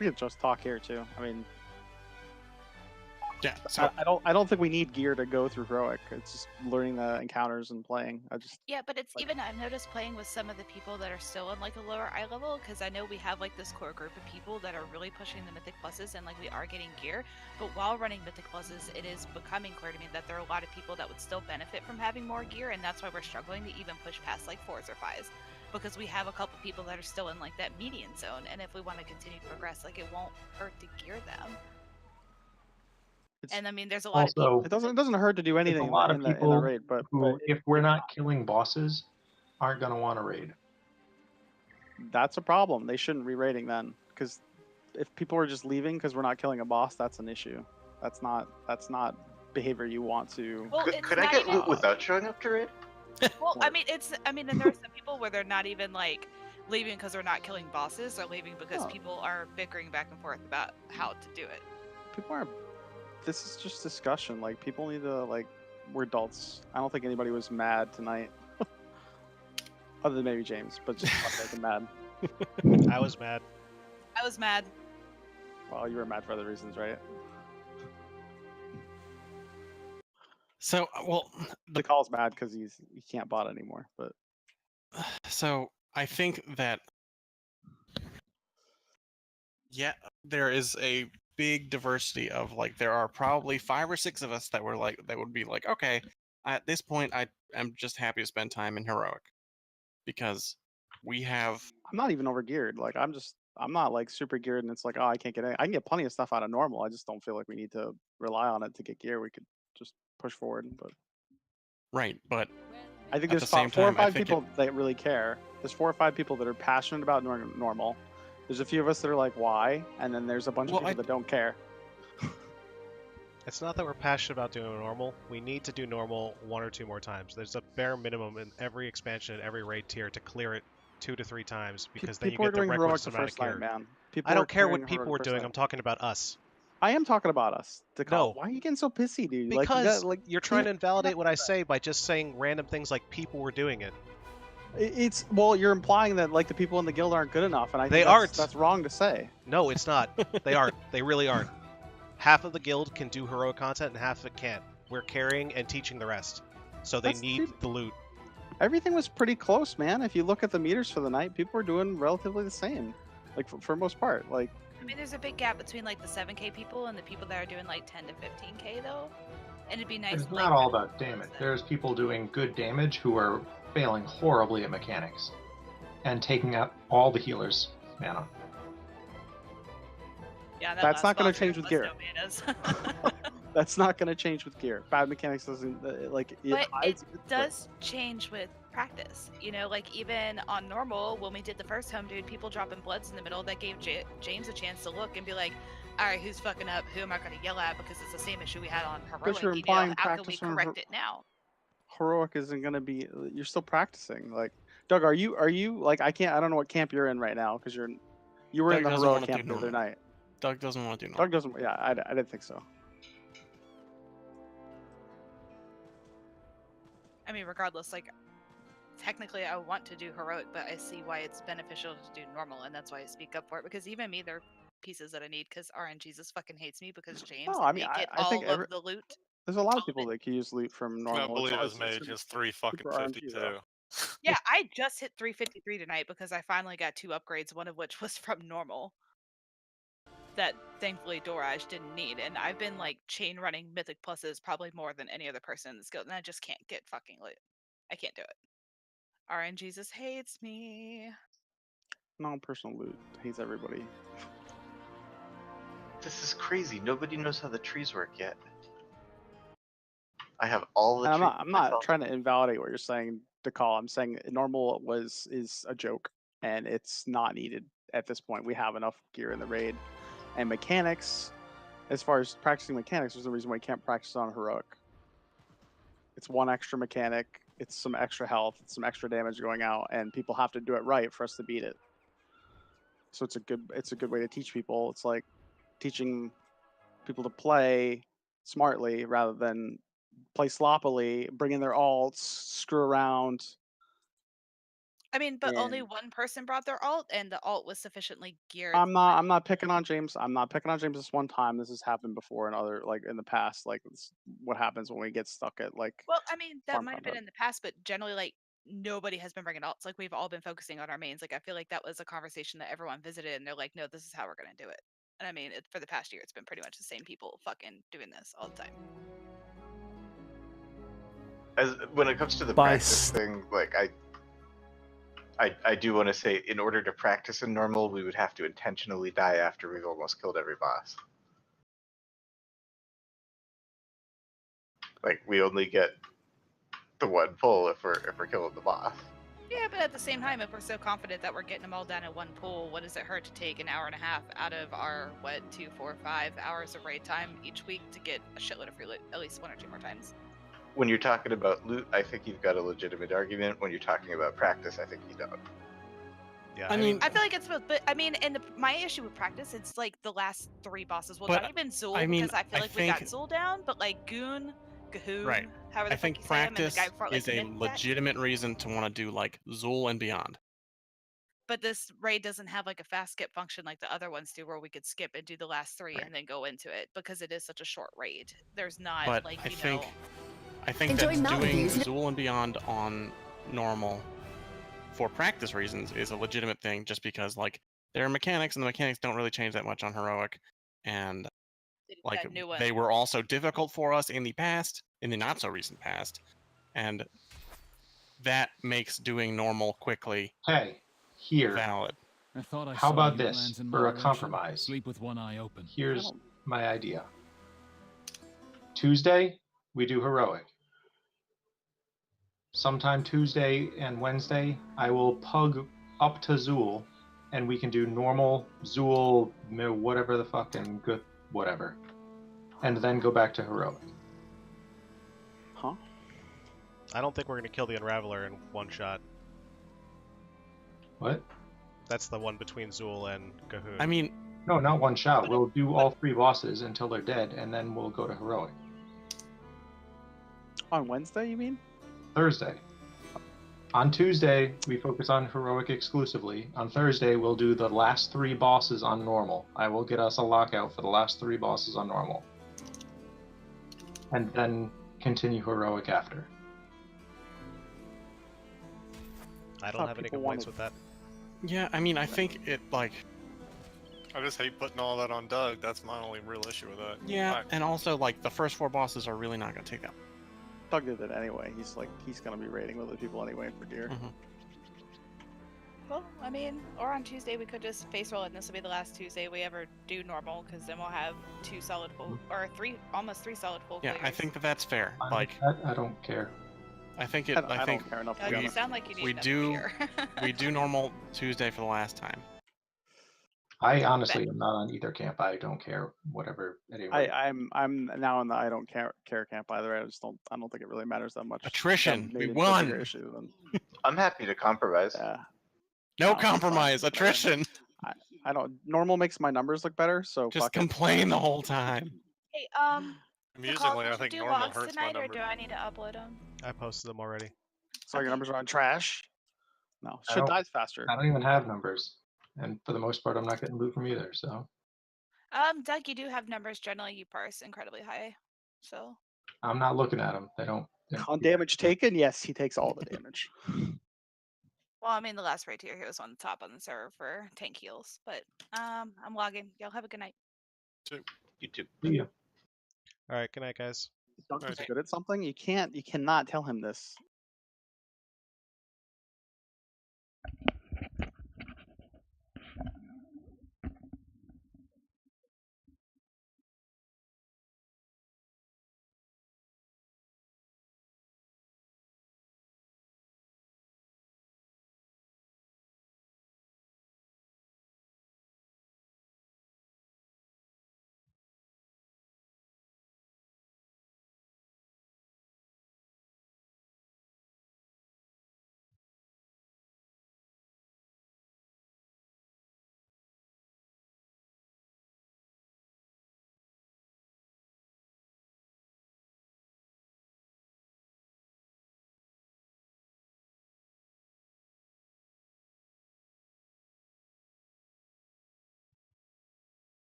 We could just talk here too. I mean, yeah. So I don't think we need gear to go through heroic. It's just learning the encounters and playing. Yeah, but it's even I've noticed playing with some of the people that are still in like a lower eye level, because I know we have like this core group of people that are really pushing the mythic pluses and like we are getting gear. But while running mythic pluses, it is becoming clear to me that there are a lot of people that would still benefit from having more gear, and that's why we're struggling to even push past like 4s or 5s, because we have a couple people that are still in like that median zone, and if we want to continue to progress, like it won't hurt to gear them. And I mean, there's a lot of people. Also, It doesn't hurt to do there's anything a lot in of the people raid, but who, if we're not killing bosses, aren't going to want to raid. that's a problem. They shouldn't re-raiding then, because if people are just leaving because we're not killing a boss, that's an issue. That's not behavior you want to. Well, Could I get loot without showing up to raid? Well, I mean, and there are some people where they're not even like leaving because they're not killing bosses. They're leaving because people are bickering back and forth about how to do it. People are. This is just discussion. Like, people need to, like, we're adults. I don't think anybody was mad tonight. Other than maybe James, but just fucking mad. I was mad. I was mad. Well, you were mad for other reasons, right? So, well, the call's mad because he can't bot anymore. But so I think that there is a big diversity of like there are probably 5 or 6 of us that were like that would be like, okay, at this point I am just happy to spend time in heroic because we have. I'm not even over geared. Like, I'm not like super geared, and it's like, oh, I can't get any. I can get plenty of stuff out of normal. I just don't feel like we need to rely on it to get gear. We could just push forward. But right, but I think at there's the same 4 or time, I 5 think people that really care. There's 4 or 5 people that are passionate about normal. There's a few of us that are like, why? And then there's a bunch of people that don't care. It's not that we're passionate about doing normal. We need to do normal 1 or 2 more times. There's a bare minimum in every expansion, every raid tier to clear it 2 to 3 times, because then you get the requisite amount of gear. Man. I don't care what people are doing. I'm talking about us. I am talking about us. No. Why are you getting so pissy, dude? Because you're trying to invalidate what I say by just saying random things like people were doing it. It's you're implying that like the people in the guild aren't good enough, and I think that's wrong to say. No, it's not. They aren't. They really aren't. Half of the guild can do heroic content, and half of it can't. We're carrying and teaching the rest, so they need the loot. Everything was pretty close, man. If you look at the meters for the night, people were doing relatively the same, like for most part. Like, I mean, there's a big gap between like the 7K people and the people that are doing like 10 to 15K though, and it'd be nice. It's not all about damage. There's people doing good damage who are failing horribly at mechanics and taking out all the healers' mana. Yeah, that's not going to change with gear. That's not going to change with gear. Bad mechanics doesn't like. But it does change with practice. You know, like even on normal, when we did the first home, dude, people dropping bloods in the middle, that gave James a chance to look and be like, all right, who's fucking up? Who am I going to yell at? Because it's the same issue we had on heroic. But you're implying how can we correct it now? heroic isn't gonna be. You're still practicing. Like, Doug, are you like I don't know what camp you're in right now because you were in Doug the doesn't heroic want to do camp the other normal. night. Doug doesn't want to do Doug normal. doesn't. Yeah, I didn't think so. I mean, regardless, like, technically I want to do heroic, but I see why it's beneficial to do normal, and that's why I speak up for it. Because even me, there are pieces that I need because RNGesus fucking hates me because James No, I and mean Nate get I think all of the loot. there's a lot of people that can use loot from I normal. believe his It's mage is 3 fucking super 50 RNG too. though. Yeah, I just hit 353 tonight because I finally got 2 upgrades, one of which was from normal. That thankfully Doraj didn't need, and I've been like chain running mythic pluses probably more than any other person in this guild, and I just can't get fucking loot. I can't do it. RNGesus hates me. Non-personal loot hates everybody. This is crazy. Nobody knows how the trees work yet. I have all the And trees. I'm not trying to invalidate what you're saying, DeCall. I'm saying normal is a joke, and it's not needed at this point. We have enough gear in the raid, and mechanics. As far as practicing mechanics, there's no reason why you can't practice on heroic. It's one extra mechanic. It's some extra health. It's some extra damage going out, and people have to do it right for us to beat it. So it's a good way to teach people. It's like teaching people to play smartly rather than play sloppily, bring in their alts, screw around. I mean, but only And one person brought their alt, and the alt was sufficiently geared. I'm not picking on James. I'm not picking on James this one time. This has happened before in other in the past. Like what happens when we get stuck at like. Well, I mean, that farm might have been content. in the past, but generally, like, nobody has been bringing alts. Like, we've all been focusing on our mains. Like, I feel like that was a conversation that everyone visited, and they're like, no, this is how we're going to do it. And I mean, for the past year, it's been pretty much the same people fucking doing this all the time. As when it comes to the practice thing, like I do want to say, in order to practice in normal, we would have to intentionally die after we've almost killed every boss. Like we only get the one pull if we're killing the boss. Yeah, but at the same time, if we're so confident that we're getting them all down in one pool, what does it hurt to take an hour and a half out of our 2, 4, 5 hours of raid time each week to get a shitload of free loot at least 1 or 2 more times? When you're talking about loot, I think you've got a legitimate argument. When you're talking about practice, I think you don't. Yeah, I mean, I feel like it's both, but I mean, and my issue with practice, it's like the last 3 bosses. Well, But, not even Zool, I mean, because I feel I like we got think- Zool down, but like Goon, Gahoon, Right. however the I fuck think you say him, and the practice guy before, like, is a Myth Tech. legitimate reason to want to do like Zool and beyond. But this raid doesn't have like a fast skip function like the other ones do, where we could skip and do the last 3 and then go into it, because it is such a short raid. There's not But like I think that Enjoy doing Mountain Views. Zool and beyond on normal for practice reasons is a legitimate thing, just because like there are mechanics and the mechanics don't really change that much on heroic, and like new one. they were also difficult for us in the past, in the not so recent past, and that makes doing normal quickly Hey, here. valid. I thought I How saw about you this glance in for a my direction. compromise? Sleep with one eye open. Here's my idea. Tuesday, we do heroic. Sometime Tuesday and Wednesday, I will pug up to Zool, and we can do normal Zool, whatever the fucking good, whatever, and then go back to heroic. Huh? I don't think we're going to kill the Unraveler in one shot. What? That's the one between Zool and Gahoon. I mean, no, not one shot. We'll do all 3 bosses until they're dead, and then we'll go to heroic. On Wednesday, you mean? Thursday. On Tuesday, we focus on heroic exclusively. On Thursday, we'll do the last 3 bosses on normal. I will get us a lockout for the last 3 bosses on normal. And then continue heroic after. I don't have any complaints with that. Yeah, I mean, I think it like. I just hate putting all that on Doug. That's my only real issue with that. Yeah, and also like the first 4 bosses are really not going to take that. Doug did it anyway. He's gonna be raiding with other people anyway for gear. Well, I mean, or on Tuesday we could just face roll it, and this will be the last Tuesday we ever do normal, because then we'll have 2 solid full, or 3, almost 3 solid full Yeah, clears. I think that's fair. Like, I don't care. I think it. I I think don't care enough to You sound like you need we enough do. beer. We do normal Tuesday for the last time. I honestly am not on either camp. I don't care whatever anyone. I'm now in the I don't care camp either. I don't think it really matters that much. Attrition. Maybe We it's a bigger won. issue than. I'm happy to compromise. Yeah. No it's fine, compromise. whatever. Attrition. I don't. Normal makes my numbers look better, so Just fuck it. complain the whole time. Hey, Amusingly, I did you think do normal logs hurts my tonight, or number. do I need to upload them? I posted them already. So your numbers are on trash. No, I shit don't- dies faster. I don't even have numbers, and for the most part, I'm not getting loot from either. So Doug, you do have numbers. Generally, you parse incredibly high, so. I'm not looking at them. They don't. On damage taken, yes, he takes all the damage. Well, I mean, the last raid here, he was on the top on the server for tank heals, but I'm logging. Y'all have a good night. You too. Yeah. All right, good night, guys. Duncan's good at something. You cannot tell him this.